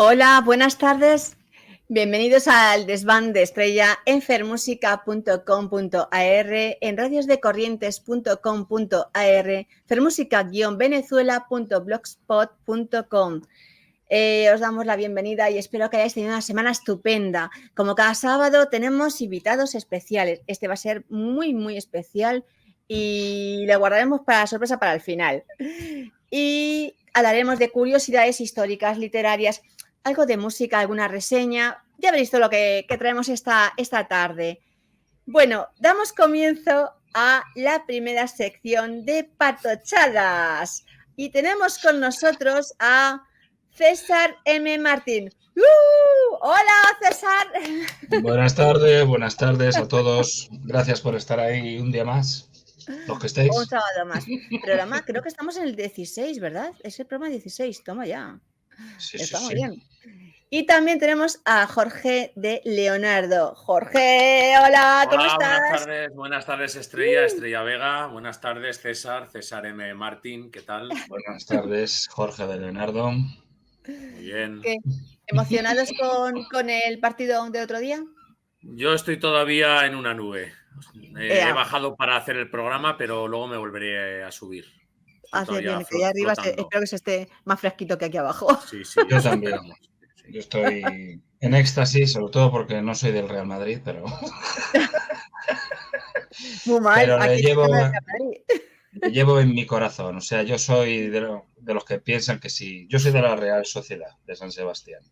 Hola, buenas tardes. Bienvenidos al Desván de Estrella en fermusica.com.ar, en radiosdecorrientes.com.ar, fermusica-venezuela.blogspot.com. Os damos la bienvenida y espero que hayáis tenido una semana estupenda. Como cada sábado tenemos invitados especiales. Este va a ser muy especial y le guardaremos para sorpresa para el final. Y hablaremos de curiosidades históricas, literarias, algo de música, alguna reseña. Ya veréis todo lo que traemos esta tarde. Bueno, damos comienzo a la primera sección de patochadas. Y tenemos con nosotros a César M. Martín. ¡Hola, César! Buenas tardes a todos. Gracias por estar ahí un día más, los que estéis. Un sábado más. Programa, creo que estamos en el 16, ¿verdad? Es el programa 16, toma ya. Sí, Está sí, muy sí. bien. Y también tenemos a Jorge de Leonardo. Jorge, hola, ¿cómo estás? Buenas tardes Estrella, Estrella Vega, buenas tardes César M. Martín, ¿qué tal? Buenas tardes, Jorge de Leonardo. Muy bien. ¿Qué? ¿Emocionados con el partido del otro día? Yo estoy todavía en una nube. He bajado para hacer el programa, pero luego me volveré a subir. Hace bien, que allá arriba espero que se esté más fresquito que aquí abajo. Sí, yo también. Yo estoy en éxtasis, sobre todo porque no soy del Real Madrid, pero... Muy mal, pero aquí le llevo en mi corazón. O sea, yo soy de los que piensan que sí. Yo soy de la Real Sociedad de San Sebastián.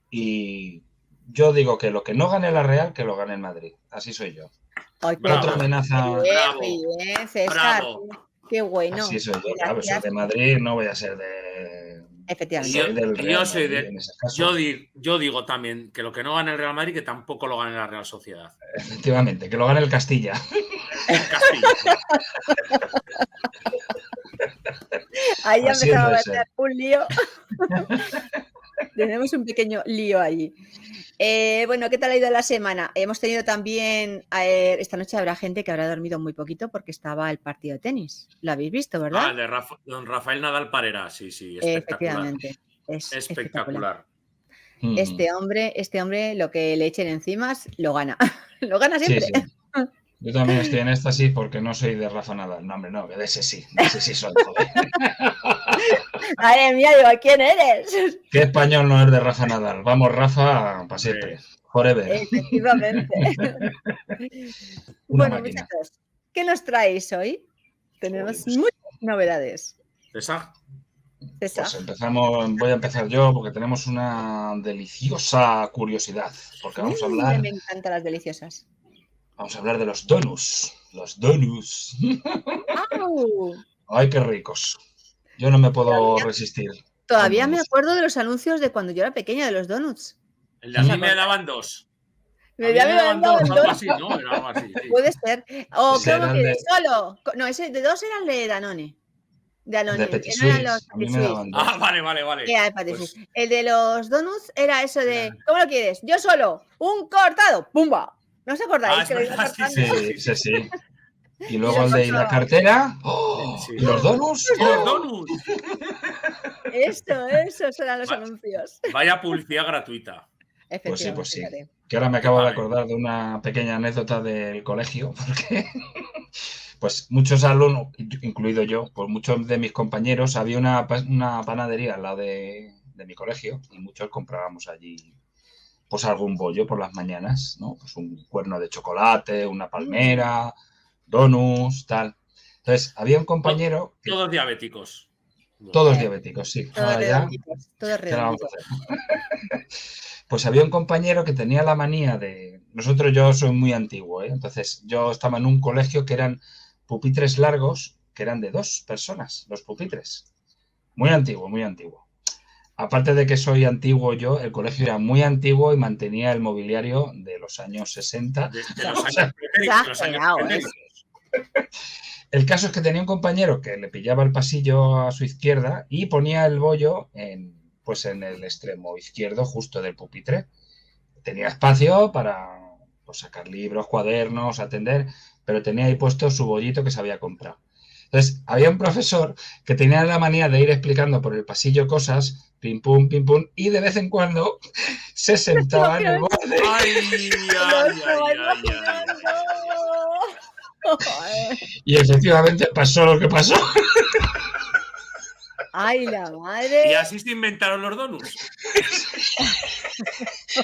Y yo digo que lo que no gane la Real, que lo gane el Madrid. Así soy yo. Ay, qué otra amenaza. Bien, César. Bravo. Qué bueno. Así soy yo, claro, soy de Madrid, no voy a ser de... Efectivamente. Soy del Real Madrid, en ese caso. Yo digo también que lo que no gane el Real Madrid, que tampoco lo gane la Real Sociedad. Efectivamente, que lo gane el Castilla. El Castilla. Ahí ya empezamos a meter un lío. Tenemos un pequeño lío allí. Bueno, ¿qué tal ha ido la semana? Hemos tenido también, esta noche habrá gente que habrá dormido muy poquito porque estaba el partido de tenis. Lo habéis visto, ¿verdad? El de don Rafael Nadal Parera, sí, espectacular. Efectivamente, es espectacular. Este hombre, lo que le echen encima, lo gana. Lo gana siempre. Sí, sí. Yo también estoy en éxtasis porque no soy de Rafa Nadal. No, hombre, no, que de ese sí soy, joder. Madre mía, digo, ¿quién eres? ¿Qué español no es de Rafa Nadal? Vamos, Rafa, para siempre. Forever. Efectivamente. Bueno, muchachos, ¿qué nos traéis hoy? Tenemos muchas novedades. ¿César? Pues voy a empezar yo porque tenemos una deliciosa curiosidad. Porque vamos a hablar... Me encantan las deliciosas. Vamos a hablar de los donuts. Los donuts. ¡Ay, qué ricos! Yo no me puedo resistir. Todavía me acuerdo de los anuncios de cuando yo era pequeña de los donuts. El de a mí me daban dos. Me daban dos, algo así, ¿no? Era algo así, sí. Puede ser. O ¿cómo que solo? No, ese de dos era el de Danone. De Petit Suisse. A mí me daban dos. Vale. Pues... El de los donuts era eso de, ¿cómo lo quieres? Yo solo, un cortado, ¡pumba! ¿No os acordáis? Sí. Y luego el de la cartera. ¡Oh! Sí. ¿Y los donuts? ¡Los donuts! Esos eran los anuncios. Vaya publicidad gratuita. Pues sí. Que ahora me acabo de acordar de una pequeña anécdota del colegio, porque pues muchos alumnos, incluido yo, pues muchos de mis compañeros, había una panadería al lado de mi colegio y muchos comprábamos allí pues algún bollo por las mañanas, ¿no? Pues un cuerno de chocolate, una palmera, donuts, tal. Entonces, había un compañero... Todos diabéticos. Todos diabéticos, sí. Todos redonditos. Pues había un compañero que tenía la manía de... Yo soy muy antiguo, ¿eh? Entonces, yo estaba en un colegio que eran pupitres largos, que eran de 2 personas, los pupitres. Muy antiguo. Aparte de que soy antiguo yo, el colegio era muy antiguo y mantenía el mobiliario de los años 60. De los años El caso es que tenía un compañero que le pillaba el pasillo a su izquierda y ponía el bollo en el extremo izquierdo justo del pupitre. Tenía espacio para sacar libros, cuadernos, atender, pero tenía ahí puesto su bollito que se había comprado. Entonces, había un profesor que tenía la manía de ir explicando por el pasillo cosas, pim pum, y de vez en cuando se sentaba en el borde. Y efectivamente pasó lo que pasó. ¡Ay, la madre! Y así se inventaron los donuts.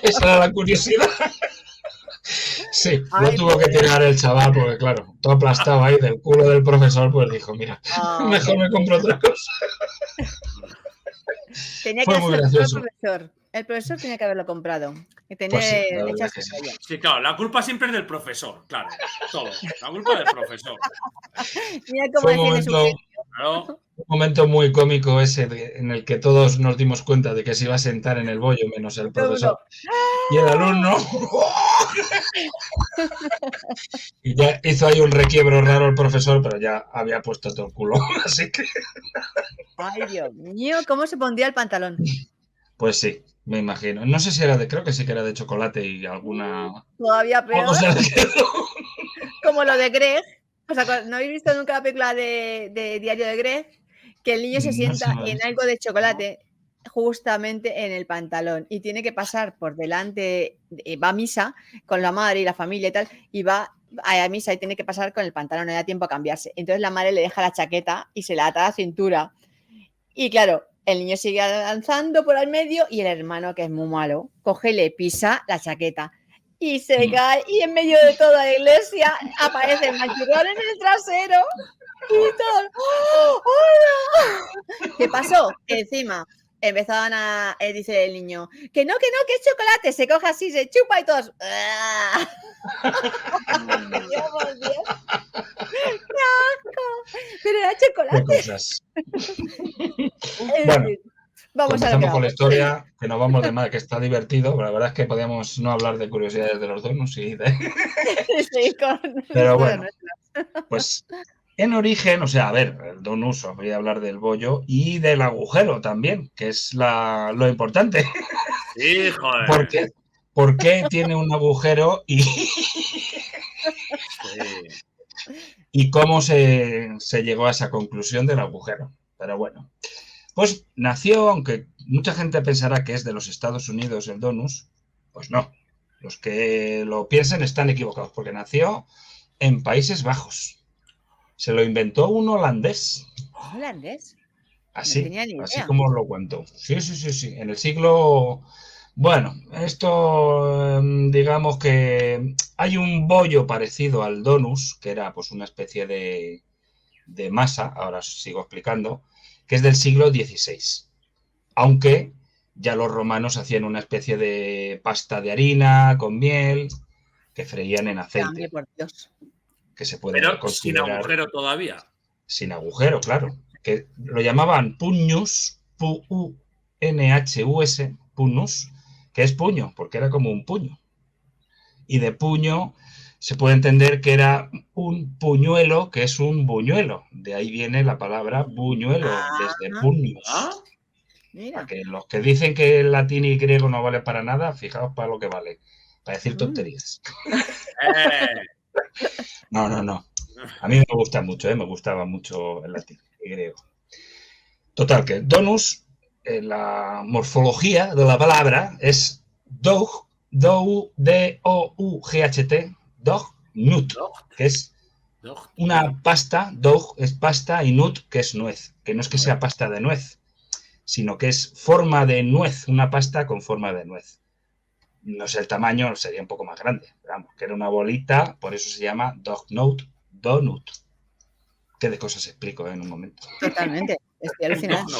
Esa era la curiosidad. Sí, lo tuvo que tirar el chaval porque, claro, todo aplastado ahí del culo del profesor, pues dijo, mira, mejor me compro otra cosa. Tenía que ser el profesor. El profesor tenía que haberlo comprado. Y pues sí, la verdad que sí. Sí, claro, la culpa siempre es del profesor, claro. Todo. La culpa es del profesor. Mira cómo un momento muy cómico ese en el que todos nos dimos cuenta de que se iba a sentar en el bollo menos el profesor y el alumno. Y ya hizo ahí un requiebro raro el profesor, pero ya había puesto todo el culo, así que... Ay, Dios mío, ¿cómo se pondría el pantalón? Pues sí, me imagino. No sé si era creo que sí que era de chocolate y alguna... Todavía peor. Como lo de Greg. O sea, ¿no habéis visto nunca la película de Diario de Greg? Que el niño se sienta en algo de chocolate justamente en el pantalón y tiene que pasar por delante, va a misa con la madre y la familia y tal, y va a misa y tiene que pasar con el pantalón, no da tiempo a cambiarse. Entonces la madre le deja la chaqueta y se la ata a la cintura. Y claro, el niño sigue avanzando por el medio y el hermano, que es muy malo, coge y le pisa la chaqueta. Y se cae y en medio de toda la iglesia aparece el manchurrón en el trasero y todo. ¡Oh, hola! ¿Qué pasó? Encima empezaban a... dice el niño, que no, que es chocolate. Se coge así, se chupa y todos... Dios, Dios. ¡Qué asco! Pero era chocolate. ¿Qué cosas? Bueno, vamos a ver con la historia, que nos vamos de mal, que está divertido, pero la verdad es que podíamos no hablar de curiosidades de los donuts y de... Sí, pero bueno, pues en origen, o sea, a ver, el donut, os voy a hablar del bollo y del agujero también, que es lo importante. Sí, joder. ¿Por qué tiene un agujero y... y cómo se llegó a esa conclusión del agujero? Pero bueno, pues nació, aunque mucha gente pensará que es de los Estados Unidos el donut, pues no. Los que lo piensen están equivocados, porque nació en Países Bajos. Se lo inventó un holandés. ¿Holandés? Así, no tenía ni idea. Así como os lo cuento. Sí. En el siglo... Bueno, esto digamos que hay un bollo parecido al donus, que era pues una especie de masa, ahora os sigo explicando, que es del siglo XVI. Aunque ya los romanos hacían una especie de pasta de harina con miel que freían en aceite. Por Dios. Que se puede Pero considerar... sin agujero todavía. Sin agujero, claro. Que lo llamaban puñus, P-U-N-H-U-S, puñus, que es puño, porque era como un puño. Y de puño se puede entender que era un puñuelo, que es un buñuelo. De ahí viene la palabra buñuelo, desde puñus. Mira. Para que los que dicen que el latín y griego no vale para nada, fijaos para lo que vale. Para decir tonterías. No. A mí me gusta mucho, me gustaba mucho el latín y griego. Total, que donus, la morfología de la palabra es dough, D-O-U-G-H-T, dough, nut, que es una pasta, dough es pasta y nut, que es nuez, que no es que sea pasta de nuez, sino que es forma de nuez, una pasta con forma de nuez. No sé el tamaño, sería un poco más grande, pero vamos, que era una bolita, por eso se llama donut. ¿Qué de cosas explico en un momento? Totalmente, estoy alucinando.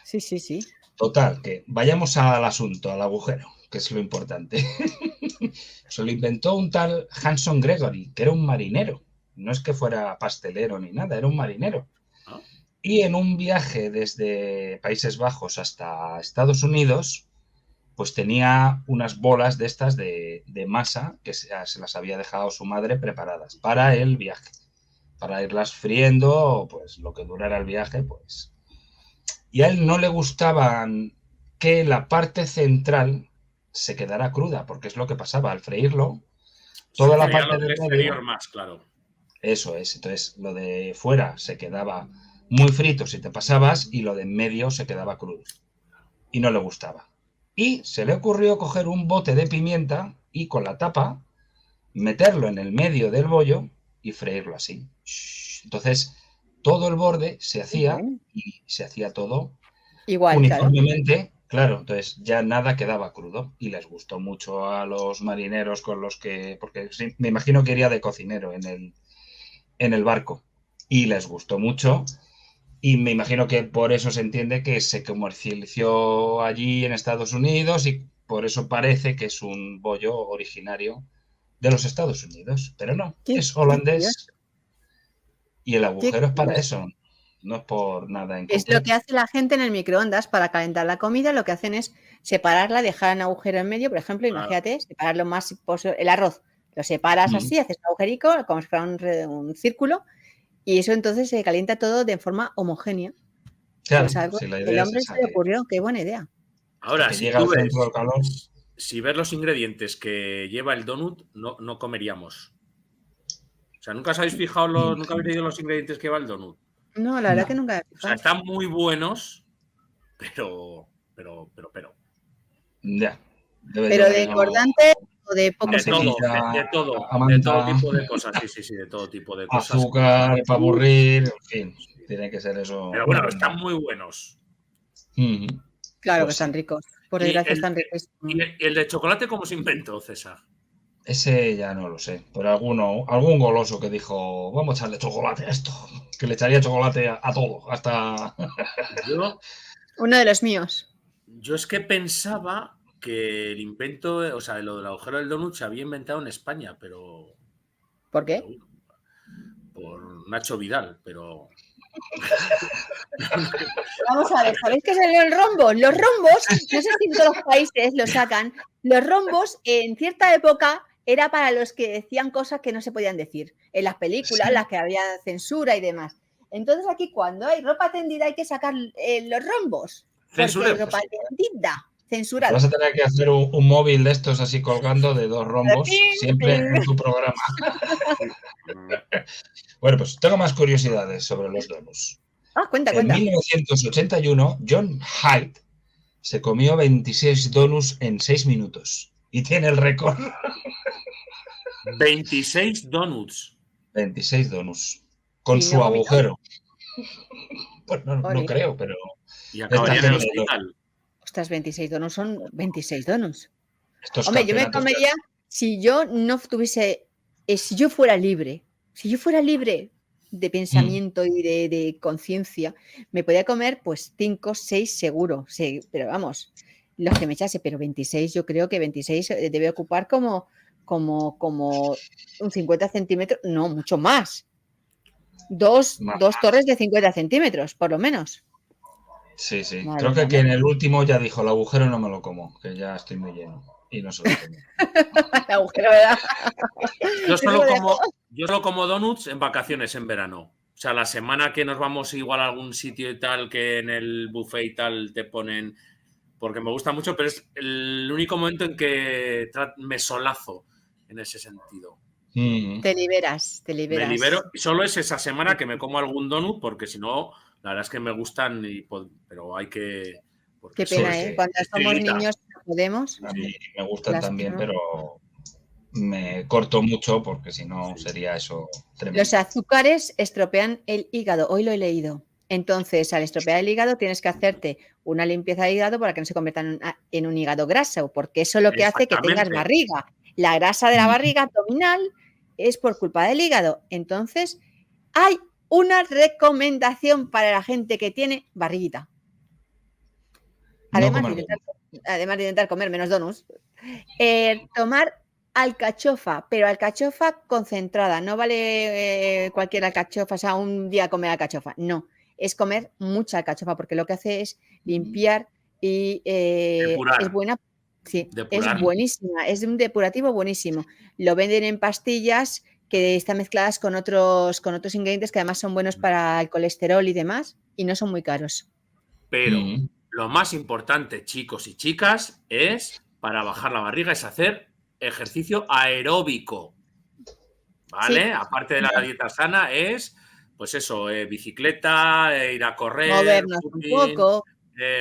Sí. Total, que vayamos al asunto, al agujero, que es lo importante. Se lo inventó un tal Hanson Gregory, que era un marinero. No es que fuera pastelero ni nada, era un marinero. Y en un viaje desde Países Bajos hasta Estados Unidos, pues tenía unas bolas de estas de masa que se las había dejado su madre preparadas para el viaje, para irlas friendo, pues lo que durara el viaje, pues. Y a él no le gustaban que la parte central se quedara cruda, porque es lo que pasaba al freírlo. Toda la parte del medio, más, claro. Eso es. Entonces, lo de fuera se quedaba muy frito si te pasabas y lo de en medio se quedaba crudo. Y no le gustaba. Y se le ocurrió coger un bote de pimienta y con la tapa meterlo en el medio del bollo y freírlo así. Entonces, todo el borde se hacía y se hacía todo igual, uniformemente. Claro, entonces ya nada quedaba crudo y les gustó mucho a los marineros con los que, porque sí, me imagino que iría de cocinero en el barco y les gustó mucho y me imagino que por eso se entiende que se comercializó allí en Estados Unidos y por eso parece que es un bollo originario de los Estados Unidos, pero no, es holandés y el agujero es para eso, no es por nada en concreto. Es lo que hace la gente en el microondas para calentar la comida, lo que hacen es separarla, dejar un agujero en medio, por ejemplo, imagínate, separarlo más posible, el arroz, lo separas así, haces un agujerico, como si fuera un círculo, y eso entonces se calienta todo de forma homogénea. Claro, pues algo, si la idea el es hombre esa, se le ocurrió, qué buena idea. Ahora, si llega tú al ves, centro del calor. Si ves los ingredientes que lleva el donut, no comeríamos. O sea, ¿nunca os habéis fijado, nunca habéis leído los ingredientes que lleva el donut? No, la verdad que nunca he fijado. O sea, están muy buenos, pero. Ya. Pero de cordante o de poco de todo tipo de cosas, sí, de todo tipo de cosas. Azúcar para aburrir, en fin, tiene que ser eso. Pero bueno, están muy buenos. Claro que están ricos, por desgracia están ricos. ¿Y el de chocolate cómo se inventó, César? Ese ya no lo sé, pero algún goloso que dijo, vamos a echarle chocolate a esto, que le echaría chocolate a todo, hasta... Uno de los míos. Yo es que pensaba que el invento, o sea, lo del agujero del donut se había inventado en España, pero... ¿Por qué? Por Nacho Vidal, pero... Vamos a ver, ¿sabéis qué es el rombo? Los rombos, no sé si en todos los países lo sacan, los rombos en cierta época era para los que decían cosas que no se podían decir. En las películas, las que había censura y demás. Entonces aquí cuando hay ropa tendida hay que sacar los rombos. Porque hay ropa tendida, censurada. Vas a tener que hacer un móvil de estos así colgando de 2 rombos, siempre en tu programa. Bueno, pues tengo más curiosidades sobre los donuts. Cuenta. En 1981, John Hyde se comió 26 donuts en 6 minutos y tiene el récord. 26 donuts. 26 donuts. Con su agujero. Pues no creo, pero... Y acabaría en el hospital. Ostras, 26 donuts son 26 donuts. Hombre, yo me comería, si yo no tuviese, si yo fuera libre de pensamiento y de conciencia, me podía comer pues 5, 6 seguro, sí, pero vamos, los que me echase, pero 26, yo creo que 26 debe ocupar como un 50 centímetros, no, mucho más. Dos torres de 50 centímetros, por lo menos. Sí. Madre creo que en el último ya dijo, el agujero no me lo como, que ya estoy muy lleno. Y no se lo como. El agujero, ¿verdad? Yo solo como donuts en vacaciones en verano. O sea, la semana que nos vamos igual a algún sitio y tal, que en el buffet y tal te ponen... Porque me gusta mucho, pero es el único momento en que me solazo en ese sentido. Te liberas. Me libero. Y solo es esa semana que me como algún donut, porque si no, la verdad es que me gustan, pero hay que... Qué pena, ¿eh? Cuando somos niños no podemos. A mí me gustan también, pero me corto mucho porque si no sería eso tremendo. Los azúcares estropean el hígado. Hoy lo he leído. Entonces, al estropear el hígado tienes que hacerte una limpieza de hígado para que no se convierta en un hígado graso, porque eso es lo que hace que tengas barriga. La grasa de la barriga abdominal es por culpa del hígado. Entonces, hay una recomendación para la gente que tiene barriguita. Además de intentar comer menos donuts, tomar alcachofa, pero alcachofa concentrada. No vale cualquier alcachofa, o sea, un día comer alcachofa. No, es comer mucha alcachofa, porque lo que hace es limpiar y es buena. Sí, depurar. Es buenísima, es un depurativo buenísimo. Lo venden en pastillas que están mezcladas con otros ingredientes que además son buenos para el colesterol y demás, y no son muy caros. Pero lo más importante, chicos y chicas, es para bajar la barriga, es hacer ejercicio aeróbico. ¿vale? Sí. Aparte de la dieta sana es, pues eso, bicicleta, ir a correr, Movernos un poco.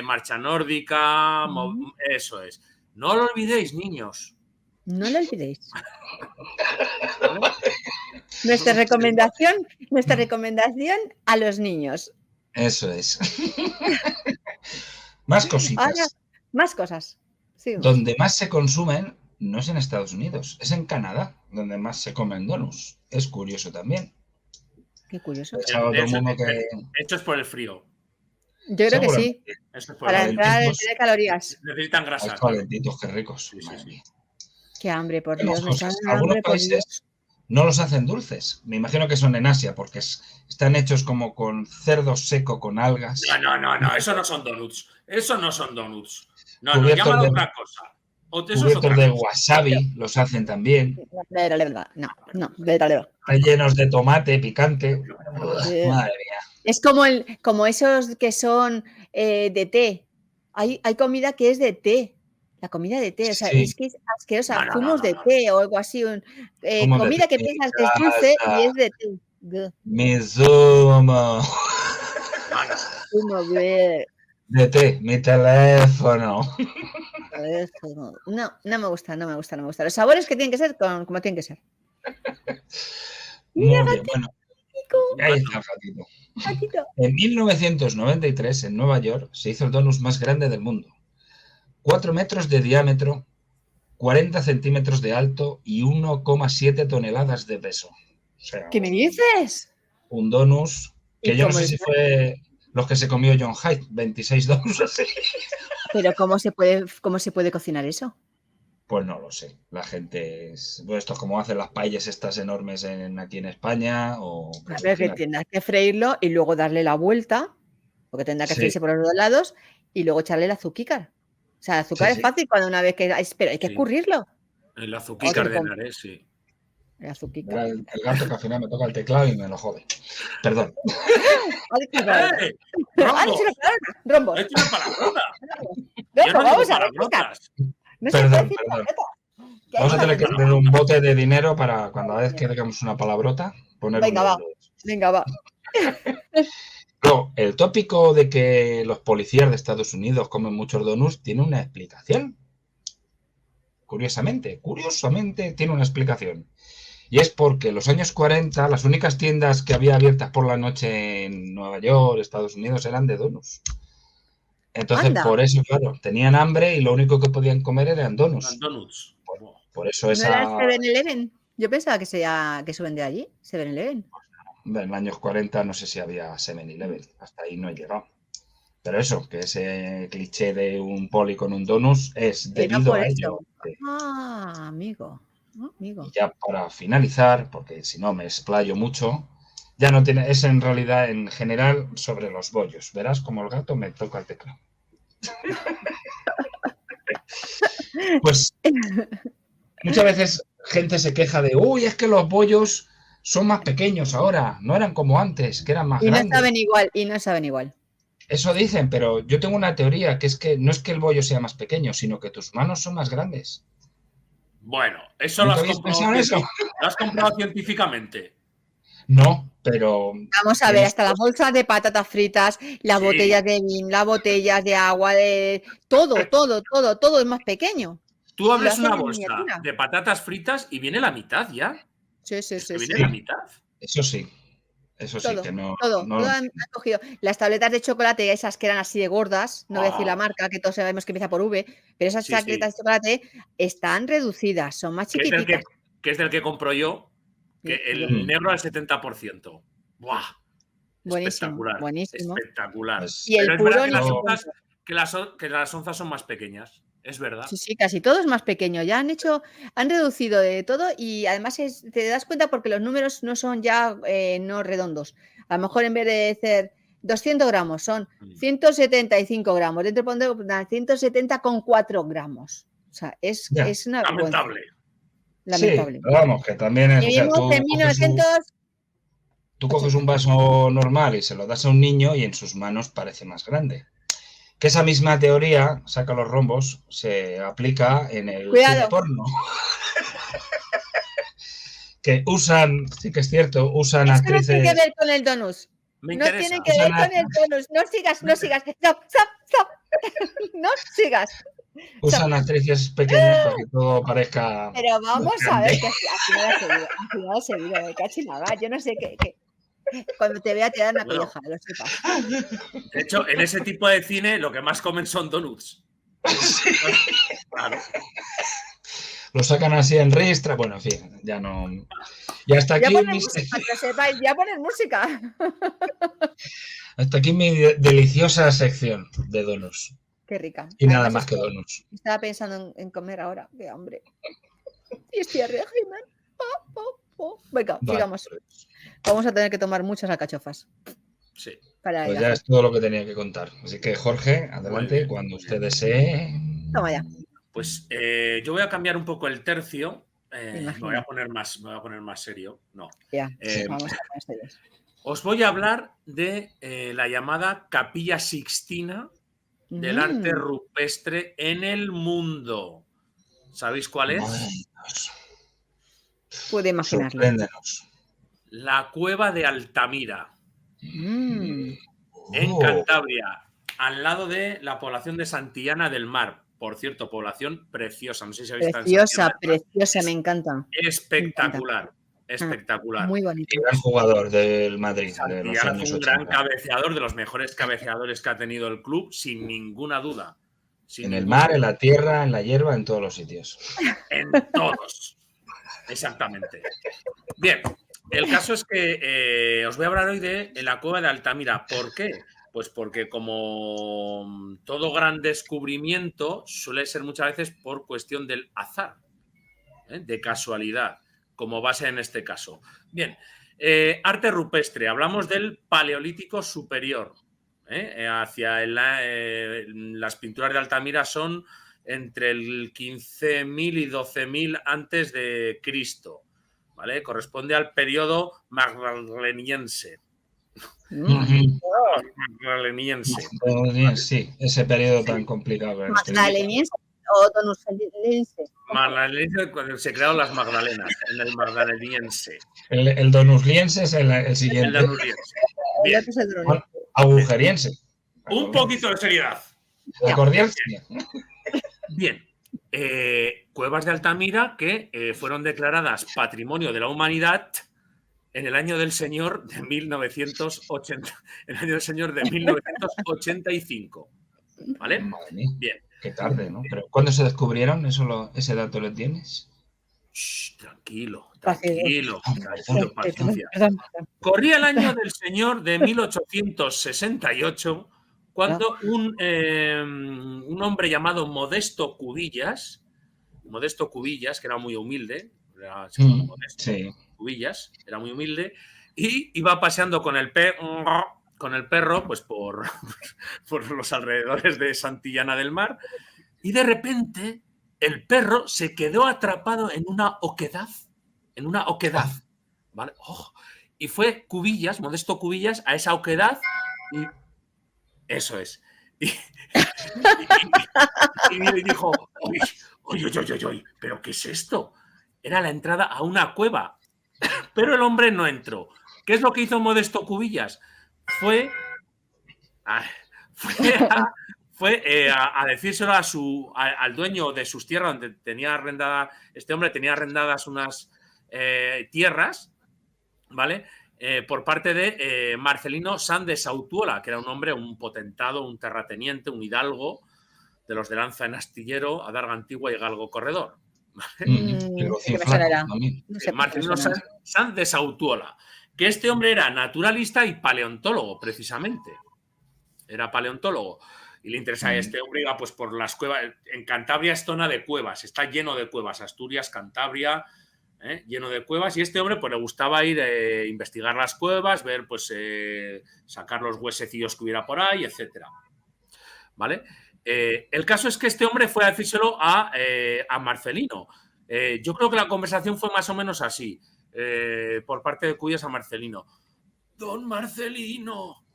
marcha nórdica, eso es. No lo olvidéis, niños. No lo olvidéis. Nuestra recomendación a los niños. Eso es. Más cositas. Ahora, más cosas. Sí. Donde más se consumen no es en Estados Unidos, es en Canadá, donde más se comen donuts. Es curioso también. Qué curioso. Esto es por el frío. Yo creo que sí. Eso es por para entrar en tener calorías. Necesitan grasa. Calentitos, qué ricos. Sí. Qué hambre, por Dios. Algunos países no los hacen dulces. Me imagino que son en Asia, porque están hechos como con cerdo seco, con algas. No. Eso no son donuts. No, llámalo otra cosa. Cubiertos de wasabi, los hacen también. No. Rellenos de tomate, picante. Madre mía. Es como esos que son de té. Hay comida que es de té. La comida de té, o sea, es que es asquerosa. Zumos de té o algo así. Comida que piensas que es dulce y es de té. Mi zumo. Zumo de té, mi teléfono. No me gusta. Los sabores que tienen que ser como tienen que ser. Mira, muy bien, bueno. Ahí está el gatito. En 1993, en Nueva York, se hizo el donut más grande del mundo. 4 metros de diámetro, 40 centímetros de alto y 1,7 toneladas de peso. O sea, ¿qué me dices? Un donut que yo no sé si fue los que se comió John Hyde, 26 donuts así. Pero ¿cómo se puede cocinar eso? Pues no lo sé. La gente esto es como hacen las paellas estas enormes aquí en España. A ver, que tendrás que freírlo y luego darle la vuelta, porque tendrá que freírse por los dos lados y luego echarle el azúcar. O sea, el azúcar es fácil cuando una vez que... Pero hay que escurrirlo. El azúcar de Henares, sí. El gato que al final me toca el teclado y me lo jode. Perdón. Rombo. Es una palabrota. Vamos a ver. Perdón. Vamos a tener que poner un bote de dinero para cuando a vez que digamos una palabrota poner Venga, va. No, el tópico de que los policías de Estados Unidos comen muchos donuts tiene una explicación. Curiosamente tiene una explicación. Y es porque en los años 40 las únicas tiendas que había abiertas por la noche en Nueva York, Estados Unidos, eran de donuts. Entonces, por eso, claro, tenían hambre y lo único que podían comer eran donuts. Por eso esa... ¿No era 7-Eleven? Yo pensaba que se vendía allí, 7-Eleven. En los años 40 no sé si había 7-Eleven, hasta ahí no he llegado. Pero eso, que ese cliché de un poli con un donut es debido a ello. Amigo. Y ya para finalizar, porque si no me explayo mucho, ya no tiene, es en realidad en general sobre los bollos. Verás como el gato me toca el teclado. Pues muchas veces gente se queja de, es que los bollos son más pequeños ahora, no eran como antes, que eran más grandes. Y no saben igual. Eso dicen, pero yo tengo una teoría que es que no es que el bollo sea más pequeño, sino que tus manos son más grandes. Bueno, eso lo has comprobado científicamente. No, pero... Vamos a ver, hasta las bolsas de patatas fritas, las botellas de vino, las botellas de agua, todo es más pequeño. Tú abres una bolsa de patatas fritas y viene la mitad ya. Sí. Viene la mitad. Eso sí. Eso sí que no... Todo han cogido. Las tabletas de chocolate, esas que eran así de gordas, no voy a decir la marca, que todos sabemos que empieza por V, pero esas tabletas de chocolate están reducidas, son más chiquititas. Que es del que compro yo, que el negro al 70%. ¡Buah! Buenísimo. Espectacular. Y el puro que las onzas son más pequeñas. Es verdad. Sí, casi todo es más pequeño. Ya han reducido de todo y además te das cuenta porque los números no son ya no redondos. A lo mejor en vez de ser 200 gramos son 175 gramos. Dentro pone 170,4 gramos. O sea, es una lamentable. Lamentable. Sí, vamos, que también es... Tú coges un vaso normal y se lo das a un niño y en sus manos parece más grande. Que esa misma teoría, saca los rombos, se aplica en el cine porno. que usan, sí que es cierto, usan Eso actrices... no tiene que ver con el donus. Me No interesa. tiene que ver con el donus. No sigas. Stop. No sigas. Usan actrices pequeñas para que todo parezca... Pero vamos a ver, que aquí no lo he seguido, cachinaga. Yo no sé qué. Cuando te vea te dan una colleja, lo sepas. De hecho, en ese tipo de cine lo que más comen son donuts. Sí. Claro. Lo sacan así en ristra. Bueno, en fin, ya no... Y hasta aquí... Voy a poner música. Hasta aquí mi deliciosa sección de donuts. Qué rica. Y nada más que donuts. Estaba pensando en comer ahora. Qué hambre. Y estoy a régimen. Venga, sigamos. Vamos a tener que tomar muchas alcachofas. Sí. Pues ya es todo lo que tenía que contar. Así que, Jorge, adelante, cuando usted desee. Toma ya. Pues yo voy a cambiar un poco el tercio. Me voy a poner más serio. No. Ya, vamos a poner serios. Os voy a hablar de la llamada Capilla Sixtina del arte rupestre en el mundo. ¿Sabéis cuál es? Puede imaginarlo. Sorpréndenos. La cueva de Altamira. En Cantabria, al lado de la población de Santillana del Mar. Por cierto, población preciosa. No sé si habéis estado preciosa, me encanta. Espectacular. Espectacular. Muy bonito. Gran jugador del Madrid. Santillana fue un gran cabeceador, de los mejores cabeceadores que ha tenido el club, sin ninguna duda. En el mar, en la tierra, en la hierba, en todos los sitios. En todos. Exactamente. Bien, el caso es que os voy a hablar hoy de la cueva de Altamira. ¿Por qué? Pues porque como todo gran descubrimiento suele ser muchas veces por cuestión del azar, de casualidad, como va a ser en este caso. Bien, arte rupestre. Hablamos del Paleolítico Superior. Hacia las pinturas de Altamira son entre el 15.000 y 12.000 antes de Cristo. ¿Vale? Corresponde al periodo magdaleniense. Magdaleniense. Sí, ese periodo tan complicado. ¿Magdaleniense o donusiense? Magdaleniense, cuando se crearon las Magdalenas, en el magdaleniense. El donusliense es el siguiente. El donusliense. Bien. Agujeriense. Un poquito de seriedad. Acordiense. Bien. Cuevas de Altamira que fueron declaradas Patrimonio de la Humanidad en el año del Señor de 1985. ¿Vale? Bien. Qué tarde, ¿no? Pero ¿cuándo se descubrieron? ¿Ese dato lo tienes? Shh, tranquilo, paciencia. Corría el año del Señor de 1868 cuando un hombre llamado Modesto Cubillas, que era muy humilde, Cubillas, era muy humilde, y iba paseando con el perro pues por los alrededores de Santillana del Mar, y de repente el perro se quedó atrapado en una oquedad, ¿vale? Y fue Cubillas, Modesto Cubillas, a esa oquedad y eso es. Y dijo, oye, ¿pero qué es esto? Era la entrada a una cueva. Pero el hombre no entró. ¿Qué es lo que hizo Modesto Cubillas? Fue a decírselo al dueño de sus tierras, donde tenía arrendada, este hombre tenía arrendadas unas tierras, ¿vale? Por parte de Marcelino Sanz de Sautuola, que era un hombre, un potentado, un terrateniente, un hidalgo de los de lanza en astillero, adarga antigua y galgo corredor. Marcelino Sanz de Sautuola, que este hombre era naturalista y paleontólogo, precisamente. Era paleontólogo. Y le interesa a este hombre, iba pues por las cuevas. En Cantabria es zona de cuevas, está lleno de cuevas. Asturias, Cantabria, lleno de cuevas. Y este hombre pues le gustaba ir a investigar las cuevas, ver, pues sacar los huesecillos que hubiera por ahí, etcétera. ¿Vale? El caso es que este hombre fue a decírselo a Marcelino. Yo creo que la conversación fue más o menos así, por parte de Cubillas a Marcelino. Don Marcelino,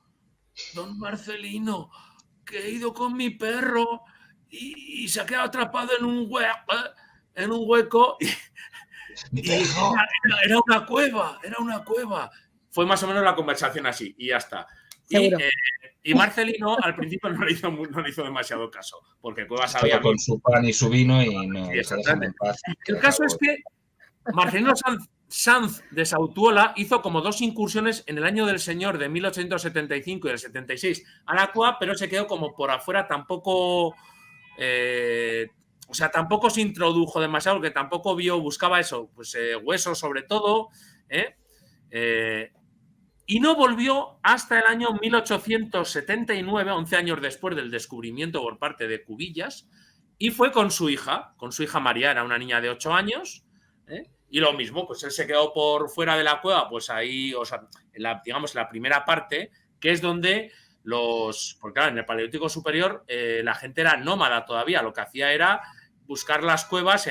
que he ido con mi perro y se ha quedado atrapado en un hueco Y era una cueva. Fue más o menos la conversación así, y ya está. Y Marcelino al principio no le hizo demasiado caso, porque Cuevas había con su pan y su vino y no. Sí, en paz. El caso es que Marcelino Sanz de Sautuola hizo como 2 incursiones en el año del Señor de 1875 y el 76 a la cueva, pero se quedó como por afuera, tampoco... o sea, tampoco se introdujo demasiado, porque tampoco buscaba eso, pues huesos sobre todo, y no volvió hasta el año 1879, 11 años después del descubrimiento por parte de Cubillas, y fue con su hija María, era una niña de 8 años, y lo mismo, pues él se quedó por fuera de la cueva, pues ahí, o sea, digamos, la primera parte, que es donde porque claro, en el Paleolítico Superior la gente era nómada todavía, lo que hacía era buscar las cuevas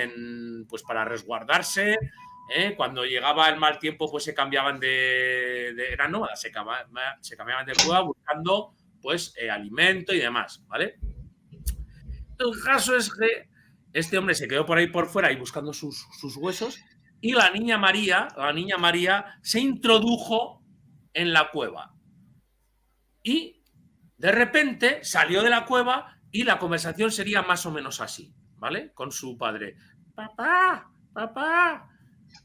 pues para resguardarse. Cuando llegaba el mal tiempo, pues se cambiaban eran nómadas, se cambiaban de cueva buscando pues alimento y demás, ¿vale? El caso es que este hombre se quedó por ahí por fuera y buscando sus huesos, y la niña María se introdujo en la cueva. Y de repente salió de la cueva y la conversación sería más o menos así, ¿vale? Con su padre. Papá,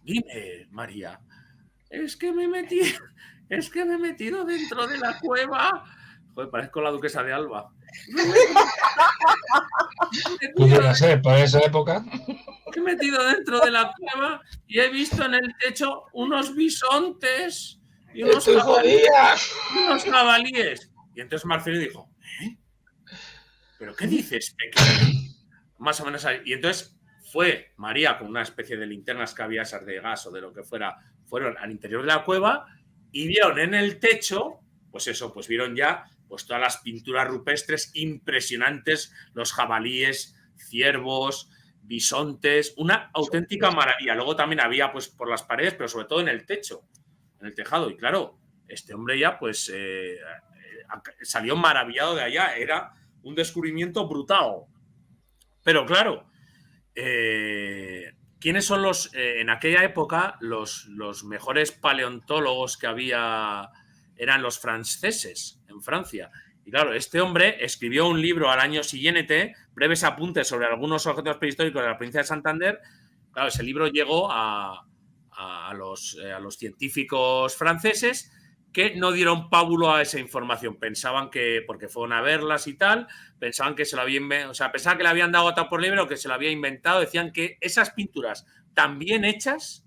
dime, María, es que me he metido dentro de la cueva. Joder, parezco la duquesa de Alba. Pudiera ser, para esa época. Me he metido dentro de la cueva y he visto en el techo unos bisontes y unos jabalíes. Y entonces Marcelino dijo, ¿pero qué dices, pequeño? Más o menos ahí. Y entonces fue María con una especie de linternas que había, esas de gas o de lo que fuera, fueron al interior de la cueva y vieron en el techo, pues eso, pues vieron ya pues todas las pinturas rupestres impresionantes, los jabalíes, ciervos, bisontes, una auténtica maravilla. Luego también había pues por las paredes, pero sobre todo en el techo, en el tejado. Y claro, este hombre ya pues salió maravillado de allá. Era un descubrimiento brutal. Pero claro, ¿quiénes son en aquella época los mejores paleontólogos que había? Eran los franceses en Francia. Y claro, este hombre escribió un libro al año siguiente, breves apuntes sobre algunos objetos prehistóricos de la provincia de Santander. Claro, ese libro llegó a los científicos franceses, que no dieron pábulo a esa información. Pensaban que, porque fueron a verlas y tal, pensaban que se lo habían, o sea, pensaban que le habían dado a por libre o que se lo había inventado. Decían que esas pinturas tan bien hechas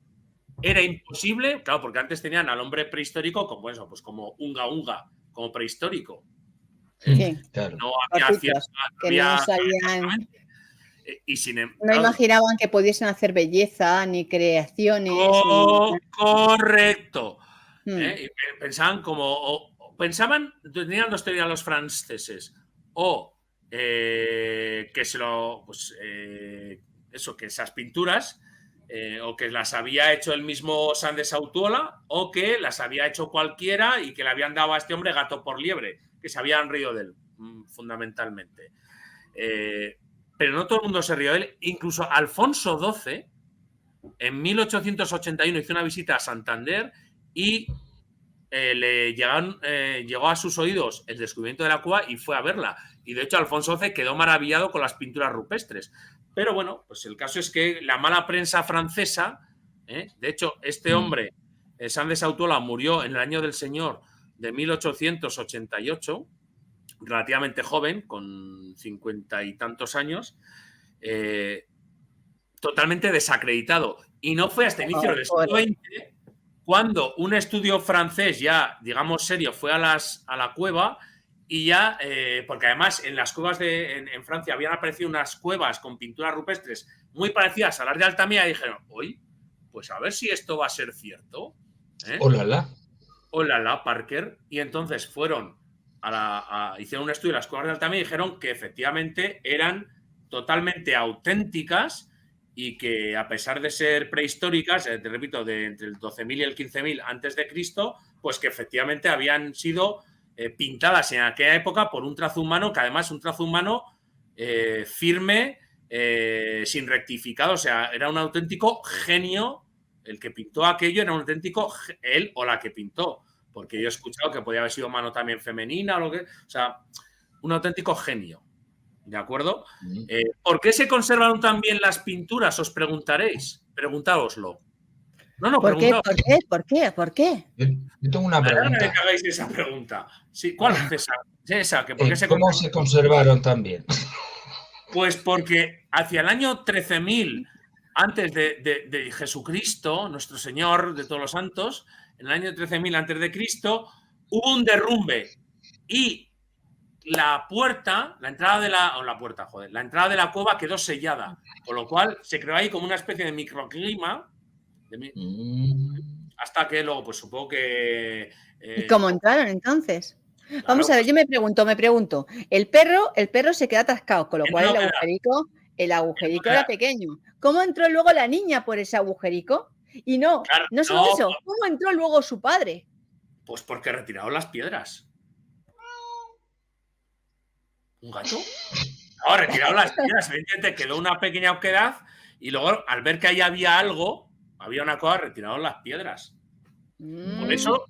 era imposible, claro, porque antes tenían al hombre prehistórico como eso, pues como unga, como prehistórico. Sí, claro. No había cierta, que no sabían. Y no imaginaban que pudiesen hacer belleza ni creaciones. Correcto. Y pensaban, tenían 2 teorías los franceses, o que que esas pinturas o que las había hecho el mismo Sanz de Sautuola, o que las había hecho cualquiera y que le habían dado a este hombre gato por liebre, que se habían reído de él, fundamentalmente. Pero no todo el mundo se rió de él. Incluso Alfonso XII, en 1881, hizo una visita a Santander y llegó a sus oídos el descubrimiento de la cueva y fue a verla. Y de hecho Alfonso XII quedó maravillado con las pinturas rupestres. Pero bueno, pues el caso es que la mala prensa francesa, de hecho, este hombre, Sanz de Sautuola, murió en el año del Señor de 1888, relativamente joven, con 50 y tantos años, totalmente desacreditado. Y no fue hasta inicios del siglo XX cuando un estudio francés ya, digamos, serio, fue a la cueva. Y ya, porque además en las cuevas en Francia habían aparecido unas cuevas con pinturas rupestres muy parecidas a las de Altamira, y dijeron, oye, pues a ver si esto va a ser cierto. Hola, Parker. Y entonces fueron hicieron un estudio de las cuevas de Altamira y dijeron que efectivamente eran totalmente auténticas y que a pesar de ser prehistóricas, te repito, entre el 12.000 y el 15.000 antes de Cristo, pues que efectivamente habían sido pintadas en aquella época por un trazo humano, que además un trazo humano firme, sin rectificado. O sea, era un auténtico genio El que pintó aquello era un auténtico, él o la que pintó, porque yo he escuchado que podía haber sido mano también femenina o sea, un auténtico genio. ¿De acuerdo? ¿Por qué se conservaron tan bien las pinturas? Os preguntaréis. Preguntáoslo. No, ¿Por qué? preguntaos. ¿Por qué? Yo tengo una pregunta. Que hagáis esa pregunta. Sí, ¿cuál, César? Esa, que ¿por qué ¿Cómo se conservaron tan bien? Pues porque hacia el año 13.000 antes de Jesucristo, nuestro Señor de todos los santos, en el año 13.000 antes de Cristo, hubo un derrumbe y la entrada de la cueva quedó sellada, con lo cual se creó ahí como una especie de microclima hasta que luego, pues supongo que... ¿Y cómo entraron entonces? Claro, vamos a ver, yo me pregunto, el perro se queda atascado, con lo cual el agujerico era pequeño. ¿Cómo entró luego la niña por ese agujerico? Y no solo eso, ¿cómo entró luego su padre? Pues porque retiraron las piedras. ¿Un gato? No, retiraron las piedras, evidentemente quedó una pequeña oquedad y luego al ver que ahí había algo, había una cosa, retiraron las piedras. Por eso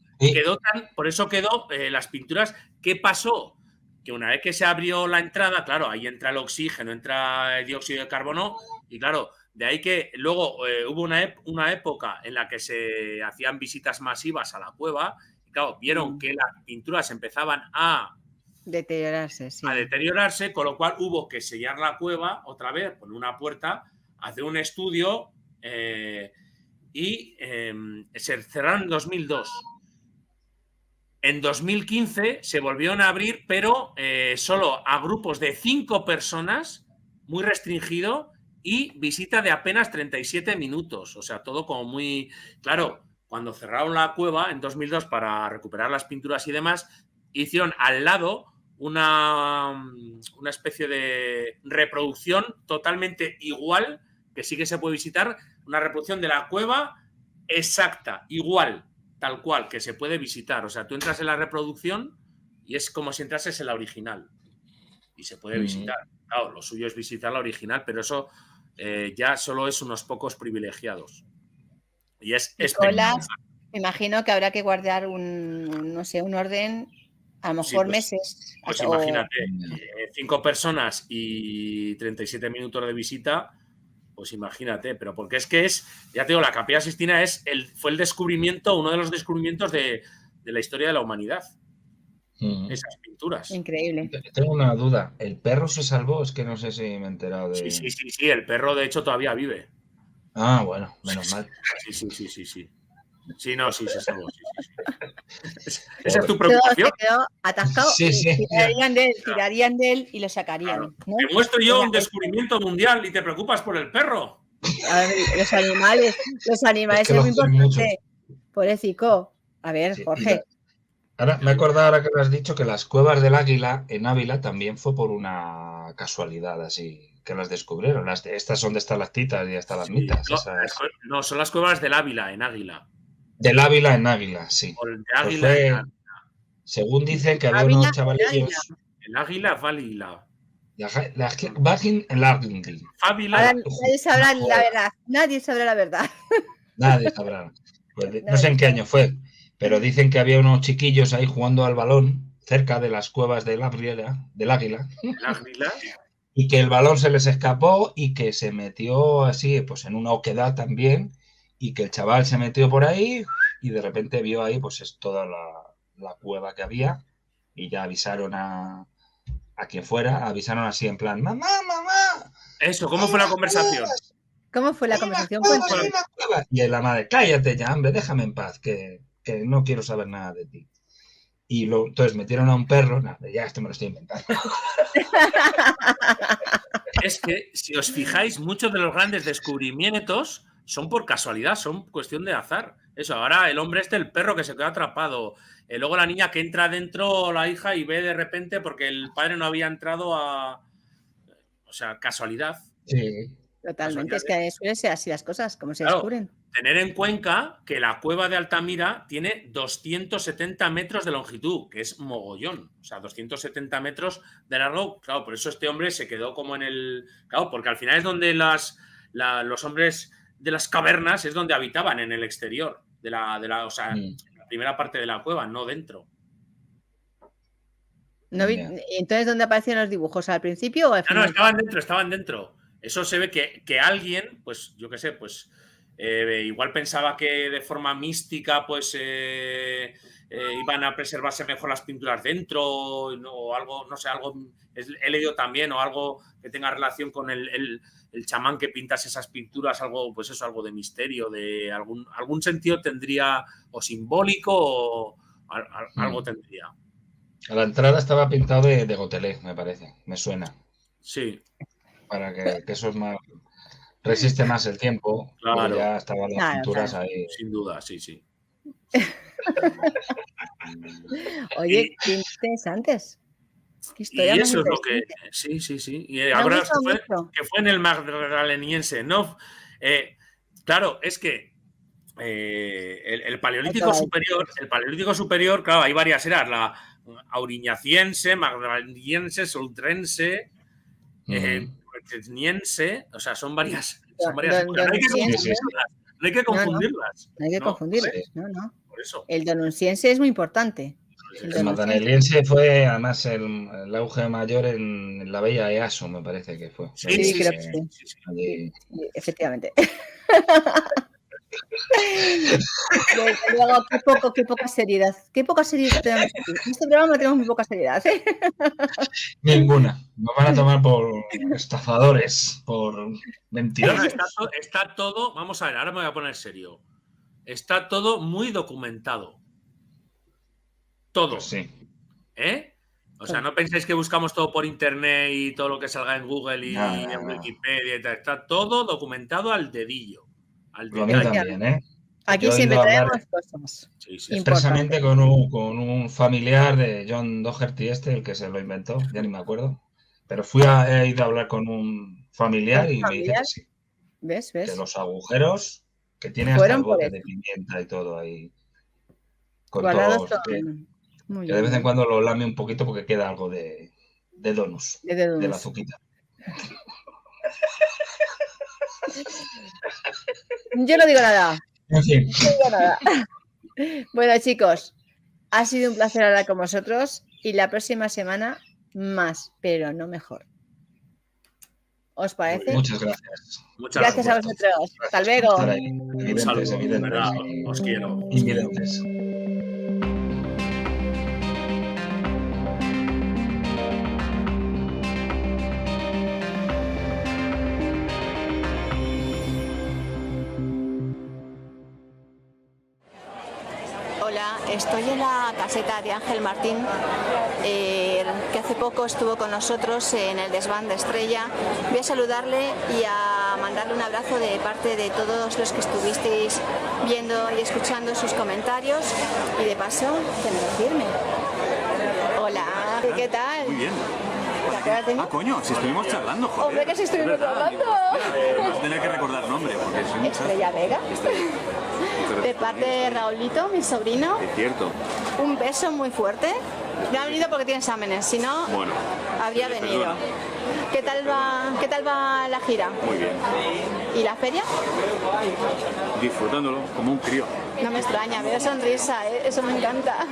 quedó las pinturas. ¿Qué pasó? Que una vez que se abrió la entrada, claro, ahí entra el oxígeno, entra el dióxido de carbono y claro, de ahí que luego hubo una época en la que se hacían visitas masivas a la cueva y claro, vieron que las pinturas empezaban a deteriorarse, con lo cual hubo que sellar la cueva otra vez, poner una puerta, hacer un estudio y se cerraron en 2002. En 2015 se volvieron a abrir, pero solo a grupos de 5 personas, muy restringido, y visita de apenas 37 minutos. O sea, todo como muy... Claro, cuando cerraron la cueva en 2002 para recuperar las pinturas y demás, hicieron al lado una especie de reproducción totalmente igual, que sí que se puede visitar, una reproducción de la cueva exacta, igual, tal cual, que se puede visitar. O sea, tú entras en la reproducción y es como si entrases en la original. Y se puede visitar. Claro, lo suyo es visitar la original, pero eso ya solo es unos pocos privilegiados. Y es espectacular. Me imagino que habrá que guardar un orden, a lo mejor meses. Pues imagínate, 5 personas y 37 minutos de visita, pues imagínate, pero porque ya te digo, la Capilla Sixtina fue el descubrimiento, uno de los descubrimientos de la historia de la humanidad. Esas pinturas. Increíble. Tengo una duda, ¿el perro se salvó? Es que no sé si me he enterado de... Sí, el perro de hecho todavía vive. Ah, bueno, menos mal. Sí. Sí, no, sí, se salvó. Sí. ¿Esa es tu preocupación? Se quedó atascado y tirarían de él y lo sacarían. Claro. ¿No? Te muestro yo un descubrimiento mundial y te preocupas por el perro. A ver, los animales es muy importante. Pobrecito. A ver, Jorge. Ahora me he acordado, ahora que lo has dicho, que las cuevas del Águila en Ávila también fue por una casualidad así, que las descubrieron. Estas son de estalactitas y estalagmitas. No, son las cuevas del Ávila en Águila. Del Ávila en Águila, sí. O el de Águila en Águila. Según dicen que había unos chavalillos... El Águila, Válila. Nadie sabrá la verdad. Nadie sabrá la verdad. Nadie sabrá. Pues no sé en qué año fue, pero dicen que había unos chiquillos ahí jugando al balón cerca de las cuevas del Águila. Y que el balón se les escapó y que se metió así, pues en una oquedad también, y que el chaval se metió por ahí y de repente vio ahí pues es toda la cueva que había y ya avisaron a quien fuera, avisaron así en plan, mamá. Eso, ¿cómo fue la conversación? ¿Cómo fue la conversación? Y la madre, cállate ya, hombre, déjame en paz, que no quiero saber nada de ti. Y entonces metieron a un perro, ya esto me lo estoy inventando. Es que, si os fijáis, muchos de los grandes descubrimientos son por casualidad, son cuestión de azar. Eso, ahora el hombre el perro que se quedó atrapado. Luego la niña que entra dentro, la hija, y ve de repente porque el padre no había entrado O sea, casualidad. Sí. Totalmente, es que suele ser así las cosas, como se descubren. Tener en cuenta que la cueva de Altamira tiene 270 metros de longitud, que es mogollón. O sea, 270 metros de largo. Claro, por eso este hombre se quedó como en el... Claro, porque al final es donde los hombres las cavernas es donde habitaban, en el exterior, o sea, en la primera parte de la cueva, no dentro. Entonces, ¿dónde aparecían los dibujos? ¿Al principio o al final? No, estaban dentro. Eso se ve que alguien, pues yo qué sé, pues igual pensaba que de forma mística pues iban a preservarse mejor las pinturas dentro, o algo, no sé, algo he leído también, o algo que tenga relación con el chamán que pintas esas pinturas, algo, pues eso, algo de misterio, de algún sentido tendría, o simbólico, o algo tendría. A la entrada estaba pintado de gotelé, me parece, me suena. Sí. Para que eso es más, resiste más el tiempo. Claro. Pero ya estaban las pinturas ahí. Sin duda, sí. Oye, qué interesantes. Qué historia, y eso es lo que... Sí. Y ahora que fue en el Magdaleniense, ¿no? Claro, es que el Paleolítico Superior, claro, hay varias eras, la Auriñaciense, Magdaleniense, Soltrense, Niense, o sea, son varias. No hay que confundirlas. No hay que confundirlas, no. Por eso. El donunciense es muy importante. El magdaleniense fue además el auge mayor en la Bella Easo, me parece que fue. Sí, creo que sí. Efectivamente. Luego, qué poca seriedad. Qué poca seriedad tenemos aquí. En este programa tenemos muy poca seriedad. Ninguna. Nos van a tomar por estafadores, por mentirosos. Está todo, vamos a ver, ahora me voy a poner serio. Está todo muy documentado. Todo. Pues sí. O sea, no penséis que buscamos todo por internet y todo lo que salga en Google y en Wikipedia y tal. Está todo documentado al dedillo. Lo mío también, Aquí siempre traemos cosas. Expresamente con un familiar de John Doherty, el que se lo inventó, ya ni me acuerdo. Pero he ido a hablar con un familiar y me dice que sí. ¿Ves? Que los agujeros que tiene hasta el bote de pimienta y todo ahí. Con todos, que de vez en cuando lo lame un poquito porque queda algo de donuts, de la azuquita. Yo no digo nada. En fin. No digo nada. Bueno, chicos, ha sido un placer hablar con vosotros y la próxima semana más, pero no mejor. ¿Os parece? Muchas gracias. Gracias a vosotros. Hasta luego. Evidentes. Os quiero. Invidentes. Estoy en la caseta de Ángel Martín, que hace poco estuvo con nosotros en el desván de Estrella. Voy a saludarle y a mandarle un abrazo de parte de todos los que estuvisteis viendo y escuchando sus comentarios, y de paso que me lo firme. Hola, ¿qué tal? Muy bien. ¿Te acuerdas de mí? Ah, coño, si estuvimos charlando, joder. Hombre, que si estuvimos hablando. Vas a tener que recordar nombre, porque soy Estrella Vega. De parte de Raulito, mi sobrino. Es cierto. Un beso muy fuerte. No ha venido porque tiene exámenes, si no, bueno, habría venido. ¿Qué tal va la gira? Muy bien. ¿Y la feria? Disfrutándolo, como un crío. No me extraña, veo sonrisa, eso me encanta.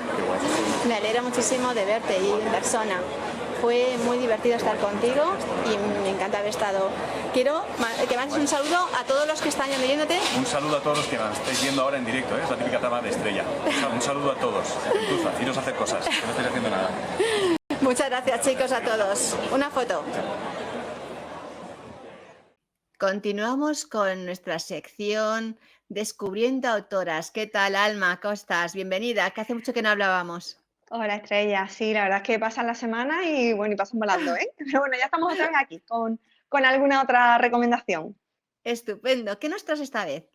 Me alegra muchísimo de verte y en persona. Fue muy divertido estar contigo y me encanta haber estado. Quiero que mandes un saludo a todos los que están leyéndote. Un saludo a todos los que nos estáis viendo ahora en directo, es la típica trama de Estrella. Un saludo a todos. Iros a hacer cosas, que no estáis haciendo nada. Muchas gracias, chicos, a todos. Una foto. Continuamos con nuestra sección Descubriendo Autoras. ¿Qué tal, Alma? ¿Cómo estás? Bienvenida, que hace mucho que no hablábamos. Hola, Estrella. Sí, la verdad es que pasan las semanas y bueno, y pasan volando, ¿eh? Pero bueno, ya estamos otra vez aquí con alguna otra recomendación. Estupendo. ¿Qué nos traes esta vez?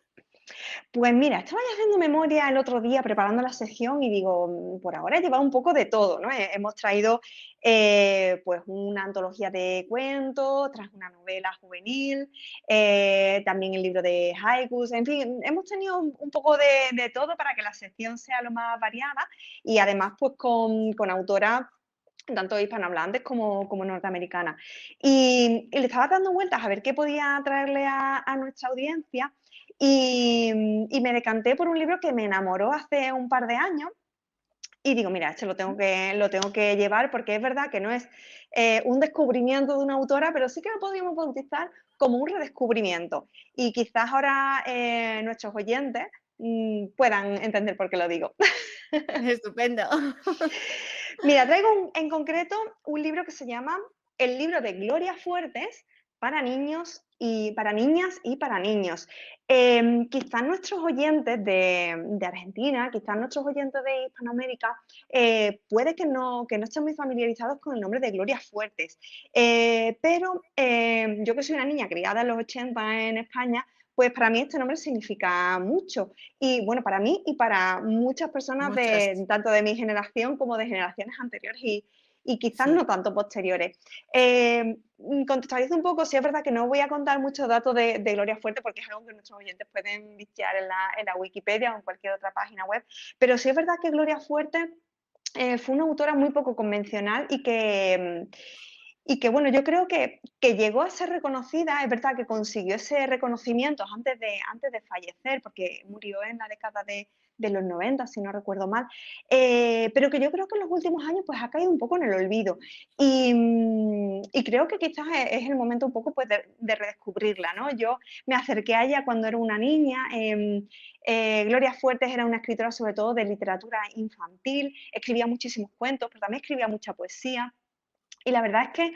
Pues mira, estaba ya haciendo memoria el otro día preparando la sección y digo, por ahora he llevado un poco de todo, ¿no? Hemos traído pues una antología de cuentos, tras una novela juvenil, también el libro de haikus, en fin, hemos tenido un poco de todo para que la sección sea lo más variada y además pues con autoras tanto hispanohablantes como norteamericanas. Y le estaba dando vueltas a ver qué podía traerle a nuestra audiencia. y me decanté por un libro que me enamoró hace un par de años. Y digo, mira, lo tengo que llevar porque es verdad que no es un descubrimiento de una autora, pero sí que lo podríamos bautizar como un redescubrimiento. Y quizás ahora nuestros oyentes puedan entender por qué lo digo. Estupendo. Mira, traigo en concreto un libro que se llama El libro de Gloria Fuertes para niños y para niñas y para niños. Quizás nuestros oyentes de Argentina, quizás nuestros oyentes de Hispanoamérica, puede que no estén muy familiarizados con el nombre de Gloria Fuertes. Pero yo que soy una niña criada en los 80 en España, pues para mí este nombre significa mucho. Y bueno, para mí y para muchas personas Muchas, tanto de mi generación como de generaciones anteriores y quizás sí. no tanto posteriores. Contextualizo un poco, sí es verdad que no voy a contar muchos datos de Gloria Fuerte porque es algo que nuestros oyentes pueden bichear en la Wikipedia o en cualquier otra página web, pero sí es verdad que Gloria Fuerte fue una autora muy poco convencional y que bueno, yo creo que llegó a ser reconocida, es verdad que consiguió ese reconocimiento antes de fallecer, porque murió en la década de los 90, si no recuerdo mal, pero que yo creo que en los últimos años pues ha caído un poco en el olvido y creo que quizás es el momento un poco pues de redescubrirla, ¿no? Yo me acerqué a ella cuando era una niña, Gloria Fuertes era una escritora sobre todo de literatura infantil, escribía muchísimos cuentos, pero también escribía mucha poesía. Y la verdad es que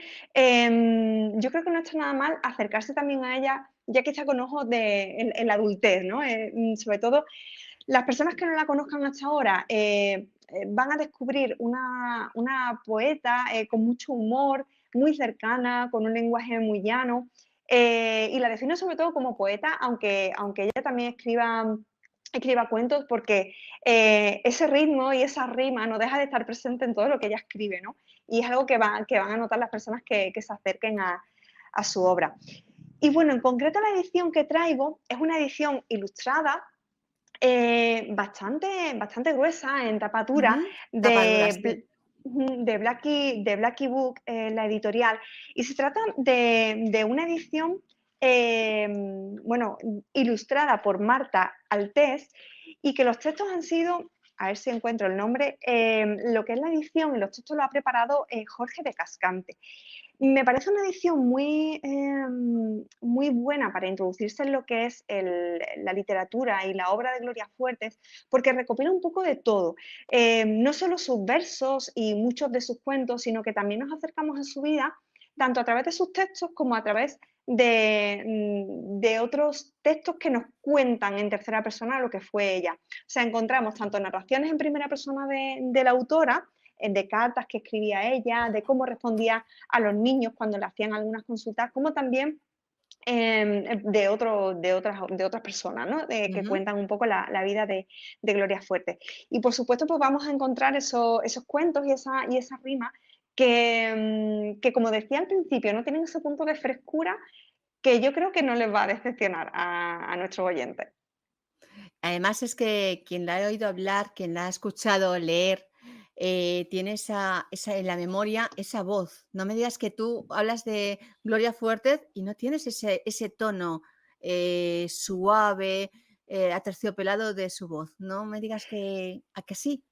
yo creo que no está nada mal acercarse también a ella, ya que está con ojos en la adultez, ¿no? Sobre todo las personas que no la conozcan hasta ahora van a descubrir una poeta con mucho humor, muy cercana, con un lenguaje muy llano. Y la defino sobre todo como poeta, aunque ella también escriba cuentos, porque ese ritmo y esa rima no deja de estar presente en todo lo que ella escribe, ¿no? Y es algo que van a notar las personas que se acerquen a su obra. Y bueno, en concreto la edición que traigo es una edición ilustrada, bastante gruesa, en tapa dura, Ujú. Tapa dura, sí. de Blackie Book, la editorial. Y se trata de una edición, bueno, ilustrada por Marta Altés, y que los textos han sido, a ver si encuentro el nombre, lo que es la edición y los textos lo ha preparado Jorge de Cascante. Me parece una edición muy buena para introducirse en lo que es la literatura y la obra de Gloria Fuertes, porque recopila un poco de todo. No solo sus versos y muchos de sus cuentos, sino que también nos acercamos a su vida, tanto a través de sus textos como a través de otros textos que nos cuentan en tercera persona lo que fue ella. O sea, encontramos tanto narraciones en primera persona de la autora, de cartas que escribía ella, de cómo respondía a los niños cuando le hacían algunas consultas, como también de otras personas, ¿no? Que cuentan un poco la vida de Gloria Fuerte. Y por supuesto, pues vamos a encontrar esos cuentos y esa rima que, como decía al principio, no tienen ese punto de frescura que yo creo que no les va a decepcionar a nuestros oyentes. Además es que quien la ha oído hablar, quien la ha escuchado leer, tiene esa en la memoria esa voz. No me digas que tú hablas de Gloria Fuertes y no tienes ese tono suave, aterciopelado de su voz. No me digas ¿a que sí?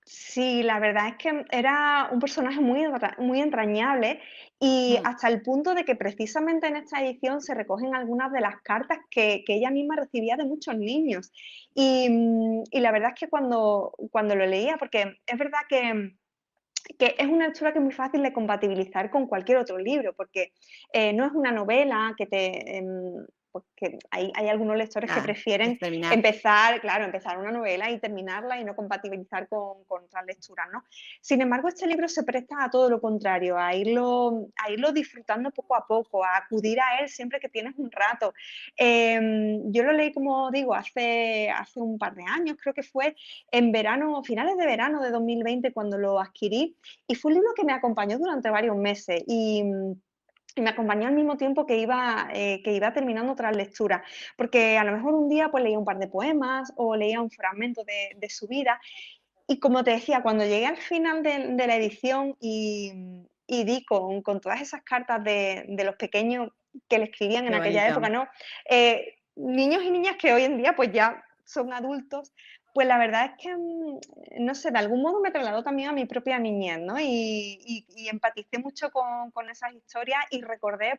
Sí, la verdad es que era un personaje muy entrañable y Mm. hasta el punto de que precisamente en esta edición se recogen algunas de las cartas que ella misma recibía de muchos niños. Y la verdad es que cuando lo leía, porque es verdad que es una lectura que es muy fácil de compatibilizar con cualquier otro libro, porque no es una novela que porque hay algunos lectores que Ah, prefieren terminar. empezar una novela y terminarla y no compatibilizar con otras lecturas, ¿no? Sin embargo, este libro se presta a todo lo contrario, a irlo disfrutando poco a poco, a acudir a él siempre que tienes un rato. Yo lo leí, como digo, hace un par de años, creo que fue en verano, finales de verano de 2020 cuando lo adquirí, y fue un libro que me acompañó durante varios meses y me acompañó al mismo tiempo que iba terminando otras lecturas, porque a lo mejor un día pues leía un par de poemas o leía un fragmento de su vida y, como te decía, cuando llegué al final de la edición y di con todas esas cartas de los pequeños que le escribían en Qué aquella bonito. época, ¿no? niños y niñas que hoy en día pues ya son adultos, pues la verdad es que, no sé, de algún modo me trasladó también a mi propia niñez, ¿no? Y empaticé mucho con esas historias y recordé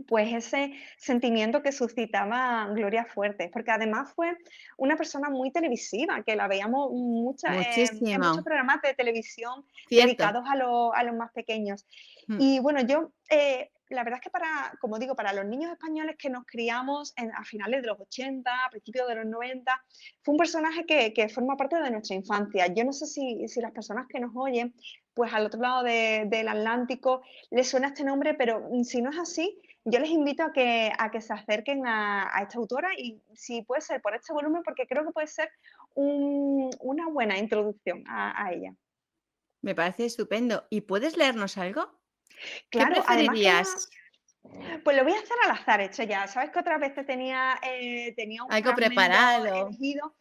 pues ese sentimiento que suscitaba Gloria Fuertes, porque además fue una persona muy televisiva, que la veíamos en muchos Muchísimo. programas de televisión Cierto. dedicados a los más pequeños. Mm. Y bueno, yo, la verdad es que como digo, para los niños españoles que nos criamos a finales de los 80, a principios de los 90, fue un personaje que forma parte de nuestra infancia. Yo no sé si las personas que nos oyen, pues al otro lado del Atlántico, les suena este nombre, pero si no es así, yo les invito a que se acerquen a esta autora y si puede ser por este volumen, porque creo que puede ser una buena introducción a ella. Me parece estupendo. ¿Y puedes leernos algo? ¿Qué Claro, además que preferirías? pues lo voy a hacer al azar, hecho ya. Sabes que otras veces tenía un ¿Algo fragmento preparado? elegido,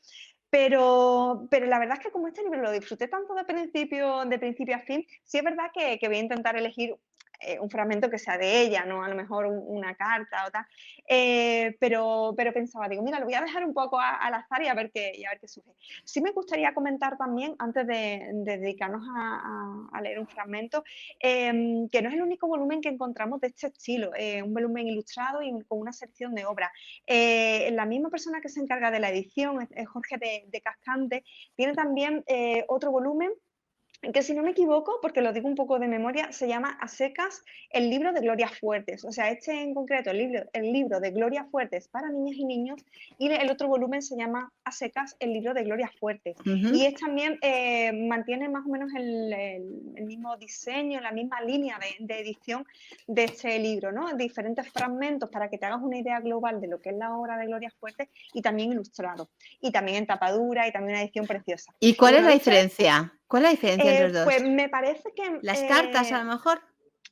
pero la verdad es que como este libro lo disfruté tanto de principio a fin, sí es verdad que voy a intentar elegir un fragmento que sea de ella, no a lo mejor una carta o tal. Pero pensaba, digo, mira, lo voy a dejar un poco al azar y a ver qué surge. Sí me gustaría comentar también, antes de dedicarnos a leer un fragmento, que no es el único volumen que encontramos de este estilo, un volumen ilustrado y con una sección de obras. La misma persona que se encarga de la edición, Jorge de Cascante, tiene también otro volumen que, si no me equivoco, porque lo digo un poco de memoria, se llama A secas el libro de Gloria Fuertes. O sea, este en concreto, el libro de Gloria Fuertes para niñas y niños, y el otro volumen se llama A secas el libro de Gloria Fuertes. Ujú. Y es también mantiene más o menos el mismo diseño, la misma línea de edición de este libro, ¿no? Diferentes fragmentos para que te hagas una idea global de lo que es la obra de Gloria Fuertes, y también ilustrado, y también en tapadura, y también una edición preciosa. ¿Y Y cuál es bueno, la dicho diferencia? ¿Cuál es la diferencia entre los pues 2? me parece que ¿Las cartas, a lo mejor?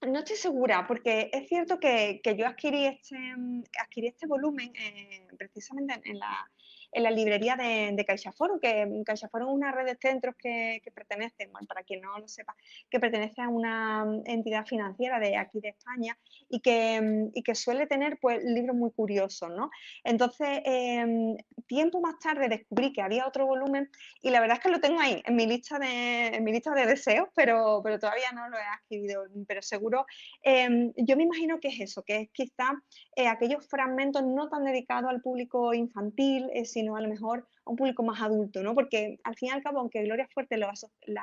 no estoy segura, porque es cierto que yo adquirí este volumen precisamente en la librería de CaixaForum, que CaixaForum es una red de centros que pertenece, bueno, para quien no lo sepa, que pertenece a una entidad financiera de aquí de España y que suele tener pues libros muy curiosos, ¿no? Entonces, tiempo más tarde descubrí que había otro volumen y la verdad es que lo tengo ahí, en mi lista de deseos, pero todavía no lo he adquirido, pero seguro, yo me imagino que es eso, que es quizá aquellos fragmentos no tan dedicados al público infantil, sino a lo mejor a un público más adulto, ¿no? Porque al fin y al cabo, aunque Gloria Fuerte la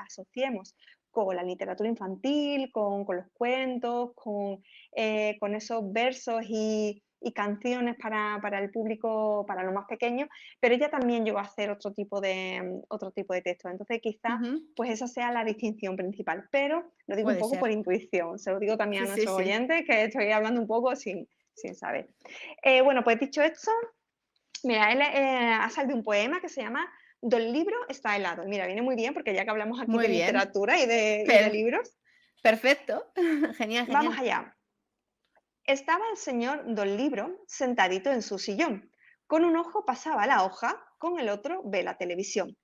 asociemos con la literatura infantil, con los cuentos, con esos versos y canciones para el público, para los más pequeños, pero ella también llegó a hacer otro tipo de texto. Entonces, quizás Ujú. pues esa sea la distinción principal, pero lo digo un Puede poco ser. por intuición, se lo digo también Sí, a sí, nuestros sí. oyentes, que estoy hablando un poco sin saber. Bueno, pues dicho esto, mira, él ha salido un poema que se llama Don Libro está helado. Mira, viene muy bien porque ya que hablamos aquí Muy de bien. literatura y de Per libros, perfecto. Genial, vamos genial. allá. Estaba el señor Don Libro sentadito en su sillón. Con un ojo pasaba la hoja, con el otro ve la televisión.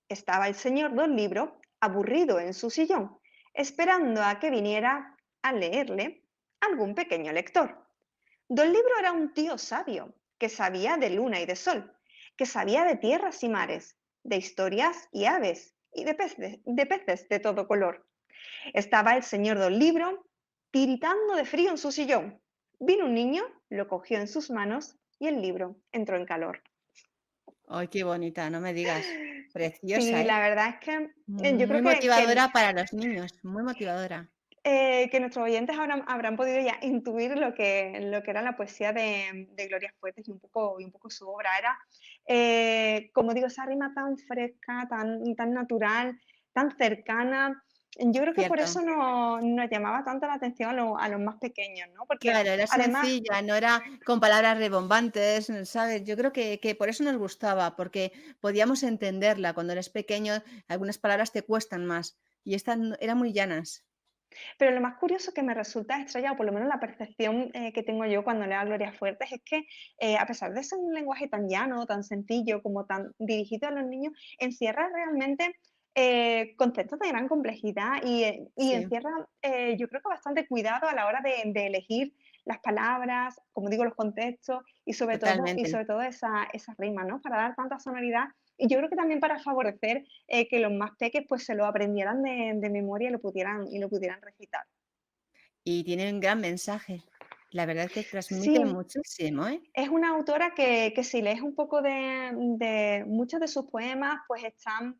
Estaba el señor Don Libro aburrido en su sillón, esperando a que viniera a leerle algún pequeño lector. Don Libro era un tío sabio, que sabía de luna y de sol, que sabía de tierras y mares, de historias y aves, y de peces de todo color. Estaba el señor Don Libro tiritando de frío en su sillón. Vino un niño, lo cogió en sus manos y el libro entró en calor. Ay, qué bonita, no me digas. Sí, Preciosa, ¿eh? la verdad es que yo Muy creo que motivadora para los niños, muy motivadora. nuestros oyentes habrán podido ya intuir lo que era la poesía de Gloria Fuertes y un poco su obra. Era, como digo, esa rima tan fresca, tan natural, tan cercana. Yo creo que por Cierto. eso nos llamaba tanto la atención a los más pequeños, ¿no? Porque Claro, era además, sencilla, no era con palabras rebombantes, ¿sabes? Yo creo que por eso nos gustaba, porque podíamos entenderla. Cuando eres pequeño, algunas palabras te cuestan más, y estas eran muy llanas. pero lo más curioso que me resulta extraño, o por lo menos la percepción que tengo yo cuando leo a Gloria Fuertes, es que a pesar de ser un lenguaje tan llano, tan sencillo, como tan dirigido a los niños, encierra realmente conceptos de gran complejidad y encierra, yo creo que bastante cuidado a la hora de elegir las palabras, como digo, los contextos y sobre Totalmente. todo esa rima, ¿no? Para dar tanta sonoridad y yo creo que también para favorecer que los más peques pues se lo aprendieran de memoria y lo pudieran recitar. Y tiene un gran mensaje. La verdad es que transmite Sí, muchísimo, ¿eh? es una autora que si lees un poco de muchos de sus poemas, pues están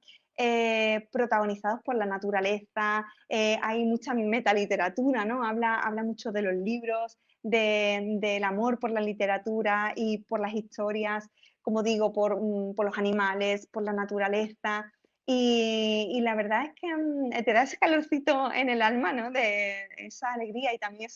protagonizados por la naturaleza, hay mucha metaliteratura, ¿no? Habla mucho de los libros, del amor por la literatura y por las historias, como digo, por los animales, por la naturaleza. Y la verdad es que te da ese calorcito en el alma, ¿no? De esa alegría y también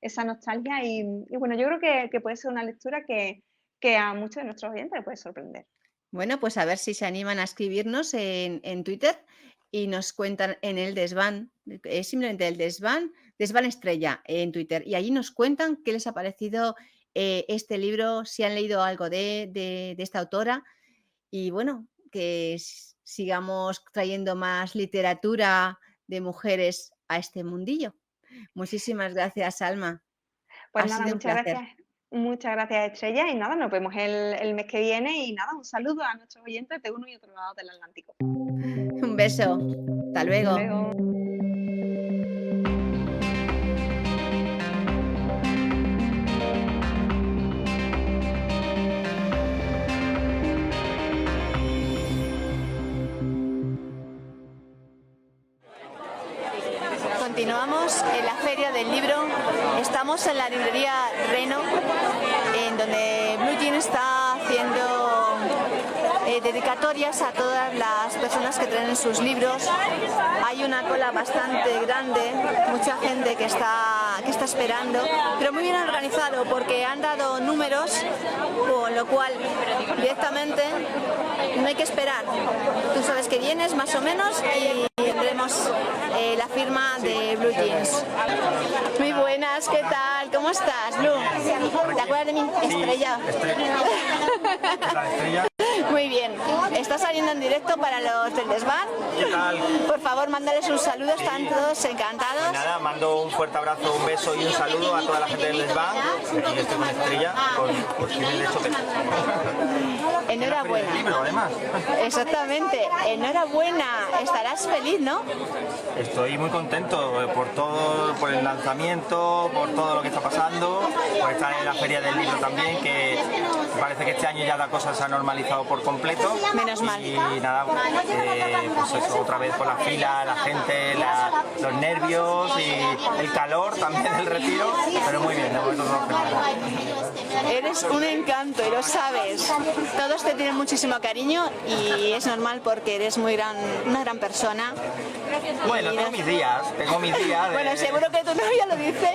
esa nostalgia y bueno, yo creo que puede ser una lectura que a muchos de nuestros oyentes les puede sorprender. Bueno, pues a ver si se animan a escribirnos en Twitter y nos cuentan en el desván. Es simplemente el desván, desván estrella en Twitter. Y allí nos cuentan qué les ha parecido este libro, si han leído algo de esta autora. Y bueno, que sigamos trayendo más literatura de mujeres a este mundillo. Muchísimas gracias, Alma. Pues Ha nada, sido un placer. muchas gracias Estrella y nada, nos vemos el mes que viene y nada, un saludo a nuestros oyentes de uno y otro lado del Atlántico. Un beso. Hasta Hasta luego. luego. Continuamos en la Feria del Libro. Estamos en la librería Reno, en donde Blue Jean está haciendo dedicatorias a todas las personas que traen sus libros. Hay una cola bastante grande, mucha gente que está esperando, pero muy bien organizado porque han dado números, con lo cual directamente no hay que esperar. Tú sabes que vienes más o menos y tendremos la firma de Blue Jeans. Muy buenas, ¿qué tal? ¿Cómo estás, Blue? ¿Te acuerdas de mi estrella? Estrella. Muy bien. ¿Estás saliendo en directo para los del desván? ¿Qué tal? Por favor, mándales un saludo, están todos encantados. Pues nada, mando un fuerte abrazo, un beso y un saludo a toda la gente del desván. Aquí estoy con Estrella, con Gil de Chope. Enhorabuena. Libro, además. Exactamente, enhorabuena. Estarás feliz, ¿no? Estoy muy contento por todo, por el lanzamiento, por todo lo que está pasando, por estar en la Feria del Libro también, que parece que este año ya la cosa se ha normalizado por completo. Menos mal. Y nada, pues eso, otra vez por la fila, la gente, los nervios y el calor también del retiro, pero muy bien, ¿no? Eres un encanto y lo sabes. Todos te tienen muchísimo cariño y es normal porque eres una gran persona. Bueno, tengo mis días de... Bueno, seguro que tu novia lo dice,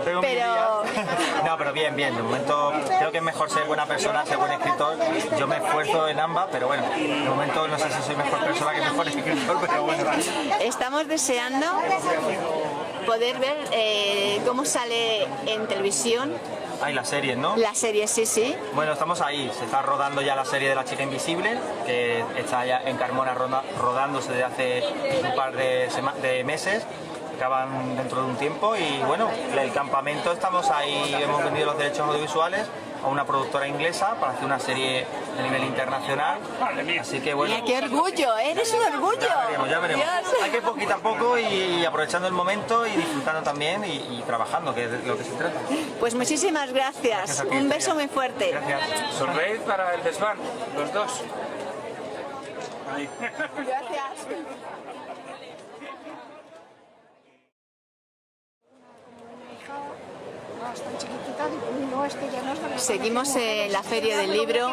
Tengo mis pero... días. No, pero bien, de momento creo que es mejor ser buena persona, ser buen escritor. Yo me esfuerzo en ambas, pero bueno, de momento no sé si soy mejor persona que mejor escritor, pero bueno. Estamos deseando poder ver cómo sale en televisión. Hay las series, ¿no? La serie, sí. Bueno, estamos ahí. Se está rodando ya la serie de La Chica Invisible, que está ya en Carmona rodándose desde hace un par de meses. Acaban dentro de un tiempo y bueno, el campamento estamos ahí, hemos vendido los derechos audiovisuales a una productora inglesa para hacer una serie a nivel internacional, así que bueno. ¡Qué orgullo! ¡Eres un orgullo! Ya veremos. Dios. Hay que poquito a poco y aprovechando el momento y disfrutando también y trabajando, que es de lo que se trata. Pues muchísimas gracias. Gracias a ti, Un beso Estrella. muy fuerte. Gracias. Sonreíd para el desván, los dos. Ahí. Gracias. Seguimos en la Feria del Libro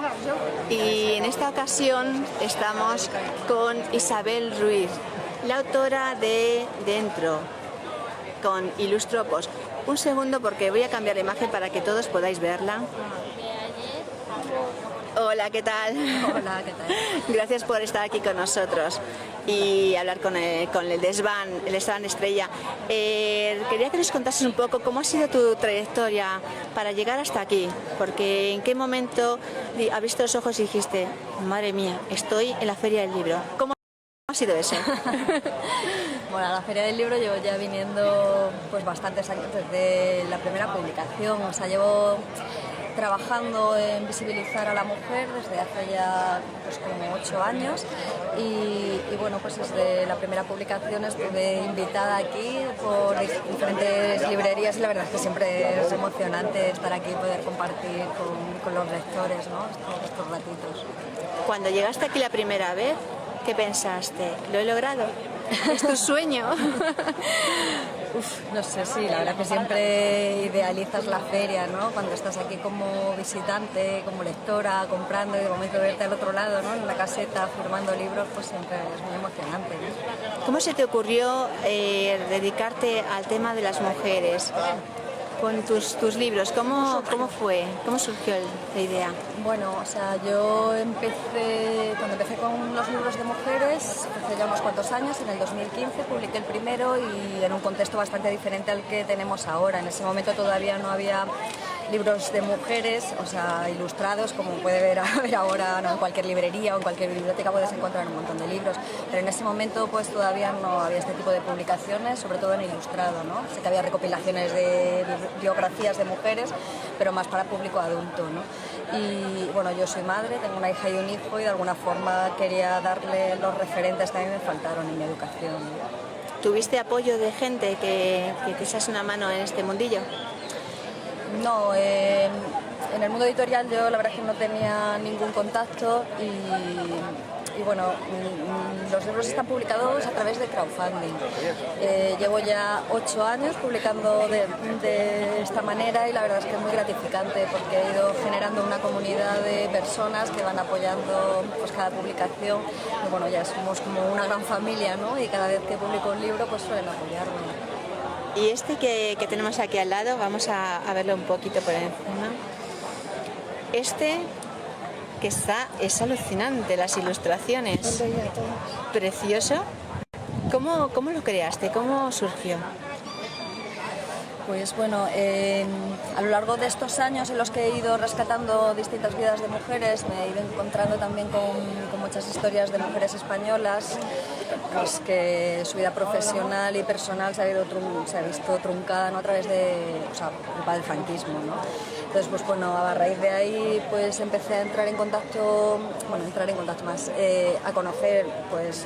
y en esta ocasión estamos con Isabel Ruiz, la autora de Dentro, con Ilustropos. Un segundo porque voy a cambiar de imagen para que todos podáis verla. Hola, ¿qué tal? Hola, ¿qué tal? Gracias por estar aquí con nosotros y hablar con el desván Estrella. Quería que nos contases un poco cómo ha sido tu trayectoria para llegar hasta aquí, porque en qué momento abriste los ojos y dijiste, madre mía, estoy en la Feria del Libro. ¿Cómo ha sido ese? Bueno, a la Feria del Libro llevo ya viniendo pues bastantes años desde la primera publicación. O sea, llevo trabajando en visibilizar a la mujer desde hace ya pues como 8 años y bueno, pues desde la primera publicación estuve invitada aquí por diferentes librerías y la verdad es que siempre es emocionante estar aquí y poder compartir con los lectores, ¿no? estos ratitos. Cuando llegaste aquí la primera vez, ¿qué pensaste? ¿Lo he logrado? ¿Es tu sueño? No sé, sí, la verdad que siempre idealizas la feria, ¿no? Cuando estás aquí como visitante, como lectora, comprando y de momento verte al otro lado, ¿no? En la caseta firmando libros, pues siempre es muy emocionante, ¿no? ¿Cómo se te ocurrió dedicarte al tema de las mujeres? Con tus libros, ¿cómo fue? ¿Cómo surgió la idea? Bueno, o sea, yo cuando empecé con los libros de mujeres, hace ya unos cuantos años, en el 2015 publiqué el primero y en un contexto bastante diferente al que tenemos ahora. En ese momento todavía no había libros de mujeres, o sea, ilustrados, como puede ver ahora, ¿no? En cualquier librería o en cualquier biblioteca puedes encontrar un montón de libros, pero en ese momento pues todavía no había este tipo de publicaciones, sobre todo en ilustrado, ¿no? Sé que había recopilaciones de biografías de mujeres, pero más para público adulto, ¿no? Y bueno, yo soy madre, tengo una hija y un hijo y de alguna forma quería darle los referentes que a mí me faltaron en mi educación, ¿no? ¿Tuviste apoyo de gente que te echase una mano en este mundillo? No, en el mundo editorial yo la verdad es que no tenía ningún contacto y bueno, los libros están publicados a través de crowdfunding. Llevo ya 8 años publicando de esta manera y la verdad es que es muy gratificante porque he ido generando una comunidad de personas que van apoyando pues cada publicación y bueno, ya somos como una gran familia, ¿no? Y cada vez que publico un libro pues suelen apoyarme. Y este que tenemos aquí al lado, vamos a verlo un poquito por encima. Este que es alucinante, las ilustraciones. Precioso. ¿Cómo lo creaste? ¿Cómo surgió? Pues bueno, a lo largo de estos años en los que he ido rescatando distintas vidas de mujeres, me he ido encontrando también con muchas historias de mujeres españolas, pues que su vida profesional y personal se ha visto truncada, ¿no? A través de, culpa del franquismo, ¿no? Entonces, pues bueno, a raíz de ahí pues empecé a entrar en contacto más, a conocer pues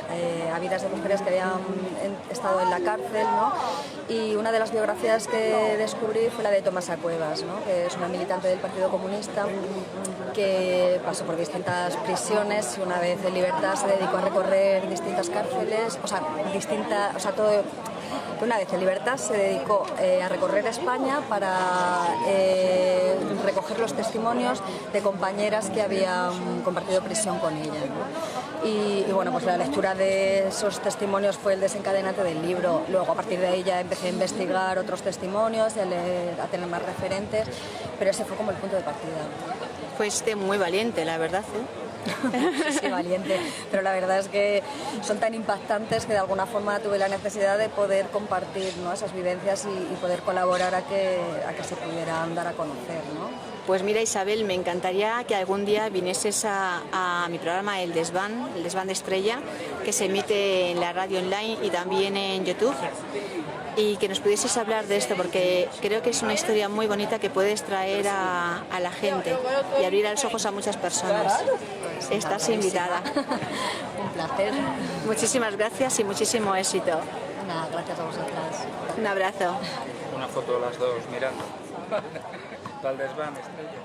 a vidas de mujeres que habían estado en la cárcel, ¿no? Y una de las biografías que descubrí fue la de Tomasa Cuevas, ¿no? Que es una militante del Partido Comunista que pasó por distintas prisiones y una vez en libertad se dedicó a recorrer distintas cárceles, una vez en libertad se dedicó a recorrer España para recoger los testimonios de compañeras que habían compartido prisión con ella, ¿no? Y bueno, pues la lectura de esos testimonios fue el desencadenante del libro. Luego a partir de ahí ya empecé a investigar otros testimonios, a tener más referentes, pero ese fue como el punto de partida. Fuiste muy valiente, la verdad, Sí, valiente, pero la verdad es que son tan impactantes que de alguna forma tuve la necesidad de poder compartir, ¿no? Esas vivencias y poder colaborar a que se pudieran dar a conocer, ¿no? Pues mira, Isabel, me encantaría que algún día vinieses a mi programa El Desván de Estrella, que se emite en la radio online y también en YouTube, y que nos pudieses hablar de esto, porque creo que es una historia muy bonita que puedes traer a la gente y abrir los ojos a muchas personas. Estás invitada. Un placer. Muchísimas gracias y muchísimo éxito. Nada, gracias a vosotras. Un abrazo. Una foto de las dos mirando. Tal Desván, Estrella.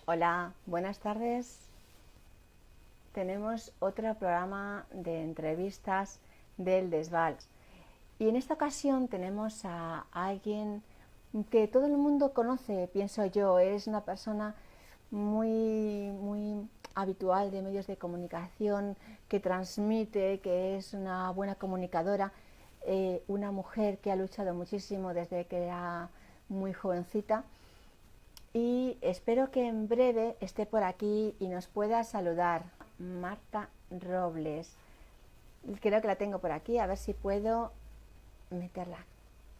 Hola, buenas tardes. Tenemos otro programa de entrevistas del Desván. Y en esta ocasión tenemos a alguien que todo el mundo conoce, pienso yo. Es una persona muy habitual de medios de comunicación, que transmite, que es una buena comunicadora, una mujer que ha luchado muchísimo desde que era muy jovencita, y espero que en breve esté por aquí y nos pueda saludar. Marta Robles, creo que la tengo por aquí, a ver si puedo meterla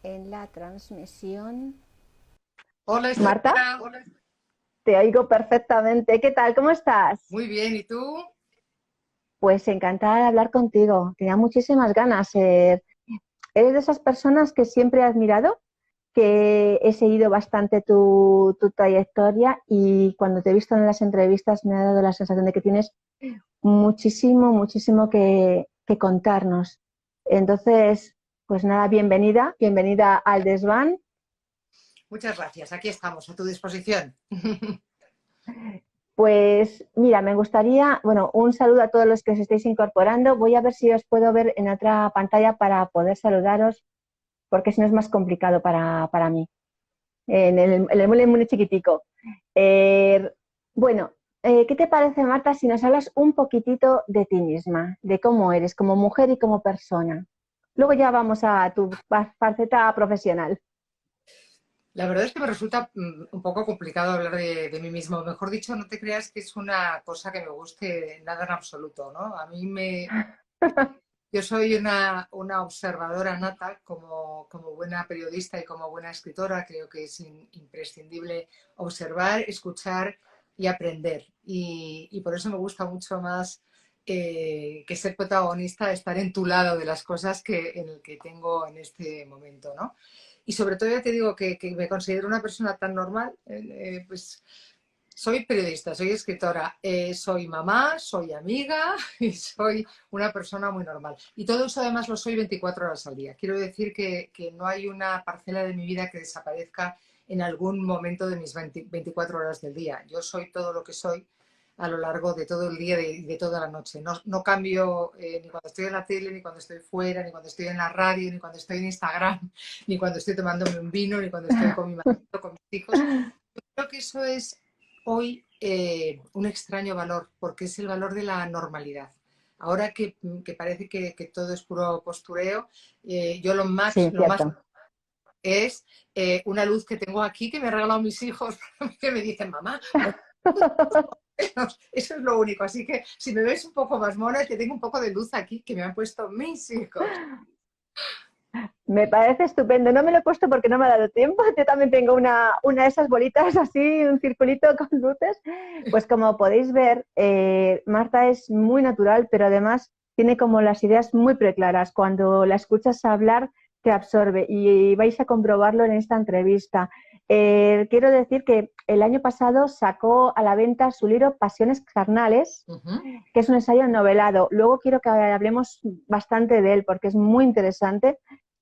en la transmisión. Hola, Marta. Te oigo perfectamente. ¿Qué tal? ¿Cómo estás? Muy bien, ¿y tú? Pues encantada de hablar contigo. Tenía muchísimas ganas. Eres de esas personas que siempre he admirado, que he seguido bastante tu trayectoria y cuando te he visto en las entrevistas me ha dado la sensación de que tienes muchísimo, muchísimo que contarnos. Entonces, pues nada, bienvenida al desván. Muchas gracias, aquí estamos, a tu disposición. Pues mira, me gustaría, bueno, un saludo a todos los que os estáis incorporando. Voy a ver si os puedo ver en otra pantalla para poder saludaros, porque si no es más complicado para mí. En el muy chiquitico. Bueno, ¿qué te parece, Marta, si nos hablas un poquitito de ti misma, de cómo eres como mujer y como persona? Luego ya vamos a tu faceta profesional. La verdad es que me resulta un poco complicado hablar de mí mismo. Mejor dicho, no te creas que es una cosa que me guste nada en absoluto, ¿no? A mí Yo soy una observadora nata como buena periodista y como buena escritora. Creo que es imprescindible observar, escuchar y aprender. Y por eso me gusta mucho más que ser protagonista, estar en tu lado de las cosas en el que tengo en este momento, ¿no? Y sobre todo ya te digo que me considero una persona tan normal, pues soy periodista, soy escritora, soy mamá, soy amiga y soy una persona muy normal. Y todo eso además lo soy 24 horas al día. Quiero decir que no hay una parcela de mi vida que desaparezca en algún momento de mis 24 horas del día. Yo soy todo lo que soy a lo largo de todo el día y de toda la noche. No cambio ni cuando estoy en la tele, ni cuando estoy fuera, ni cuando estoy en la radio, ni cuando estoy en Instagram, ni cuando estoy tomándome un vino, ni cuando estoy con mi marido, con mis hijos. Yo creo que eso es hoy un extraño valor, porque es el valor de la normalidad. Ahora que parece que todo es puro postureo, yo lo más es una luz que tengo aquí que me han regalado mis hijos, que me dicen, mamá, eso es lo único. Así que si me ves un poco más mona, es que tengo un poco de luz aquí que me han puesto mis hijos. Me parece estupendo. No me lo he puesto porque no me ha dado tiempo. Yo también tengo una de esas bolitas así, un circulito con luces. Pues como podéis ver, Marta es muy natural, pero además tiene como las ideas muy preclaras. Cuando la escuchas hablar, te absorbe y vais a comprobarlo en esta entrevista. Quiero decir que el año pasado sacó a la venta su libro Pasiones Carnales, que es un ensayo novelado. Luego quiero que hablemos bastante de él porque es muy interesante.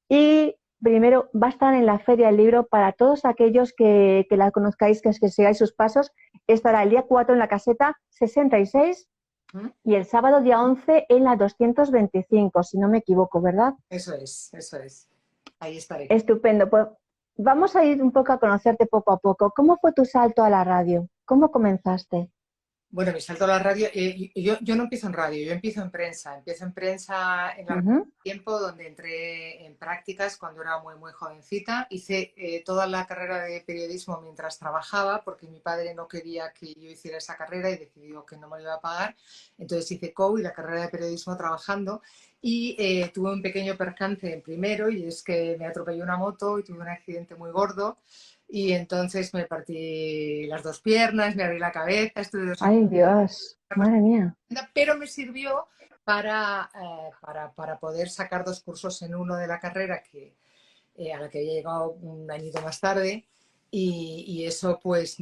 Y primero va a estar en la Feria del Libro para todos aquellos que la conozcáis, que sigáis sus pasos. Estará el día 4 en la caseta 66 y el sábado día 11 en la 225, si no me equivoco, ¿verdad? Eso es. Ahí estaré. Estupendo. Pues vamos a ir un poco a conocerte poco a poco. ¿Cómo fue tu salto a la radio? ¿Cómo comenzaste? Bueno, mi salto a la radio, yo no empiezo en radio, yo empiezo en prensa en el tiempo donde entré en prácticas cuando era muy, muy jovencita. Hice toda la carrera de periodismo mientras trabajaba porque mi padre no quería que yo hiciera esa carrera y decidió que no me lo iba a pagar. Entonces hice COU y la carrera de periodismo trabajando y tuve un pequeño percance en primero y es que me atropelló una moto y tuve un accidente muy gordo. Y entonces me partí las dos piernas, me abrí la cabeza, estuve 2 años. ¡Ay, Dios! ¡Madre mía! Pero me sirvió para poder sacar 2 cursos en uno de la carrera a la que había llegado un añito más tarde y eso pues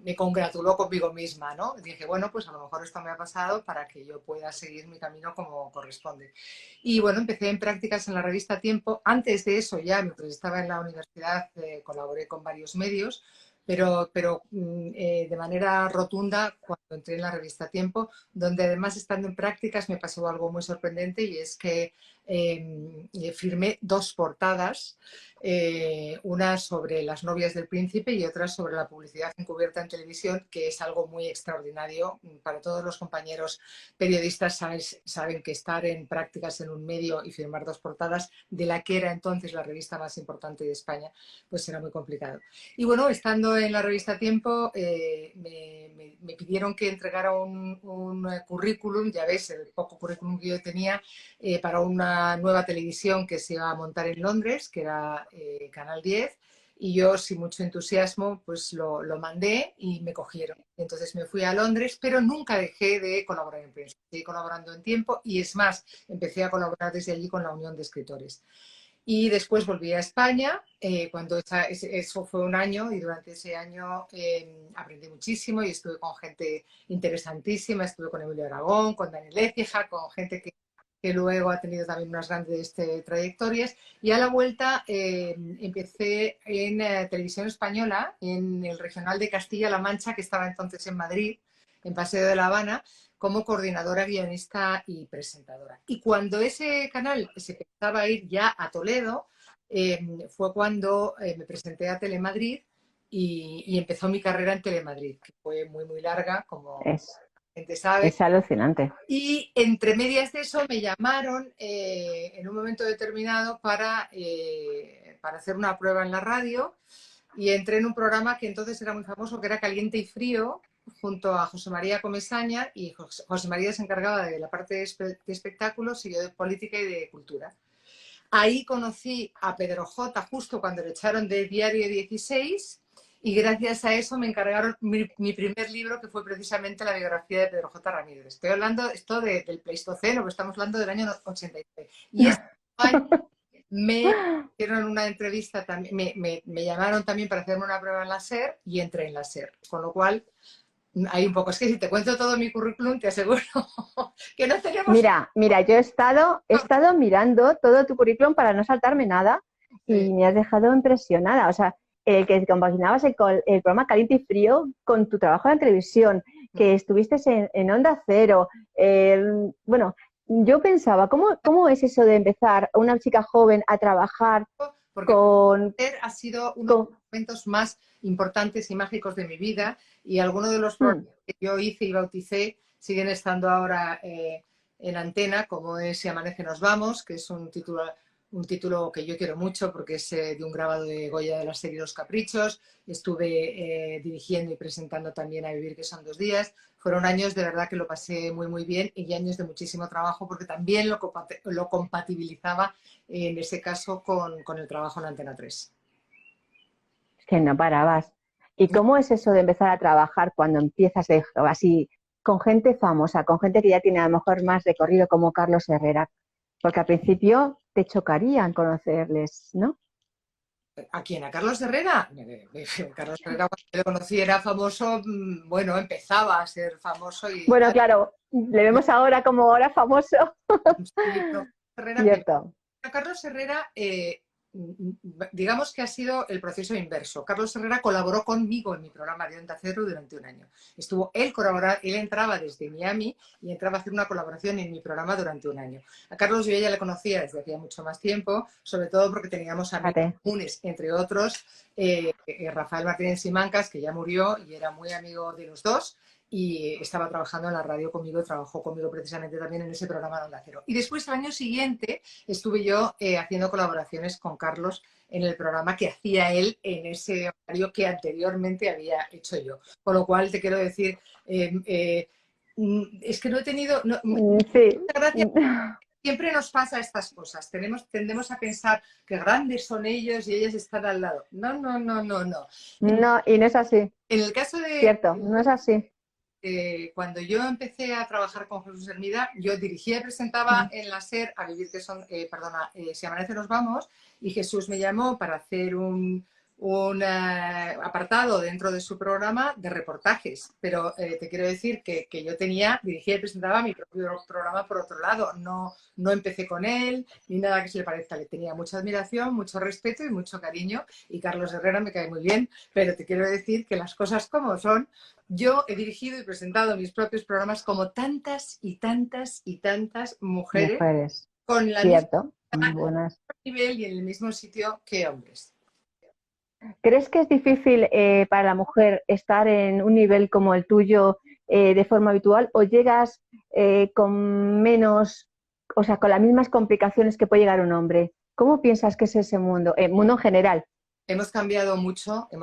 me congratuló conmigo misma, ¿no? Dije, bueno, pues a lo mejor esto me ha pasado para que yo pueda seguir mi camino como corresponde. Y bueno, empecé en prácticas en la revista Tiempo. Antes de eso ya, mientras estaba en la universidad, colaboré con varios medios, pero de manera rotunda cuando entré en la revista Tiempo, donde además estando en prácticas me pasó algo muy sorprendente y es que firmé 2 portadas, una sobre las novias del príncipe y otra sobre la publicidad encubierta en televisión, que es algo muy extraordinario. Para todos los compañeros periodistas saben que estar en prácticas en un medio y firmar 2 portadas de la que era entonces la revista más importante de España, pues era muy complicado. Y bueno, estando en la revista Tiempo, me pidieron que entregara un currículum, ya ves, el poco currículum que yo tenía, para una nueva televisión que se iba a montar en Londres, que era Canal 10, y yo sin mucho entusiasmo pues lo mandé y me cogieron. Entonces me fui a Londres, pero nunca dejé de colaborar en prensa. Seguí colaborando en tiempo y es más, empecé a colaborar desde allí con la Unión de Escritores. Y después volví a España, cuando eso fue un año y durante ese año aprendí muchísimo y estuve con gente interesantísima, estuve con Emilio Aragón, con Daniel Écija, con gente que luego ha tenido también unas grandes trayectorias. Y a la vuelta empecé en Televisión Española, en el regional de Castilla-La Mancha, que estaba entonces en Madrid, en Paseo de la Habana, como coordinadora, guionista y presentadora. Y cuando ese canal se empezaba a ir ya a Toledo, fue cuando me presenté a Telemadrid y empezó mi carrera en Telemadrid, que fue muy, muy larga, como la gente sabe. Es alucinante. Y entre medias de eso me llamaron en un momento determinado para hacer una prueba en la radio y entré en un programa que entonces era muy famoso, que era Caliente y Frío, junto a José María Comesaña, y José María se encargaba de la parte de espectáculos y yo de política y de cultura. Ahí conocí a Pedro J. justo cuando le echaron de Diario 16 y gracias a eso me encargaron mi primer libro, que fue precisamente la biografía de Pedro J. Ramírez. Estoy hablando esto del Pleistoceno, que estamos hablando del año 83. Y este año me hicieron una entrevista, me llamaron también para hacerme una prueba en la SER y entré en la SER, con lo cual hay un poco, es que si te cuento todo mi currículum te aseguro que no tenemos... Mira, yo he estado mirando todo tu currículum para no saltarme nada y me has dejado impresionada. O sea, que compaginabas el programa Caliente y Frío con tu trabajo en la televisión, que estuviste en Onda Cero. Bueno, yo pensaba, ¿cómo es eso de empezar una chica joven a trabajar con... Ha sido uno de los momentos más importantes y mágicos de mi vida y algunos de los programas que yo hice y bauticé siguen estando ahora en antena, como es Si amanece nos vamos, que es un título que yo quiero mucho porque es de un grabado de Goya de la serie Los Caprichos. Estuve dirigiendo y presentando también A vivir que son 2 días. Fueron años de verdad que lo pasé muy muy bien y años de muchísimo trabajo porque también lo compatibilizaba en ese caso con el trabajo en Antena 3. Es que no parabas. ¿Y cómo es eso de empezar a trabajar cuando empiezas así con gente famosa, con gente que ya tiene a lo mejor más recorrido como Carlos Herrera? Porque al principio te chocarían conocerles, ¿no? ¿A quién? ¿A Carlos Herrera? Carlos Herrera, cuando yo lo conocí, era famoso, bueno, empezaba a ser famoso. Bueno, claro, le vemos ahora como ahora famoso. Cierto. Carlos Herrera, digamos que ha sido el proceso inverso. Carlos Herrera colaboró conmigo en mi programa de Onda Cero durante un año. Él entraba desde Miami y entraba a hacer una colaboración en mi programa durante un año. A Carlos yo ya le conocía desde hacía mucho más tiempo, sobre todo porque teníamos amigos comunes, entre otros Rafael Martínez Simancas, que ya murió y era muy amigo de los dos, y estaba trabajando en la radio conmigo y trabajó conmigo precisamente también en ese programa de Onda Cero. Y después, al año siguiente, estuve yo haciendo colaboraciones con Carlos en el programa que hacía él en ese horario que anteriormente había hecho yo. Con lo cual, te quiero decir, es que no he tenido... Gracias. Siempre nos pasa estas cosas. Tendemos a pensar que grandes son ellos y ellas están al lado. No. No, y no es así. En el caso de... Cierto, no es así. Cuando yo empecé a trabajar con Jesús Hermida, yo dirigía y presentaba en la SER A vivir que son, Si amanece nos vamos, y Jesús me llamó para hacer un apartado dentro de su programa de reportajes, pero te quiero decir que yo dirigía y presentaba mi propio programa por otro lado, no empecé con él ni nada que se le parezca, le tenía mucha admiración, mucho respeto y mucho cariño, y Carlos Herrera me cae muy bien, pero te quiero decir que las cosas como son. Yo he dirigido y presentado mis propios programas como tantas y tantas y tantas mujeres. Con la misma nivel y en el mismo sitio que hombres. ¿Crees que es difícil para la mujer estar en un nivel como el tuyo de forma habitual o llegas con menos, o sea, con las mismas complicaciones que puede llegar un hombre? ¿Cómo piensas que es ese mundo? El mundo en general. Hemos cambiado mucho y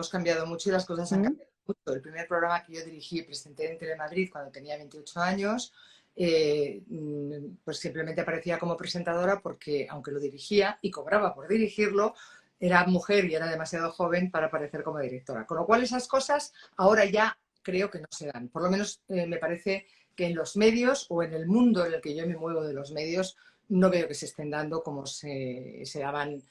las cosas han cambiado mucho. El primer programa que yo dirigí y presenté en Telemadrid cuando tenía 28 años, pues simplemente aparecía como presentadora porque, aunque lo dirigía y cobraba por dirigirlo, era mujer y era demasiado joven para aparecer como directora. Con lo cual esas cosas ahora ya creo que no se dan. Por lo menos me parece que en los medios o en el mundo en el que yo me muevo de los medios no veo que se estén dando como se daban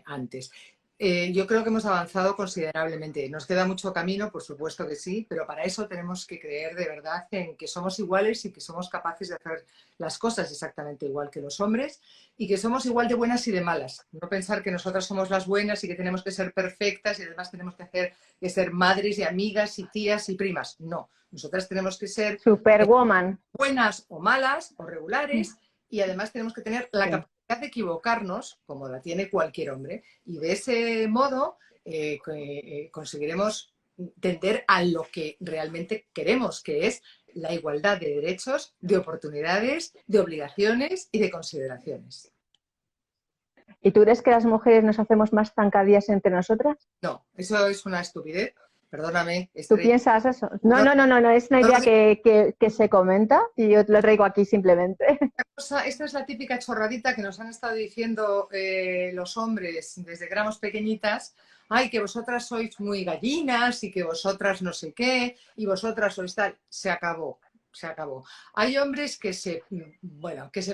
antes. Yo creo que hemos avanzado considerablemente. Nos queda mucho camino, por supuesto que sí, pero para eso tenemos que creer de verdad en que somos iguales y que somos capaces de hacer las cosas exactamente igual que los hombres y que somos igual de buenas y de malas. No pensar que nosotras somos las buenas y que tenemos que ser perfectas y además tenemos que ser madres y amigas y tías y primas. No, nosotras tenemos que ser Superwoman. Buenas o malas o regulares y además tenemos que tener la capacidad de equivocarnos, como la tiene cualquier hombre, y de ese modo conseguiremos tender a lo que realmente queremos, que es la igualdad de derechos, de oportunidades, de obligaciones y de consideraciones. ¿Y tú crees que las mujeres nos hacemos más zancadillas entre nosotras? No, eso es una estupidez. Perdóname. ¿Tú piensas eso? No, es una idea que se comenta y yo lo traigo aquí simplemente. Esta es la típica chorradita que nos han estado diciendo los hombres desde que éramos pequeñitas. Ay, que vosotras sois muy gallinas y que vosotras no sé qué y vosotras sois tal. Se acabó. Se acabó. Hay hombres que se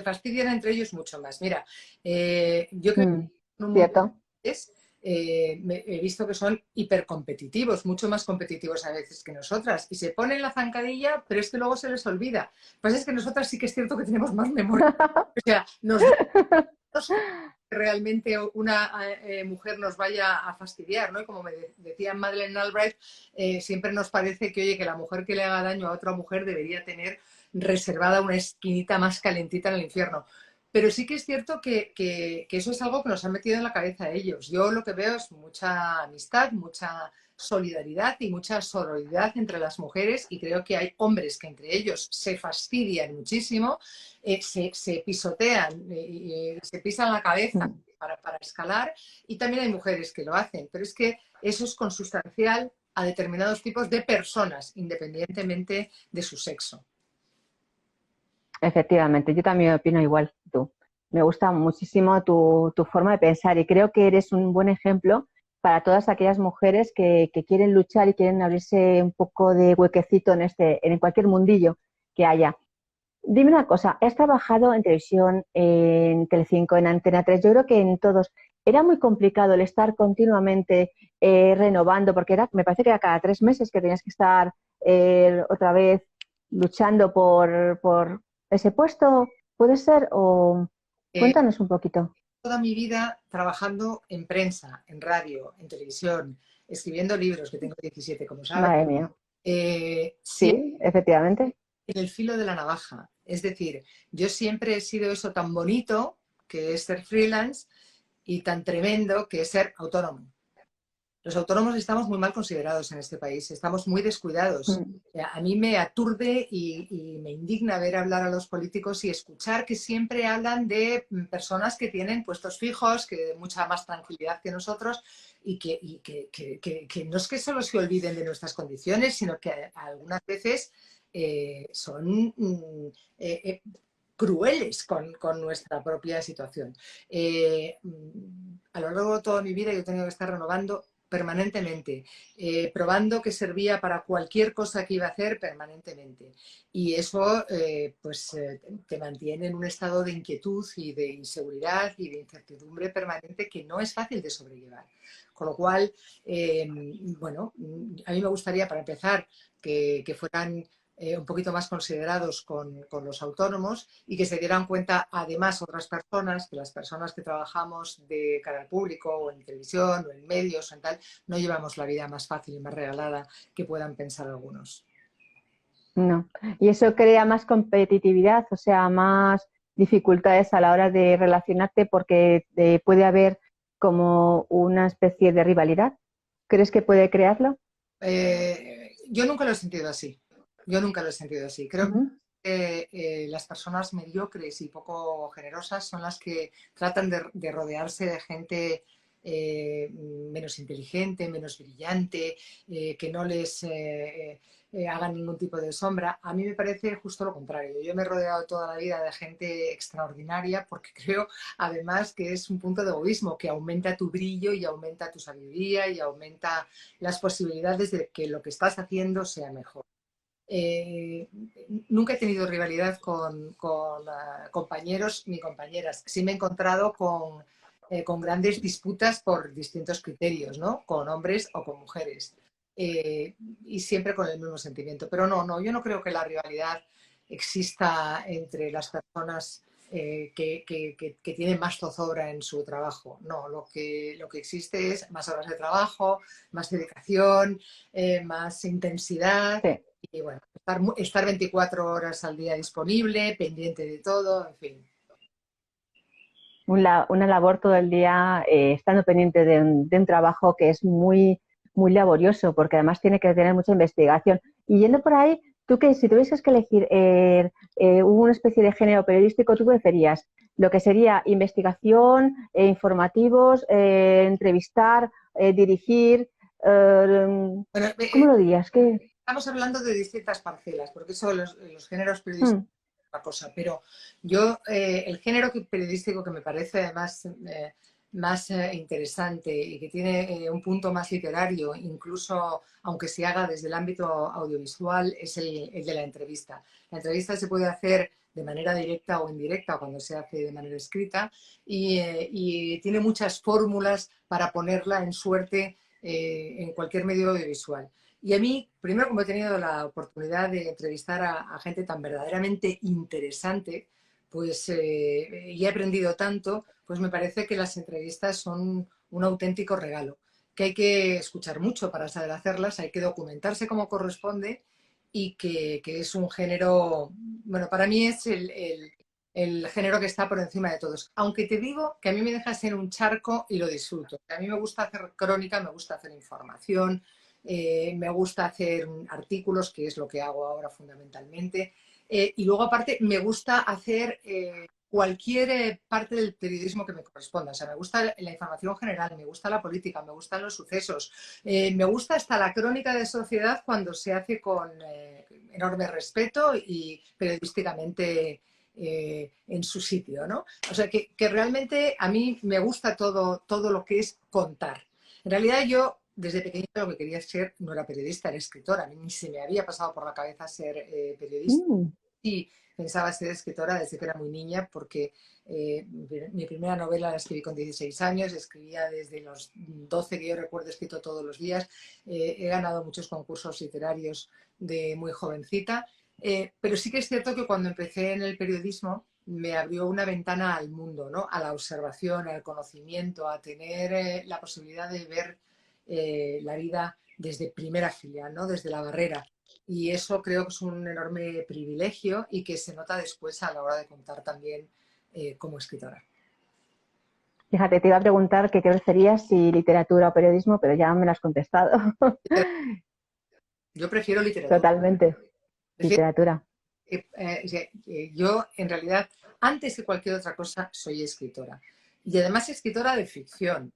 fastidian entre ellos mucho más. Mira, yo creo que he visto que son hipercompetitivos, mucho más competitivos a veces que nosotras, y se ponen la zancadilla, pero es que luego se les olvida. Lo que pasa es que nosotras sí que es cierto que tenemos más memoria. O sea, realmente una mujer nos vaya a fastidiar, ¿no? Y como me decía Madeleine Albright, siempre nos parece que, oye, que la mujer que le haga daño a otra mujer debería tener reservada una esquinita más calentita en el infierno. Pero sí que es cierto que eso es algo que nos han metido en la cabeza a ellos. Yo lo que veo es mucha amistad, mucha solidaridad y mucha sororidad entre las mujeres, y creo que hay hombres que entre ellos se fastidian muchísimo, se pisotean, se pisan la cabeza para escalar, y también hay mujeres que lo hacen, pero es que eso es consustancial a determinados tipos de personas, independientemente de su sexo. Efectivamente, yo también opino igual que tú. Me gusta muchísimo tu forma de pensar y creo que eres un buen ejemplo para todas aquellas mujeres que quieren luchar y quieren abrirse un poco de huequecito en cualquier mundillo que haya. Dime una cosa, has trabajado en televisión, en Telecinco, en Antena 3, yo creo que en todos. Era muy complicado el estar continuamente renovando, porque me parece que era cada 3 meses que tenías que estar otra vez luchando por ese puesto, ¿puede ser? O cuéntanos un poquito. Toda mi vida trabajando en prensa, en radio, en televisión, escribiendo libros, que tengo 17, como sabes. Madre mía. Sí, efectivamente. En el filo de la navaja. Es decir, yo siempre he sido eso tan bonito que es ser freelance y tan tremendo que es ser autónomo. Los autónomos estamos muy mal considerados en este país, estamos muy descuidados. A mí me aturde y me indigna ver hablar a los políticos y escuchar que siempre hablan de personas que tienen puestos fijos, que de mucha más tranquilidad que nosotros, y que no es que solo se olviden de nuestras condiciones, sino que algunas veces son crueles con nuestra propia situación. A lo largo de toda mi vida yo he tenido que estar renovando permanentemente, probando que servía para cualquier cosa que iba a hacer permanentemente. Y eso te mantiene en un estado de inquietud y de inseguridad y de incertidumbre permanente que no es fácil de sobrellevar. Con lo cual, a mí me gustaría, para empezar, que fueran un poquito más considerados con los autónomos y que se dieran cuenta además otras personas, que las personas que trabajamos de cara al público o en televisión o en medios o en tal, no llevamos la vida más fácil y más regalada que puedan pensar algunos. No, y eso crea más competitividad, o sea, más dificultades a la hora de relacionarte porque puede haber como una especie de rivalidad. ¿Crees que puede crearlo? Yo nunca lo he sentido así. Creo que las personas mediocres y poco generosas son las que tratan de rodearse de gente menos inteligente, menos brillante, que no les hagan ningún tipo de sombra. A mí me parece justo lo contrario. Yo me he rodeado toda la vida de gente extraordinaria porque creo, además, que es un punto de egoísmo que aumenta tu brillo y aumenta tu sabiduría y aumenta las posibilidades de que lo que estás haciendo sea mejor. Nunca he tenido rivalidad con compañeros ni compañeras. Sí me he encontrado con grandes disputas por distintos criterios, ¿no? Con hombres o con mujeres. Y siempre con el mismo sentimiento. Pero no, yo no creo que la rivalidad exista entre las personas que tienen más zozobra en su trabajo. No, lo que existe es más horas de trabajo, más dedicación, más intensidad. Sí. Y bueno, estar 24 horas al día disponible, pendiente de todo, en fin. Una labor todo el día estando pendiente de un trabajo que es muy, muy laborioso, porque además tiene que tener mucha investigación. Y yendo por ahí, tú que si tuvieses que elegir una especie de género periodístico, ¿tú preferías lo que sería investigación, informativos, entrevistar, dirigir? ¿Cómo lo dirías? ¿Qué? Estamos hablando de distintas parcelas, porque eso los géneros periodísticos es otra cosa, pero yo el género periodístico que me parece además más interesante y que tiene un punto más literario, incluso aunque se haga desde el ámbito audiovisual, es el de la entrevista. La entrevista se puede hacer de manera directa o indirecta cuando se hace de manera escrita y tiene muchas fórmulas para ponerla en suerte en cualquier medio audiovisual. Y a mí, primero, como he tenido la oportunidad de entrevistar a gente tan verdaderamente interesante, pues y he aprendido tanto, pues me parece que las entrevistas son un auténtico regalo, que hay que escuchar mucho para saber hacerlas, hay que documentarse como corresponde y que es un género, bueno, para mí es el género que está por encima de todos. Aunque te digo que a mí me deja ser un charco y lo disfruto. A mí me gusta hacer crónica, me gusta hacer información, me gusta hacer artículos, que es lo que hago ahora fundamentalmente. Y luego, aparte, me gusta hacer cualquier parte del periodismo que me corresponda. O sea, me gusta la información general, me gusta la política, me gustan los sucesos, me gusta hasta la crónica de sociedad cuando se hace con enorme respeto y periodísticamente en su sitio, ¿no? O sea, que realmente a mí me gusta todo lo que es contar. En realidad yo desde pequeñita lo que quería ser no era periodista, era escritora. A mí ni se me había pasado por la cabeza ser periodista. Y pensaba ser escritora desde que era muy niña porque mi primera novela la escribí con 16 años, escribía desde los 12 que yo recuerdo, he escrito todos los días. He ganado muchos concursos literarios de muy jovencita. Pero sí que es cierto que cuando empecé en el periodismo me abrió una ventana al mundo, ¿no? A la observación, al conocimiento, a tener la posibilidad de ver la vida desde primera fila, ¿no? Desde la barrera. Y eso creo que es un enorme privilegio y que se nota después a la hora de contar también como escritora. Fíjate, te iba a preguntar qué preferías, si literatura o periodismo, pero ya me lo has contestado. Yo prefiero literatura. Totalmente. Literatura. Yo, en realidad, antes que cualquier otra cosa, soy escritora. Y además escritora de ficción.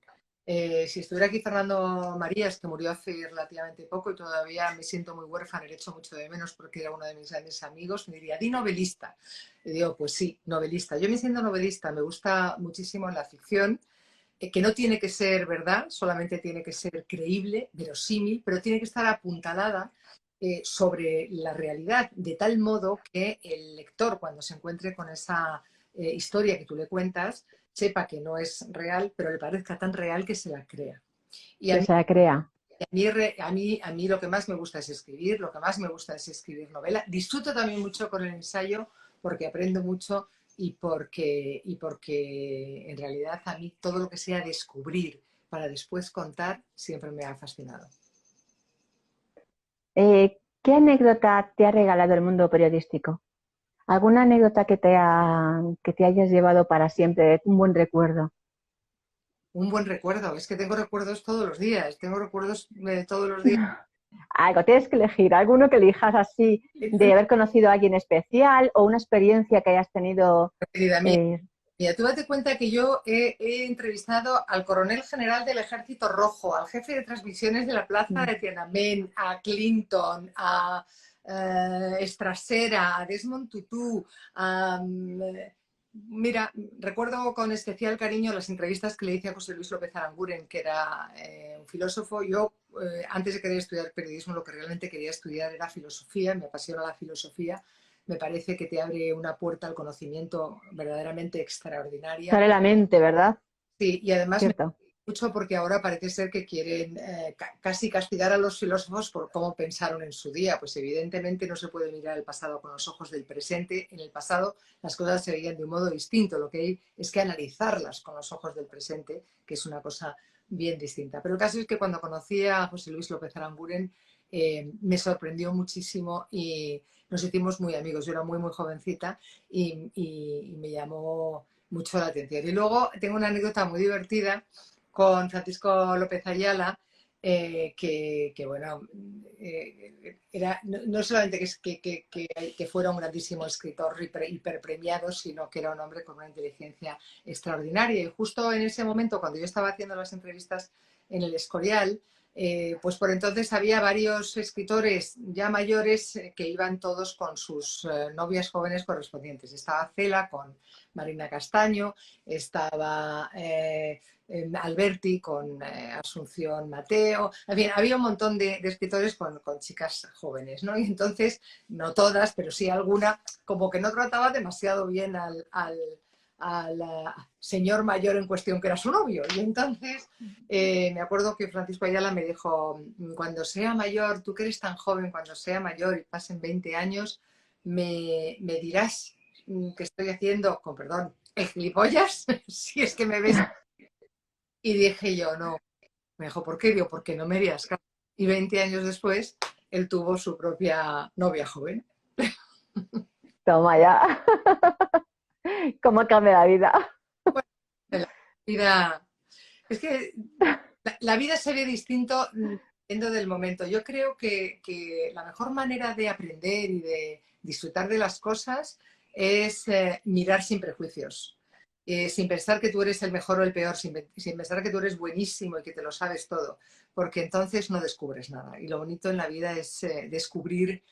Si estuviera aquí Fernando Marías, que murió hace relativamente poco y todavía me siento muy huérfana, le echo mucho de menos porque era uno de mis grandes amigos, me diría, di novelista. Y digo, pues sí, novelista. Yo me siento novelista, me gusta muchísimo la ficción, que no tiene que ser verdad, solamente tiene que ser creíble, verosímil, pero tiene que estar apuntalada sobre la realidad, de tal modo que el lector, cuando se encuentre con esa historia que tú le cuentas, sepa que no es real, pero le parezca tan real que se la crea. Y a mí lo que más me gusta es escribir, lo que más me gusta es escribir novela. Disfruto también mucho con el ensayo porque aprendo mucho y porque en realidad a mí todo lo que sea descubrir para después contar siempre me ha fascinado. ¿Qué anécdota te ha regalado el mundo periodístico? ¿Alguna anécdota que te hayas llevado para siempre, un buen recuerdo? Un buen recuerdo, es que tengo recuerdos todos los días, todos los días. Algo, tienes que elegir, alguno que elijas así, de haber conocido a alguien especial o una experiencia que hayas tenido. Mira, tú date cuenta que yo he entrevistado al coronel general del Ejército Rojo, al jefe de transmisiones de la plaza de Tiananmen, a Clinton, a Estrasera, a Desmond Tutu, mira, recuerdo con especial cariño las entrevistas que le hice a José Luis López Aranguren, que era un filósofo. Yo, antes de querer estudiar periodismo, lo que realmente quería estudiar era filosofía, me apasiona la filosofía. Me parece que te abre una puerta al conocimiento verdaderamente extraordinaria. Sale la mente, ¿verdad? Sí, y además Cierto. mucho porque ahora parece ser que quieren casi castigar a los filósofos por cómo pensaron en su día. Pues evidentemente no se puede mirar el pasado con los ojos del presente. En el pasado las cosas se veían de un modo distinto. Lo que hay es que analizarlas con los ojos del presente, que es una cosa bien distinta. Pero el caso es que cuando conocí a José Luis López Aranguren me sorprendió muchísimo y nos hicimos muy amigos. Yo era muy jovencita y me llamó mucho la atención. Y luego tengo una anécdota muy divertida con Francisco López Ayala, que bueno, era no solamente que fuera un grandísimo escritor hiperpremiado, sino que era un hombre con una inteligencia extraordinaria. Y justo en ese momento, cuando yo estaba haciendo las entrevistas en el Escorial, pues por entonces había varios escritores ya mayores que iban todos con sus novias jóvenes correspondientes. Estaba Cela con Marina Castaño, estaba Alberti con Asunción Mateo, en fin, había un montón de escritores con chicas jóvenes, ¿no? Y entonces, no todas, pero sí alguna, como que no trataba demasiado bien al señor mayor en cuestión, que era su novio. Y entonces me acuerdo que Francisco Ayala me dijo: cuando sea mayor, tú que eres tan joven, cuando sea mayor y pasen 20 años, me dirás que estoy haciendo, con perdón, el gilipollas, si es que me ves. Y dije yo, no. Me dijo, ¿por qué? Digo, porque no me harías caso. Y 20 años después, él tuvo su propia novia joven. Toma ya. ¿Cómo cambia la vida? Bueno, la vida... Es que la vida se ve distinto dependiendo del momento. Yo creo que la mejor manera de aprender y de disfrutar de las cosas es mirar sin prejuicios. Sin pensar que tú eres el mejor o el peor, sin pensar que tú eres buenísimo y que te lo sabes todo, porque entonces no descubres nada. Y lo bonito en la vida es descubrir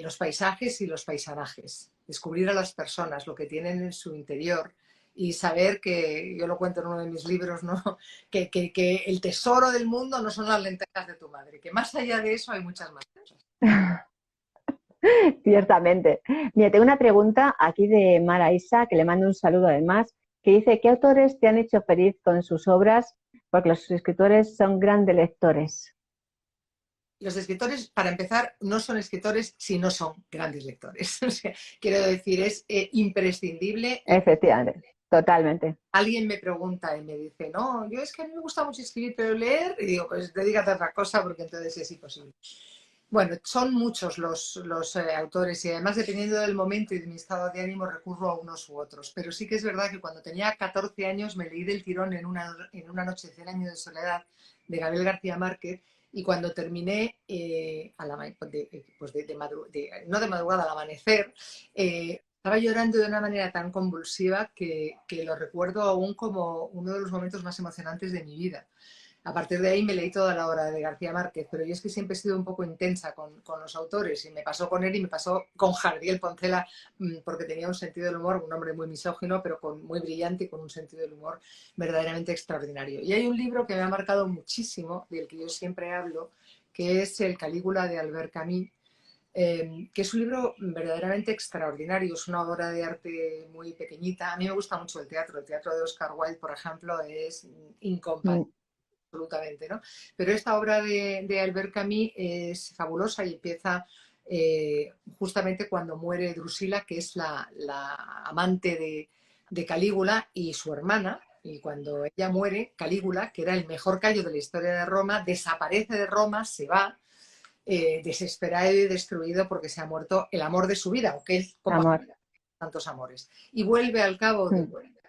los paisajes y los paisanajes, descubrir a las personas, lo que tienen en su interior y saber que, yo lo cuento en uno de mis libros, ¿no? que el tesoro del mundo no son las lentejas de tu madre, que más allá de eso hay muchas más cosas. Ciertamente. Mira, tengo una pregunta aquí de Mara Isa, que le mando un saludo además, que dice: ¿qué autores te han hecho feliz con sus obras? Porque los escritores son grandes lectores. Los escritores, para empezar, no son escritores si no son grandes lectores. O sea, quiero decir, es imprescindible. Efectivamente, totalmente. Alguien me pregunta y me dice, no, yo es que a mí me gusta mucho escribir, pero leer, y digo, pues dedícate a otra cosa porque entonces es imposible. Bueno, son muchos los autores y además dependiendo del momento y de mi estado de ánimo recurro a unos u otros. Pero sí que es verdad que cuando tenía 14 años me leí del tirón en una noche de 100 años de soledad de Gabriel García Márquez y cuando terminé, no de madrugada, al amanecer, estaba llorando de una manera tan convulsiva que lo recuerdo aún como uno de los momentos más emocionantes de mi vida. A partir de ahí me leí toda la obra de García Márquez, pero yo es que siempre he sido un poco intensa con los autores y me pasó con él y me pasó con Jardiel Poncela porque tenía un sentido del humor, un hombre muy misógino, pero muy brillante y con un sentido del humor verdaderamente extraordinario. Y hay un libro que me ha marcado muchísimo, del que yo siempre hablo, que es El Calígula de Albert Camus, que es un libro verdaderamente extraordinario, es una obra de arte muy pequeñita. A mí me gusta mucho el teatro de Oscar Wilde, por ejemplo, es incomparable. Absolutamente, ¿no? Pero esta obra de Albert Camus es fabulosa y empieza justamente cuando muere Drusila, que es la amante de Calígula y su hermana, y cuando ella muere, Calígula, que era el mejor cayo de la historia de Roma, desaparece de Roma, se va desesperado y destruido porque se ha muerto el amor de su vida, aunque él como tantos amores. Y vuelve al cabo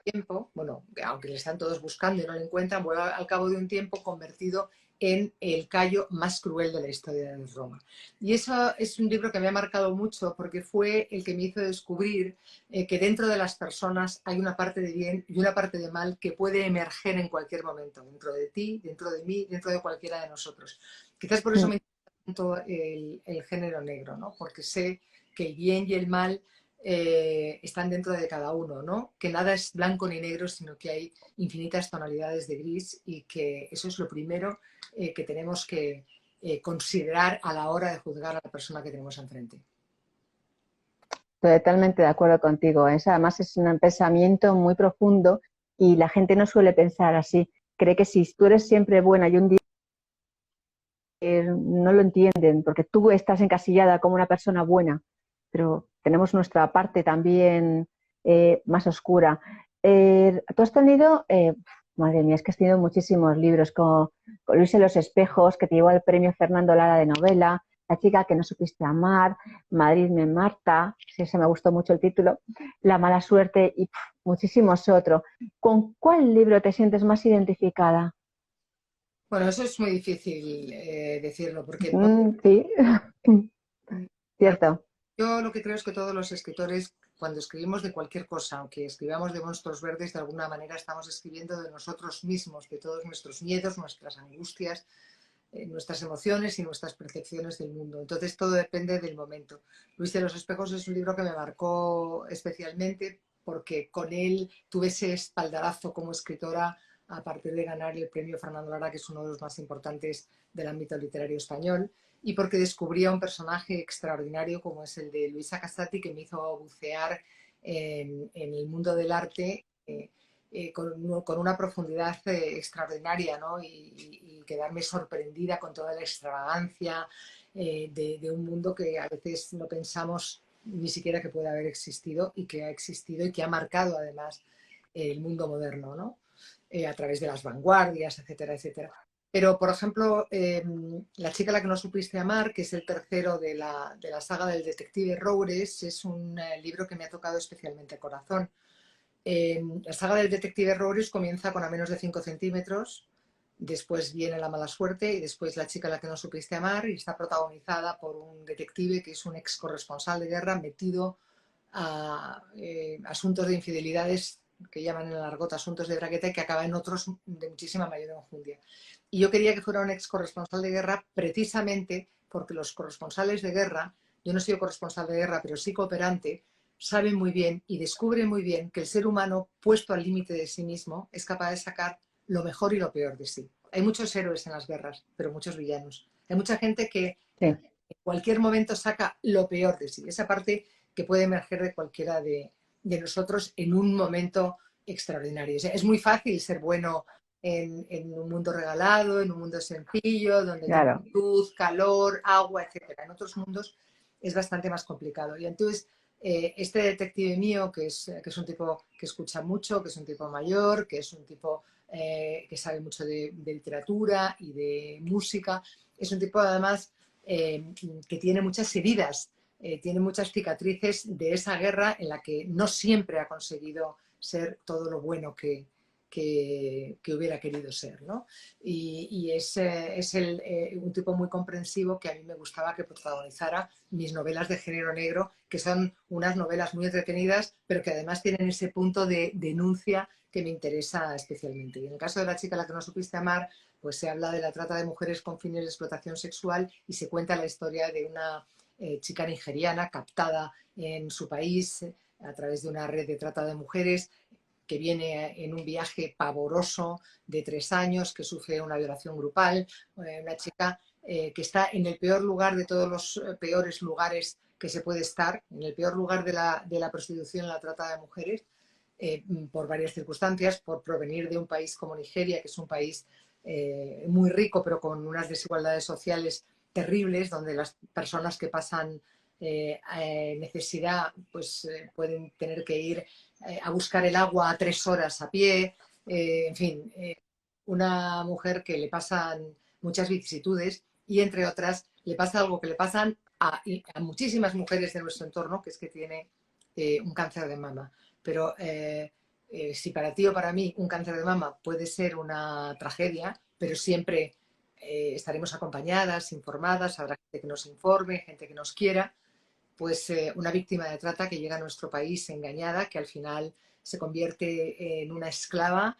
tiempo, bueno, aunque le están todos buscando y no lo encuentran, vuelve al cabo de un tiempo convertido en el Cayo más cruel de la historia de Roma. Y eso es un libro que me ha marcado mucho porque fue el que me hizo descubrir que dentro de las personas hay una parte de bien y una parte de mal que puede emerger en cualquier momento, dentro de ti, dentro de mí, dentro de cualquiera de nosotros. Quizás por eso me interesa tanto el género negro, ¿no? Porque sé que el bien y el mal están dentro de cada uno, ¿no? Que nada es blanco ni negro, sino que hay infinitas tonalidades de gris y que eso es lo primero que tenemos que considerar a la hora de juzgar a la persona que tenemos enfrente. Totalmente de acuerdo contigo. Además es un pensamiento muy profundo y la gente no suele pensar así. Cree que si tú eres siempre buena y un día no lo entienden porque tú estás encasillada como una persona buena, pero tenemos nuestra parte también más oscura. Tú has tenido, madre mía, es que has tenido muchísimos libros, con Luis en los espejos, que te llevó el premio Fernando Lara de novela, La chica que no supiste amar, Madrid me marta, sí, se me gustó mucho el título, La mala suerte y muchísimos otros. ¿Con cuál libro te sientes más identificada? Bueno, eso es muy difícil decirlo, porque Sí, cierto. Yo lo que creo es que todos los escritores, cuando escribimos de cualquier cosa, aunque escribamos de monstruos verdes, de alguna manera estamos escribiendo de nosotros mismos, de todos nuestros miedos, nuestras angustias, nuestras emociones y nuestras percepciones del mundo. Entonces todo depende del momento. Luis de los espejos es un libro que me marcó especialmente porque con él tuve ese espaldarazo como escritora a partir de ganar el premio Fernando Lara, que es uno de los más importantes del ámbito literario español, y porque descubrí a un personaje extraordinario como es el de Luisa Casati, que me hizo bucear en el mundo del arte con una profundidad extraordinaria, ¿no? Y quedarme sorprendida con toda la extravagancia de un mundo que a veces no pensamos ni siquiera que puede haber existido y que ha existido y que ha marcado además el mundo moderno, ¿no? A través de las vanguardias, etcétera, etcétera. Pero, por ejemplo, La chica a la que no supiste amar, que es el tercero de la saga del detective Roures, es un libro que me ha tocado especialmente el corazón. La saga del detective Roures comienza con A menos de 5 centímetros, después viene La mala suerte y después La chica a la que no supiste amar, y está protagonizada por un detective que es un ex corresponsal de guerra metido a asuntos de infidelidades que llaman en el argot asuntos de bragueta y que acaba en otros de muchísima mayor enjundia. Y yo quería que fuera un ex corresponsal de guerra precisamente porque los corresponsales de guerra, yo no soy corresponsal de guerra, pero sí cooperante, saben muy bien y descubren muy bien que el ser humano, puesto al límite de sí mismo, es capaz de sacar lo mejor y lo peor de sí. Hay muchos héroes en las guerras, pero muchos villanos. Hay mucha gente que en cualquier momento saca lo peor de sí, esa parte que puede emerger de cualquiera de nosotros en un momento extraordinario. O sea, es muy fácil ser bueno en un mundo regalado, en un mundo sencillo, donde Claro. hay luz, calor, agua, etc. En otros mundos es bastante más complicado. Y entonces, este detective mío, que es un tipo que escucha mucho, que es un tipo mayor, que es un tipo que sabe mucho de literatura y de música, es un tipo además que tiene muchas heridas, tiene muchas cicatrices de esa guerra en la que no siempre ha conseguido ser todo lo bueno que hubiera querido ser, ¿no? Y es un tipo muy comprensivo que a mí me gustaba que protagonizara mis novelas de género negro, que son unas novelas muy entretenidas, pero que además tienen ese punto de denuncia que me interesa especialmente. Y en el caso de La chica a la que no supiste amar, pues se habla de la trata de mujeres con fines de explotación sexual y se cuenta la historia de una chica nigeriana captada en su país a través de una red de trata de mujeres, que viene en un viaje pavoroso de 3 años, que sufre una violación grupal, una chica que está en el peor lugar de todos los peores lugares que se puede estar, en el peor lugar de la prostitución y la trata de mujeres, por varias circunstancias, por provenir de un país como Nigeria, que es un país muy rico, pero con unas desigualdades sociales terribles, donde las personas que pasan necesidad pues pueden tener que ir a buscar el agua a 3 horas a pie, en fin, una mujer que le pasan muchas vicisitudes y entre otras le pasa algo que le pasan a muchísimas mujeres de nuestro entorno, que es que tiene un cáncer de mama. Pero si para ti o para mí un cáncer de mama puede ser una tragedia, pero siempre estaremos acompañadas, informadas, habrá gente que nos informe, gente que nos quiera, pues una víctima de trata que llega a nuestro país engañada, que al final se convierte en una esclava,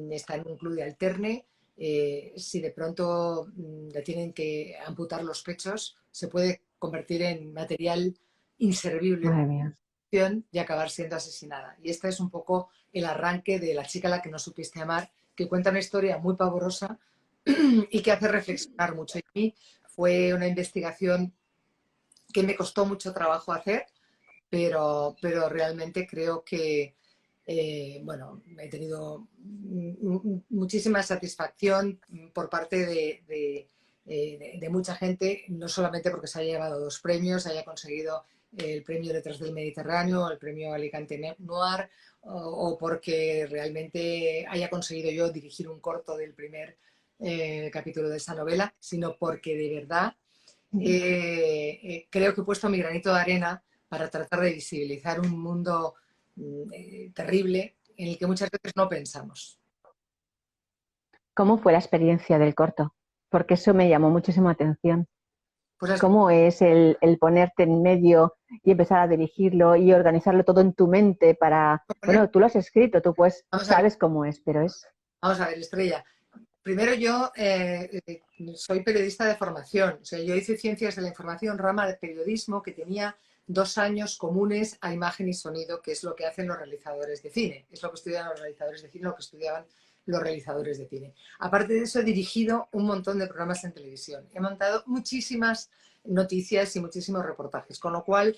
está en un club de alterne, si de pronto le tienen que amputar los pechos, se puede convertir en material inservible y acabar siendo asesinada. Y este es un poco el arranque de La chica a la que no supiste amar, que cuenta una historia muy pavorosa y que hace reflexionar mucho. Y a mí fue una investigación que me costó mucho trabajo hacer, pero realmente creo que bueno, he tenido muchísima satisfacción por parte de mucha gente, no solamente porque se haya llevado 2 premios, haya conseguido el premio Letras del Mediterráneo, el premio Alicante Noir, o porque realmente haya conseguido yo dirigir un corto del primer capítulo de esa novela, sino porque de verdad creo que he puesto mi granito de arena para tratar de visibilizar un mundo terrible en el que muchas veces no pensamos. ¿Cómo fue la experiencia del corto? Porque eso me llamó muchísimo atención. Pues ¿cómo es el ponerte en medio y empezar a dirigirlo y organizarlo todo en tu mente para... Bueno, tú lo has escrito, tú pues sabes cómo es, pero es... Vamos a ver, Estrella. Primero yo soy periodista de formación. O sea, yo hice Ciencias de la Información, rama de periodismo, que tenía 2 años comunes a imagen y sonido, que es lo que hacen los realizadores de cine. Es lo que estudian los realizadores de cine, lo que estudiaban los realizadores de cine. Aparte de eso, he dirigido un montón de programas en televisión. He montado muchísimas noticias y muchísimos reportajes, con lo cual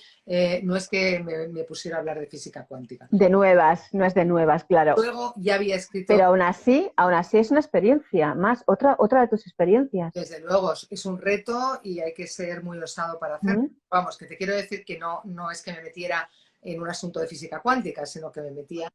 no es que me pusiera a hablar de física cuántica. De nuevas, no es de nuevas, claro. Luego ya había escrito... Pero aún así es una experiencia, más otra de tus experiencias. Desde luego, es un reto y hay que ser muy osado para hacerlo. Vamos, que te quiero decir que no es que me metiera en un asunto de física cuántica, sino que me metía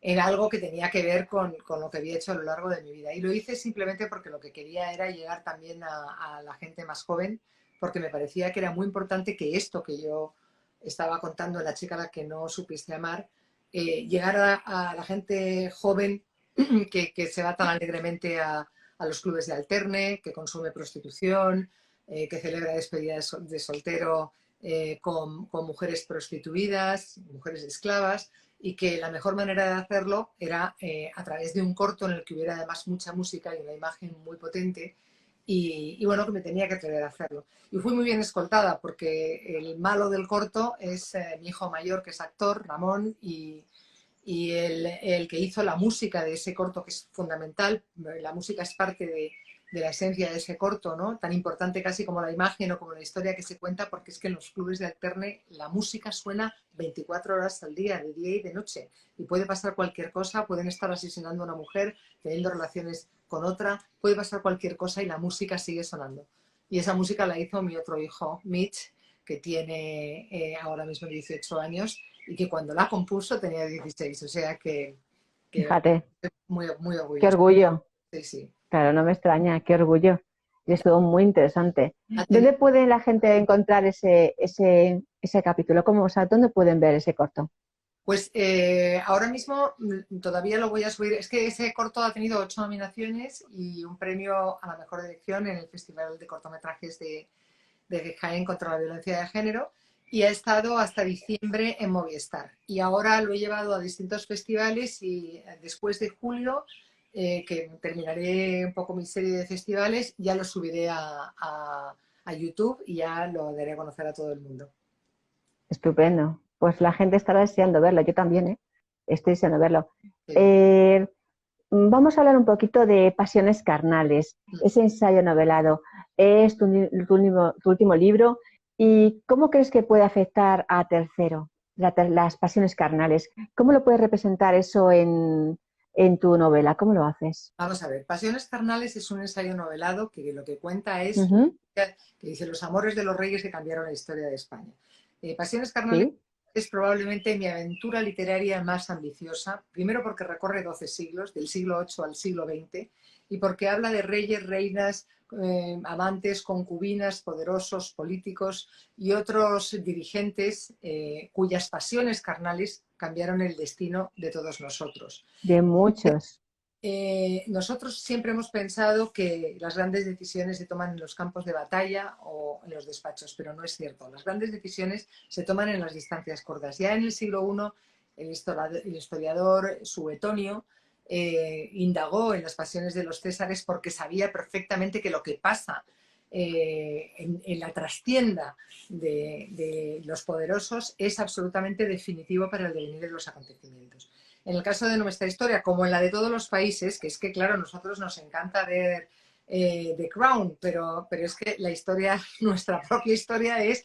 en algo que tenía que ver con lo que había hecho a lo largo de mi vida. Y lo hice simplemente porque lo que quería era llegar también a la gente más joven, porque me parecía que era muy importante que esto que yo estaba contando, La chica a la que no supiste amar, llegar a la gente joven que se va tan alegremente a los clubes de alterne, que consume prostitución, que celebra despedidas de soltero con mujeres prostituidas, mujeres esclavas, y que la mejor manera de hacerlo era a través de un corto en el que hubiera además mucha música y una imagen muy potente, y bueno, que me tenía que atrever a hacerlo. Y fui muy bien escoltada porque el malo del corto es mi hijo mayor, que es actor, Ramón, y el que hizo la música de ese corto, que es fundamental. La música es parte de la esencia de ese corto, ¿no? Tan importante casi como la imagen o como la historia que se cuenta, porque es que en los clubes de alterne la música suena 24 horas al día, de día y de noche, y puede pasar cualquier cosa, pueden estar asesinando a una mujer, teniendo relaciones con otra, puede pasar cualquier cosa y la música sigue sonando. Y esa música la hizo mi otro hijo, Mitch, que tiene ahora mismo 18 años, y que cuando la compuso tenía 16, o sea que fíjate, muy orgulloso. Qué orgullo. Sí, sí. Claro, no me extraña, qué orgullo. Y es todo muy interesante. ¿Dónde puede la gente encontrar ese capítulo? ¿Cómo, o sea, dónde pueden ver ese corto? Pues ahora mismo todavía lo voy a subir. Es que ese corto ha tenido 8 nominaciones y un premio a la mejor dirección en el Festival de Cortometrajes de Jaén contra la violencia de género, y ha estado hasta diciembre en Movistar. Y ahora lo he llevado a distintos festivales y después de julio, que terminaré un poco mi serie de festivales, ya lo subiré a YouTube y ya lo daré a conocer a todo el mundo. Estupendo. Pues la gente estará deseando verlo. Yo también, estoy deseando verlo. Sí. Vamos a hablar un poquito de Pasiones carnales, ese ensayo novelado. Es tu último libro. ¿Y cómo crees que puede afectar a Tercero, las pasiones carnales? ¿Cómo lo puedes representar eso en tu novela? ¿Cómo lo haces? Vamos a ver, Pasiones carnales es un ensayo novelado que lo que cuenta es que dice los amores de los reyes que cambiaron la historia de España. Pasiones carnales es probablemente mi aventura literaria más ambiciosa, primero porque recorre 12 siglos, del siglo VIII al siglo XX, y porque habla de reyes, reinas, amantes, concubinas, poderosos, políticos y otros dirigentes cuyas pasiones carnales cambiaron el destino de todos nosotros. De muchos. Nosotros siempre hemos pensado que las grandes decisiones se toman en los campos de batalla o en los despachos, pero no es cierto. Las grandes decisiones se toman en las distancias cortas. Ya en el siglo I, el historiador Suetonio indagó en las pasiones de los césares porque sabía perfectamente que lo que pasa en la trastienda de los poderosos es absolutamente definitivo para el devenir de los acontecimientos. En el caso de nuestra historia, como en la de todos los países, que es que, claro, a nosotros nos encanta ver The Crown, pero es que la historia, nuestra propia historia es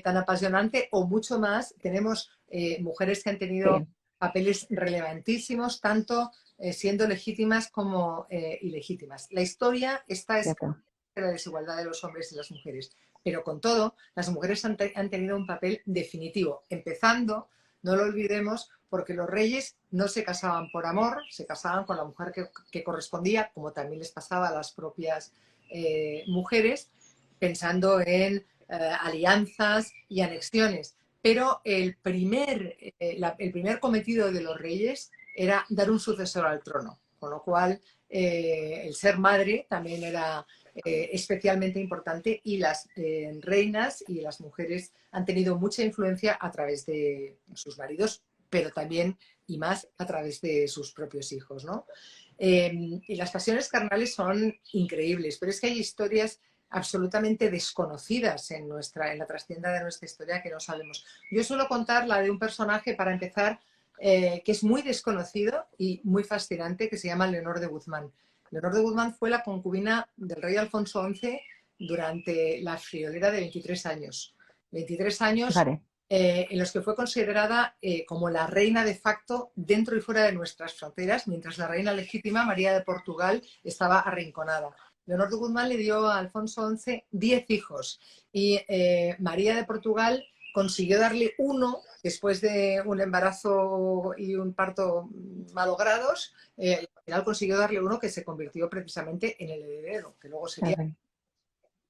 tan apasionante o mucho más. Tenemos mujeres que han tenido papeles relevantísimos, tanto siendo legítimas como ilegítimas. La historia está escrita de la desigualdad de los hombres y las mujeres, pero con todo, las mujeres han tenido un papel definitivo, empezando, no lo olvidemos, porque los reyes no se casaban por amor, se casaban con la mujer que correspondía, como también les pasaba a las propias mujeres, pensando en alianzas y anexiones. Pero el primer cometido de los reyes era dar un sucesor al trono, con lo cual el ser madre también era especialmente importante, y las reinas y las mujeres han tenido mucha influencia a través de sus maridos, pero también y más a través de sus propios hijos, ¿no? Y las pasiones carnales son increíbles, pero es que hay historias absolutamente desconocidas en la trastienda de nuestra historia que no sabemos. Yo suelo contar la de un personaje, para empezar, que es muy desconocido y muy fascinante, que se llama Leonor de Guzmán. Leonor de Guzmán fue la concubina del rey Alfonso XI durante la friolera de 23 años. 23 años en los que fue considerada como la reina de facto dentro y fuera de nuestras fronteras, mientras la reina legítima, María de Portugal, estaba arrinconada. Leonor de Guzmán le dio a Alfonso XI 10 hijos y María de Portugal consiguió darle uno después de un embarazo y un parto malogrados. Al final consiguió darle uno que se convirtió precisamente en el heredero, que luego sería...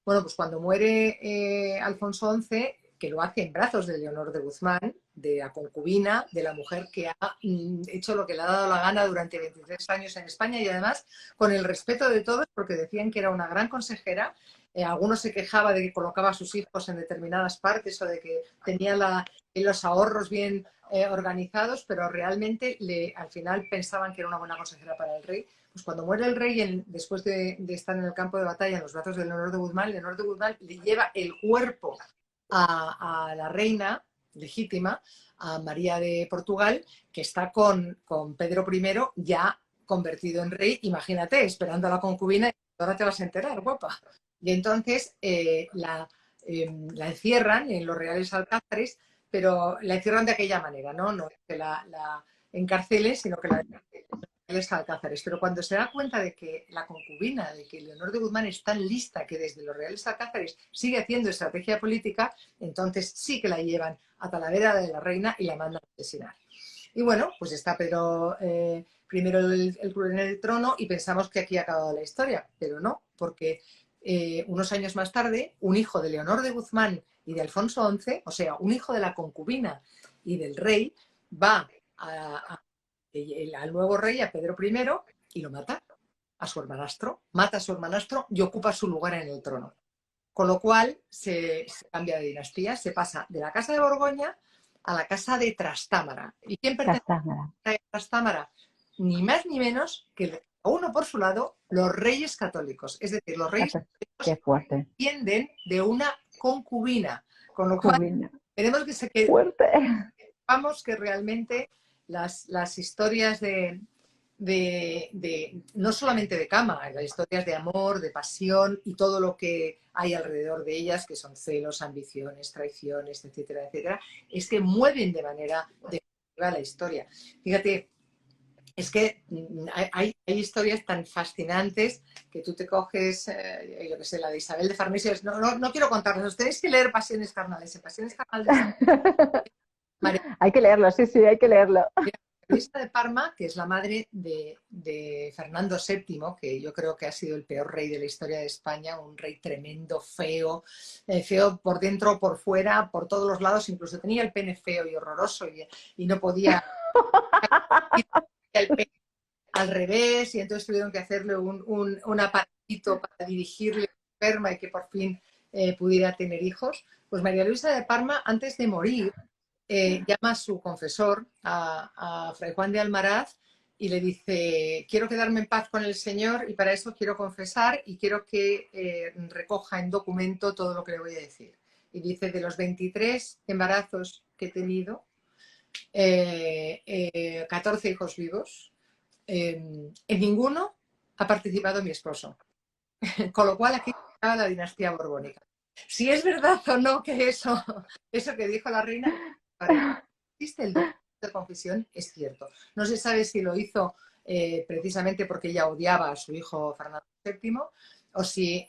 Bueno, pues cuando muere Alfonso XI, que lo hace en brazos de Leonor de Guzmán, de la concubina, de la mujer que ha hecho lo que le ha dado la gana durante 23 años en España, y además con el respeto de todos, porque decían que era una gran consejera. Algunos se quejaba de que colocaba a sus hijos en determinadas partes o de que tenía los ahorros bien organizados, pero realmente al final pensaban que era una buena consejera para el rey. Pues cuando muere el rey, después de estar en el campo de batalla en los brazos de Leonor de Guzmán le lleva el cuerpo a la reina legítima, a María de Portugal, que está con Pedro I ya convertido en rey. Imagínate, esperando a la concubina, y ahora te vas a enterar, guapa. Y entonces la encierran en los Reales Alcázares, pero la encierran de aquella manera, no que la encarcelen, sino que la Reales Alcázares. Pero cuando se da cuenta de que la concubina, de que Leonor de Guzmán es tan lista que desde los Reales Alcázares sigue haciendo estrategia política, entonces sí que la llevan a Talavera de la Reina y la mandan a asesinar. Y bueno, pues está Pedro primero el cruel en el trono y pensamos que aquí ha acabado la historia, pero no, porque unos años más tarde, un hijo de Leonor de Guzmán y de Alfonso XI, o sea, un hijo de la concubina y del rey, va al nuevo rey, a Pedro I, y lo mata a su hermanastro, mata a su hermanastro y ocupa su lugar en el trono. Con lo cual se cambia de dinastía, se pasa de la casa de Borgoña a la casa de Trastámara. ¿Y quién pertenece a la casa de Trastámara? Ni más ni menos que uno por su lado, los reyes católicos. Es decir, los reyes católicos descienden de una concubina. Con lo cual, tenemos que se quede. Vamos que realmente las historias no solamente de cama, las historias de amor, de pasión y todo lo que hay alrededor de ellas, que son celos, ambiciones, traiciones, etcétera, etcétera, es que mueven de manera definitiva la historia. Fíjate, es que hay historias tan fascinantes que tú te coges, yo que sé, la de Isabel de Farnesio. No quiero contarles, tenéis que leer Pasiones Carnales. Pasiones Carnales. Hay que leerlo, sí, hay que leerlo. Luisa de Parma, que es la madre de Fernando VII, que yo creo que ha sido el peor rey de la historia de España, un rey tremendo, feo, feo por dentro, por fuera, por todos los lados, incluso tenía el pene feo y horroroso y no podía el pene al revés, y entonces tuvieron que hacerle un aparatito para dirigirle el esperma y que por fin pudiera tener hijos. Pues María Luisa de Parma, antes de morir, llama a su confesor, a Fray Juan de Almaraz, y le dice: quiero quedarme en paz con el Señor y para eso quiero confesar y quiero que recoja en documento todo lo que le voy a decir. Y dice: de los 23 embarazos que he tenido, 14 hijos vivos, en ninguno ha participado mi esposo. Con lo cual aquí está la dinastía borbónica. Si es verdad o no que eso que dijo la reina, existe el documento de confesión, es cierto. No se sabe si lo hizo precisamente porque ella odiaba a su hijo Fernando VII o si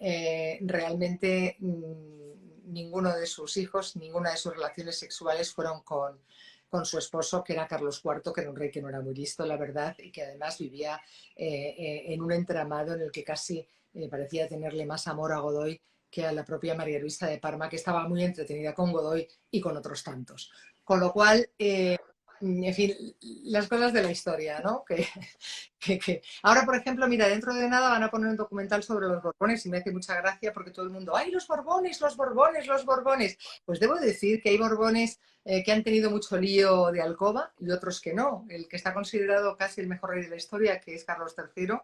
realmente ninguno de sus hijos, ninguna de sus relaciones sexuales fueron con su esposo, que era Carlos IV, que era un rey que no era muy listo, la verdad, y que además vivía en un entramado en el que casi parecía tenerle más amor a Godoy que a la propia María Luisa de Parma, que estaba muy entretenida con Godoy y con otros tantos. Con lo cual, en fin, las cosas de la historia, ¿no? Ahora, por ejemplo, mira, dentro de nada van a poner un documental sobre los Borbones y me hace mucha gracia porque todo el mundo, ¡ay, los Borbones, los Borbones, los Borbones! Pues debo decir que hay Borbones que han tenido mucho lío de alcoba y otros que no. El que está considerado casi el mejor rey de la historia, que es Carlos III,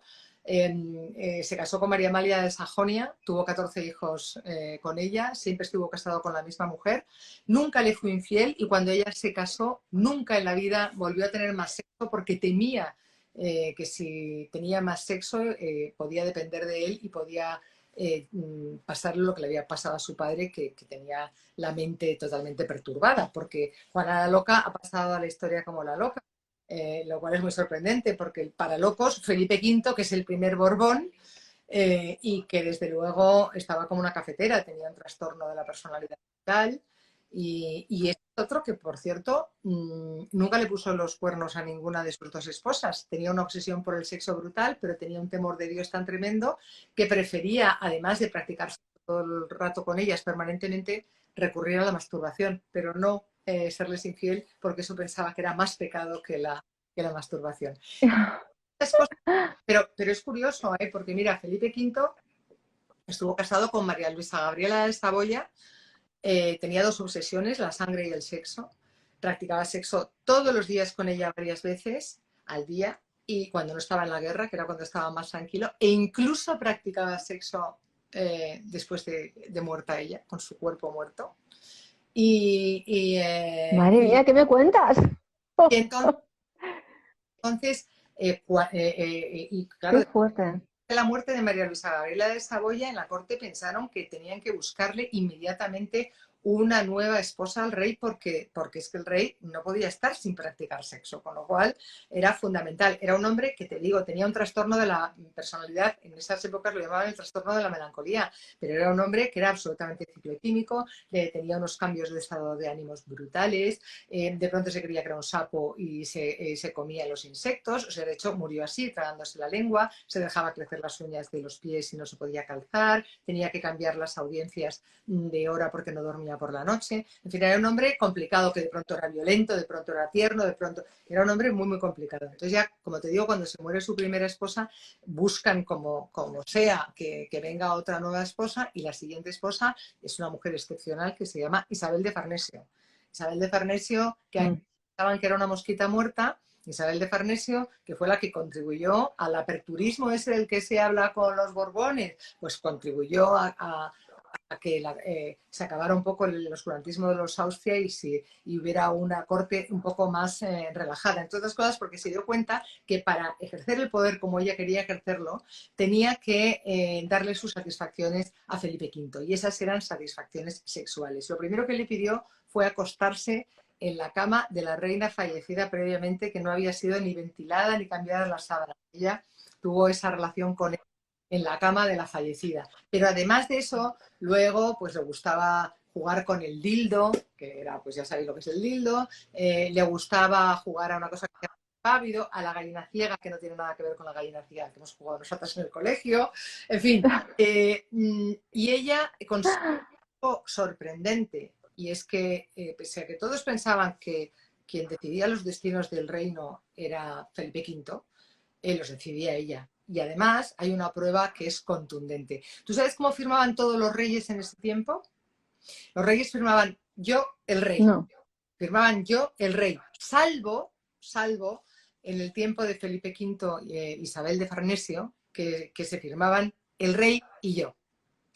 se casó con María Amalia de Sajonia, tuvo 14 hijos con ella, siempre estuvo casado con la misma mujer, nunca le fue infiel y cuando ella se casó, nunca en la vida volvió a tener más sexo porque temía que si tenía más sexo podía depender de él y podía pasarle lo que le había pasado a su padre, que tenía la mente totalmente perturbada, porque Juana la Loca ha pasado a la historia como la loca. Lo cual es muy sorprendente porque para locos, Felipe V, que es el primer Borbón, y que desde luego estaba como una cafetera, tenía un trastorno de la personalidad tal, y es otro que, por cierto, nunca le puso los cuernos a ninguna de sus dos esposas. Tenía una obsesión por el sexo brutal, pero tenía un temor de Dios tan tremendo que prefería, además de practicar todo el rato con ellas permanentemente, recurrir a la masturbación, pero no serles infiel, porque eso pensaba que era más pecado que la masturbación. Pero es curioso, porque mira, Felipe V estuvo casado con María Luisa Gabriela de Saboya, tenía dos obsesiones, la sangre y el sexo, practicaba sexo todos los días con ella varias veces al día, y cuando no estaba en la guerra, que era cuando estaba más tranquilo, e incluso practicaba sexo después de muerta ella, con su cuerpo muerto. Madre mía, ¿qué me cuentas? Y entonces claro, qué fuerte. De la muerte de María Luisa Gabriela de Saboya, en la corte pensaron que tenían que buscarle inmediatamente una nueva esposa al rey porque es que el rey no podía estar sin practicar sexo, con lo cual era fundamental. Era un hombre que, te digo, tenía un trastorno de la personalidad, en esas épocas lo llamaban el trastorno de la melancolía, pero era un hombre que era absolutamente ciclotímico, tenía unos cambios de estado de ánimos brutales, de pronto se creía que era un sapo y se comía los insectos, o sea, de hecho murió así, tragándose la lengua, se dejaba crecer las uñas de los pies y no se podía calzar, tenía que cambiar las audiencias de hora porque no dormía por la noche. En fin, era un hombre complicado, que de pronto era violento, de pronto era tierno, de pronto era un hombre muy, muy complicado. Entonces ya, como te digo, cuando se muere su primera esposa, buscan como sea que venga otra nueva esposa, y la siguiente esposa es una mujer excepcional que se llama Isabel de Farnesio. Isabel de Farnesio, que pensaban que era una mosquita muerta. Isabel de Farnesio, que fue la que contribuyó al aperturismo ese del que se habla con los Borbones, pues contribuyó a que se acabara un poco el oscurantismo de los Austria y hubiera una corte un poco más relajada. Entre otras cosas porque se dio cuenta que para ejercer el poder como ella quería ejercerlo, tenía que darle sus satisfacciones a Felipe V, y esas eran satisfacciones sexuales. Lo primero que le pidió fue acostarse en la cama de la reina fallecida previamente, que no había sido ni ventilada ni cambiada la sábana. Ella tuvo esa relación con él en la cama de la fallecida. Pero además de eso, luego pues le gustaba jugar con el dildo, que era, pues ya sabéis lo que es el dildo, le gustaba jugar a una cosa que se llama impávido, a la gallina ciega, que no tiene nada que ver con la gallina ciega que hemos jugado nosotras en el colegio, en fin. Y ella consiguió algo sorprendente, y es que pese a que todos pensaban que quien decidía los destinos del reino era Felipe V, los decidía ella. Y además hay una prueba que es contundente. ¿Tú sabes cómo firmaban todos los reyes en ese tiempo? Los reyes firmaban yo el rey. No. Firmaban yo el rey, salvo en el tiempo de Felipe V e Isabel de Farnesio, que se firmaban el rey y yo.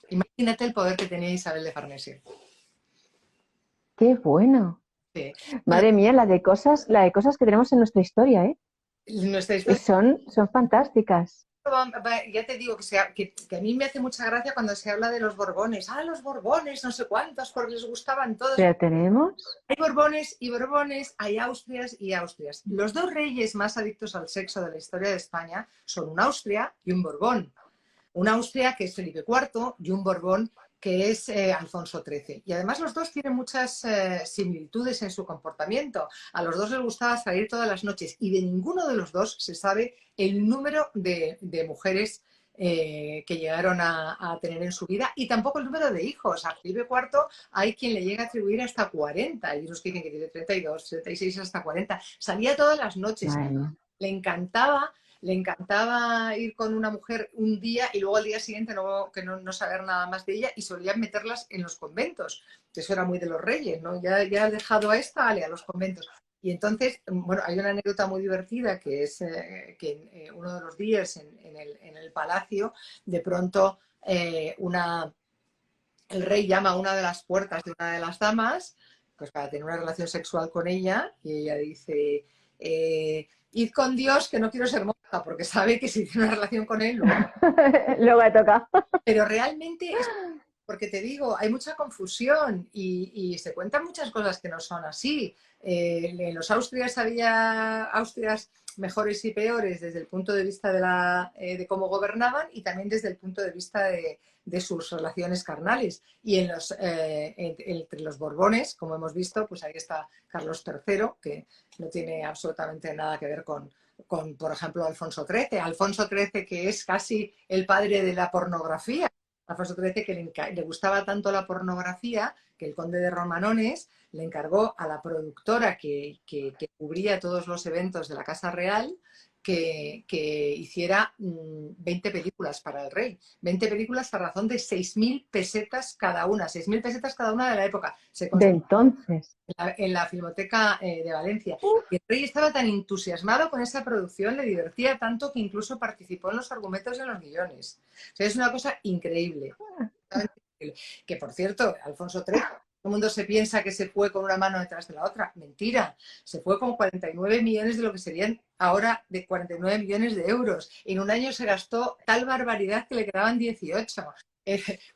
Imagínate el poder que tenía Isabel de Farnesio. ¡Qué bueno! Sí. Madre mía, la de cosas que tenemos en nuestra historia, ¿eh? Nuestra historia. Son fantásticas. Ya te digo que a mí me hace mucha gracia cuando se habla de los Borbones. Ah, los Borbones, no sé cuántos, porque les gustaban todos. ¿Pero tenemos? Hay Borbones y Borbones, hay Austrias y Austrias. Los dos reyes más adictos al sexo de la historia de España son un Austria y un Borbón. Un Austria que es Felipe IV y un Borbón que es Alfonso XIII. Y además los dos tienen muchas similitudes en su comportamiento. A los dos les gustaba salir todas las noches y de ninguno de los dos se sabe el número de mujeres que llegaron a tener en su vida y tampoco el número de hijos. A Felipe IV hay quien le llega a atribuir hasta 40. Hay unos que dicen que tiene 32, 36, hasta 40. Salía todas las noches. Le encantaba ir con una mujer un día y luego al día siguiente no saber nada más de ella, y solían meterlas en los conventos. Eso era muy de los reyes, ¿no? Ya ha dejado a esta, a los conventos. Y entonces, bueno, hay una anécdota muy divertida que es que uno de los días en el palacio, de pronto el rey llama a una de las puertas de una de las damas, pues para tener una relación sexual con ella, y ella dice... id con Dios, que no quiero ser monja, porque sabe que si tiene una relación con él, luego me toca. Pero realmente es porque te digo, hay mucha confusión y se cuentan muchas cosas que no son así. En los Austrias había Austrias mejores y peores desde el punto de vista de cómo gobernaban y también desde el punto de vista de sus relaciones carnales. Y entre los Borbones, como hemos visto, pues ahí está Carlos III, que no tiene absolutamente nada que ver con por ejemplo, Alfonso XIII. Alfonso XIII, que es casi el padre de la pornografía. Alfonso XIII, que le gustaba tanto la pornografía, que el conde de Romanones le encargó a la productora que cubría todos los eventos de la Casa Real que hiciera 20 películas para el rey. 20 películas a razón de 6.000 pesetas cada una. 6.000 pesetas cada una de la época. De entonces. En la Filmoteca de Valencia. Y el rey estaba tan entusiasmado con esa producción, le divertía tanto que incluso participó en los argumentos de los guiones. O sea, es una cosa increíble. Que, por cierto, Alfonso XIII, todo el mundo se piensa que se fue con una mano detrás de la otra. Mentira. Se fue con 49 millones de lo que serían ahora de 49 millones de euros. En un año se gastó tal barbaridad que le quedaban 18.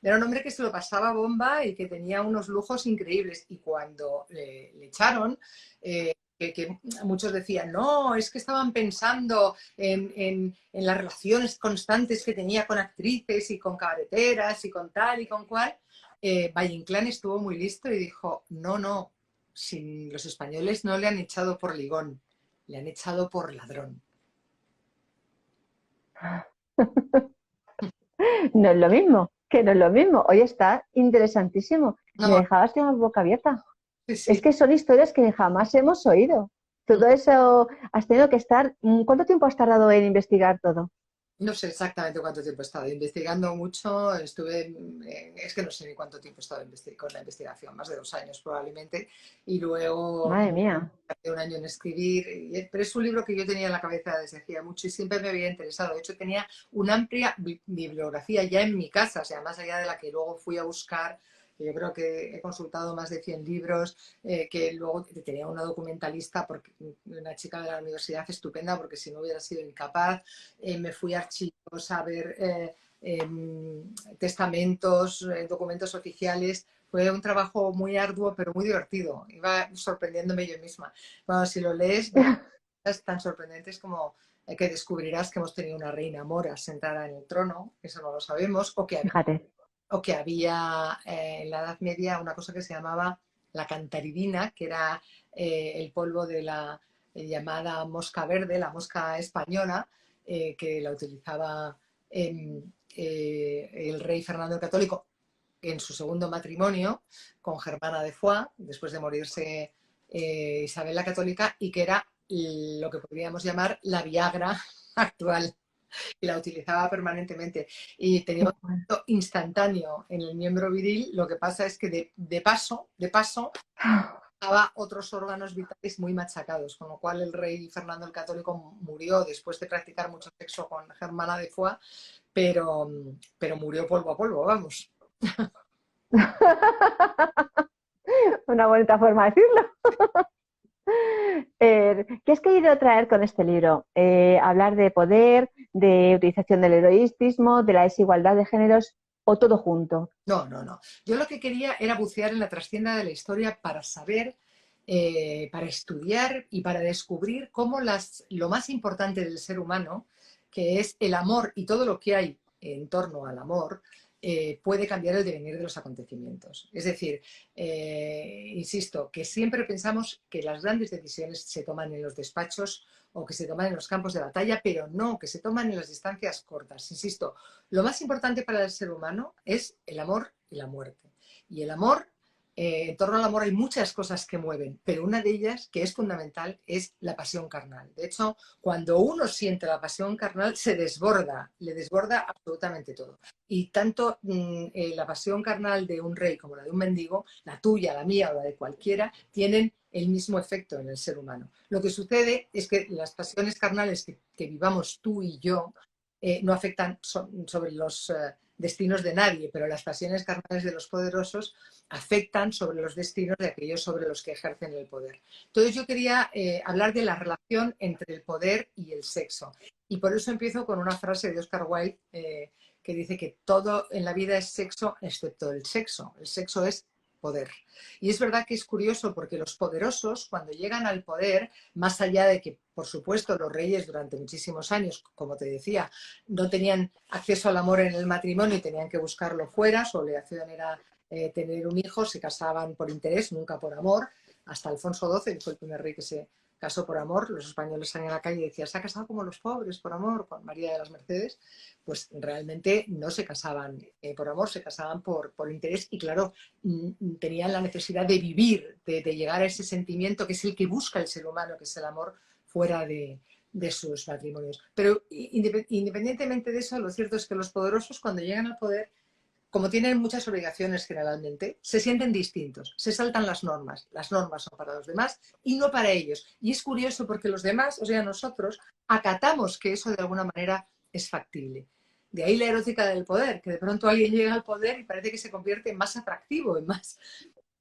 Era un hombre que se lo pasaba bomba y que tenía unos lujos increíbles. Y cuando le echaron, que muchos decían, no, es que estaban pensando en las relaciones constantes que tenía con actrices y con cabareteras y con tal y con cual, Valle Inclán estuvo muy listo y dijo, no, si los españoles no le han echado por ligón, le han echado por ladrón. No es lo mismo, que no es lo mismo. Hoy está interesantísimo. No. Me dejabas con la boca abierta. Sí. Es que son historias que jamás hemos oído. Todo eso, has tenido que estar... ¿Cuánto tiempo has tardado en investigar todo? No sé exactamente cuánto tiempo he estado investigando mucho. Es que no sé ni cuánto tiempo he estado con la investigación, más de 2 años probablemente. Y luego... Madre mía. Tardé 1 año en escribir. Pero es un libro que yo tenía en la cabeza desde hacía mucho y siempre me había interesado. De hecho, tenía una amplia bibliografía ya en mi casa, o sea, más allá de la que luego fui a buscar. Yo creo que he consultado más de 100 libros, que luego tenía una documentalista, una chica de la universidad estupenda, porque si no hubiera sido incapaz. Me fui a archivos a ver testamentos, documentos oficiales. Fue un trabajo muy arduo, pero muy divertido. Iba sorprendiéndome yo misma. Bueno, si lo lees, es tan sorprendentes como que descubrirás que hemos tenido una reina mora sentada en el trono, eso no lo sabemos, o que había en la Edad Media una cosa que se llamaba la cantaridina, que era el polvo de la llamada mosca verde, la mosca española, que la utilizaba el rey Fernando el Católico en su segundo matrimonio con Germana de Foix, después de morirse Isabel la Católica, y que era lo que podríamos llamar la Viagra actual, y la utilizaba permanentemente y tenía un efecto instantáneo en el miembro viril. Lo que pasa es que de paso daba otros órganos vitales muy machacados, con lo cual el rey Fernando el Católico murió después de practicar mucho sexo con Germana de Foix, pero murió polvo a polvo, vamos. Una bonita forma de decirlo. ¿Qué has querido traer con este libro? ¿Hablar de poder, de utilización del heroísmo, de la desigualdad de géneros o todo junto? No. Yo lo que quería era bucear en la trastienda de la historia para saber, para estudiar y para descubrir cómo lo más importante del ser humano, que es el amor y todo lo que hay en torno al amor, puede cambiar el devenir de los acontecimientos. Es decir, insisto, que siempre pensamos que las grandes decisiones se toman en los despachos o que se toman en los campos de batalla, pero no, que se toman en las distancias cortas. Insisto, lo más importante para el ser humano es el amor y la muerte. Y el amor, en torno al amor hay muchas cosas que mueven, pero una de ellas, que es fundamental, es la pasión carnal. De hecho, cuando uno siente la pasión carnal, se desborda, le desborda absolutamente todo. Y tanto la pasión carnal de un rey como la de un mendigo, la tuya, la mía o la de cualquiera, tienen el mismo efecto en el ser humano. Lo que sucede es que las pasiones carnales que vivamos tú y yo no afectan sobre los destinos de nadie, pero las pasiones carnales de los poderosos afectan sobre los destinos de aquellos sobre los que ejercen el poder. Entonces yo quería hablar de la relación entre el poder y el sexo. Y por eso empiezo con una frase de Oscar Wilde que dice que todo en la vida es sexo excepto el sexo. El sexo es poder. Y es verdad que es curioso porque los poderosos, cuando llegan al poder, más allá de que, por supuesto, los reyes durante muchísimos años, como te decía, no tenían acceso al amor en el matrimonio y tenían que buscarlo fuera, su obligación era tener un hijo, se casaban por interés, nunca por amor, hasta Alfonso XII, que fue el primer rey que se casó por amor. Los españoles salían a la calle y decían, se ha casado como los pobres por amor, con María de las Mercedes. Pues realmente no se casaban por amor, se casaban por interés y claro, tenían la necesidad de vivir, de llegar a ese sentimiento que es el que busca el ser humano, que es el amor fuera de sus matrimonios. Pero independientemente de eso, lo cierto es que los poderosos cuando llegan al poder, como tienen muchas obligaciones generalmente, se sienten distintos, se saltan las normas son para los demás y no para ellos. Y es curioso porque los demás, o sea, nosotros, acatamos que eso de alguna manera es factible. De ahí la erótica del poder, que de pronto alguien llega al poder y parece que se convierte en más atractivo, en más...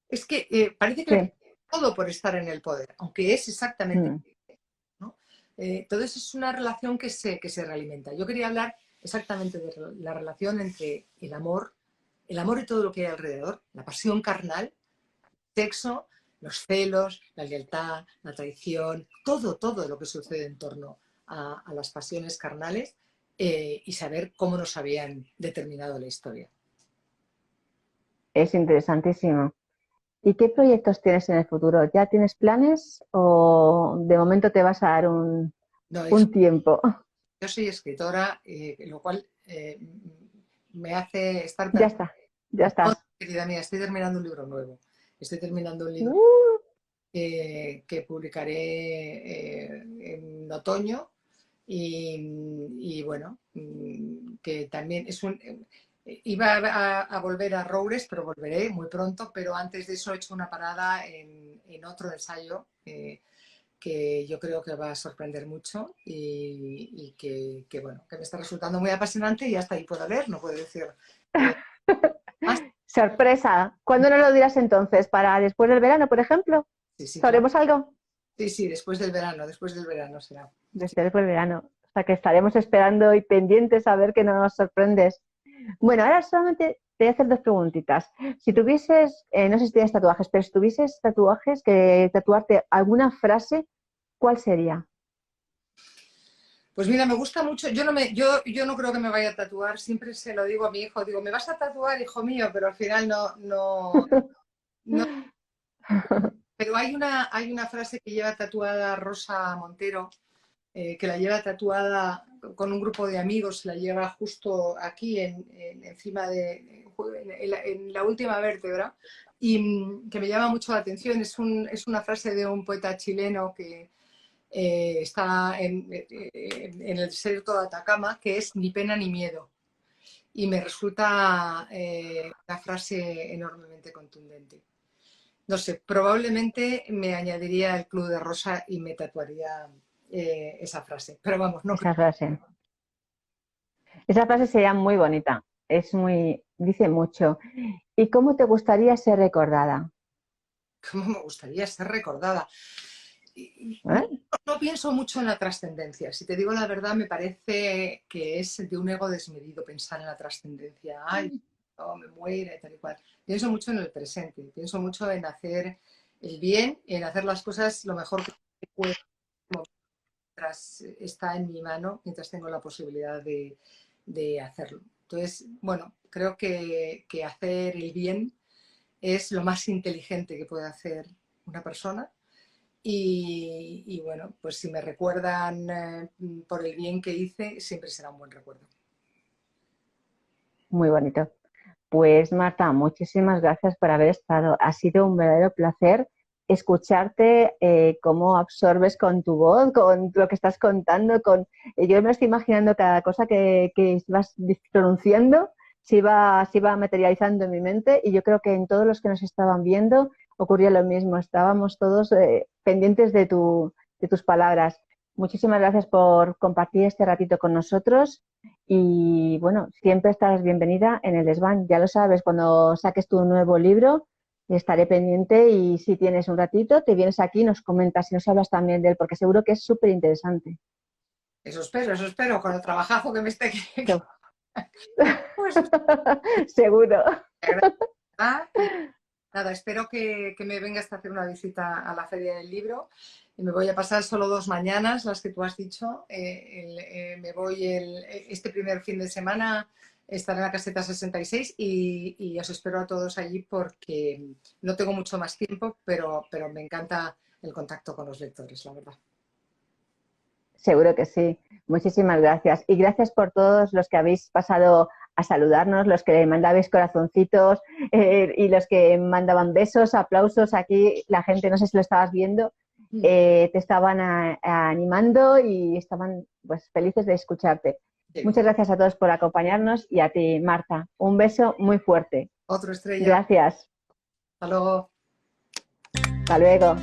Es que parece que sí. Todo por estar en el poder, aunque es exactamente... ¿no? Entonces es una relación que se realimenta. Yo quería hablar exactamente de la relación entre el amor y todo lo que hay alrededor, la pasión carnal, el sexo, los celos, la lealtad, la traición, todo lo que sucede en torno a las pasiones carnales y saber cómo nos habían determinado la historia. Es interesantísimo. ¿Y qué proyectos tienes en el futuro? ¿Ya tienes planes o de momento te vas a dar un tiempo? Yo soy escritora, lo cual me hace estar... Ya estás. Querida mía, estoy terminando un libro nuevo. Estoy terminando un libro que publicaré en otoño y bueno, que también es un... Iba a volver a Roures, pero volveré muy pronto, pero antes de eso he hecho una parada en otro ensayo que yo creo que va a sorprender mucho y que bueno, que me está resultando muy apasionante y hasta ahí puedo leer, no puedo decir... Sorpresa. ¿Cuándo nos lo dirás entonces? ¿Para después del verano, por ejemplo? Sí, ¿Sabremos algo? Sí, después del verano será. Después del verano. O sea que estaremos esperando y pendientes a ver qué nos sorprendes. Bueno, ahora solamente te voy a hacer dos preguntitas. Si tuvieses, no sé si tienes tatuajes, pero si tuvieses tatuajes, que tatuarte alguna frase, ¿cuál sería? Pues mira, me gusta mucho, yo no creo que me vaya a tatuar, siempre se lo digo a mi hijo, digo, ¿me vas a tatuar, hijo mío? Pero al final no. Pero hay una frase que lleva tatuada Rosa Montero, que la lleva tatuada con un grupo de amigos, la lleva justo aquí encima en la última vértebra, y que me llama mucho la atención. Es una frase de un poeta chileno que está en el desierto de Atacama, que es "ni pena ni miedo". Y me resulta una frase enormemente contundente. No sé, probablemente me añadiría el Club de Rosa y me tatuaría esa frase. Pero vamos, no esa frase. Esa frase sería muy bonita. Dice mucho. ¿Y cómo te gustaría ser recordada? ¿Cómo me gustaría ser recordada? No pienso mucho en la trascendencia. Si te digo la verdad, me parece que es de un ego desmedido pensar en la trascendencia. Ay, no, me muere, tal y cual. Pienso mucho en el presente. Pienso mucho en hacer el bien, en hacer las cosas lo mejor que puedo mientras está en mi mano, mientras tengo la posibilidad de hacerlo. Entonces, bueno, creo que hacer el bien es lo más inteligente que puede hacer una persona. Y bueno, pues si me recuerdan por el bien que hice, siempre será un buen recuerdo. Muy bonito. Pues Marta, muchísimas gracias por haber estado. Ha sido un verdadero placer escucharte, cómo absorbes con tu voz, con lo que estás contando. Yo me estoy imaginando cada cosa que vas pronunciando, se iba materializando en mi mente, y yo creo que en todos los que nos estaban viendo ocurría lo mismo. Estábamos todos pendientes de tus palabras. Muchísimas gracias por compartir este ratito con nosotros. Y bueno, siempre estarás bienvenida en el Desván. Ya lo sabes, cuando saques tu nuevo libro estaré pendiente, y si tienes un ratito te vienes aquí y nos comentas y nos hablas también de él, porque seguro que es súper interesante. Eso espero, con el trabajazo que me esté... Pues... seguro. Nada, espero que me vengas a hacer una visita a la Feria del Libro. Me voy a pasar solo 2 mañanas, las que tú has dicho. Me voy este primer fin de semana, estaré en la caseta 66 y os espero a todos allí, porque no tengo mucho más tiempo, pero me encanta el contacto con los lectores, la verdad. Seguro que sí. Muchísimas gracias. Y gracias por todos los que habéis pasado a saludarnos, los que mandabais corazoncitos y los que mandaban besos, aplausos. Aquí la gente, no sé si lo estabas viendo, te estaban animando y estaban pues felices de escucharte. Sí. Muchas gracias a todos por acompañarnos, y a ti, Marta. Un beso muy fuerte. Otro, Estrella. Gracias. Hasta luego. Hasta luego.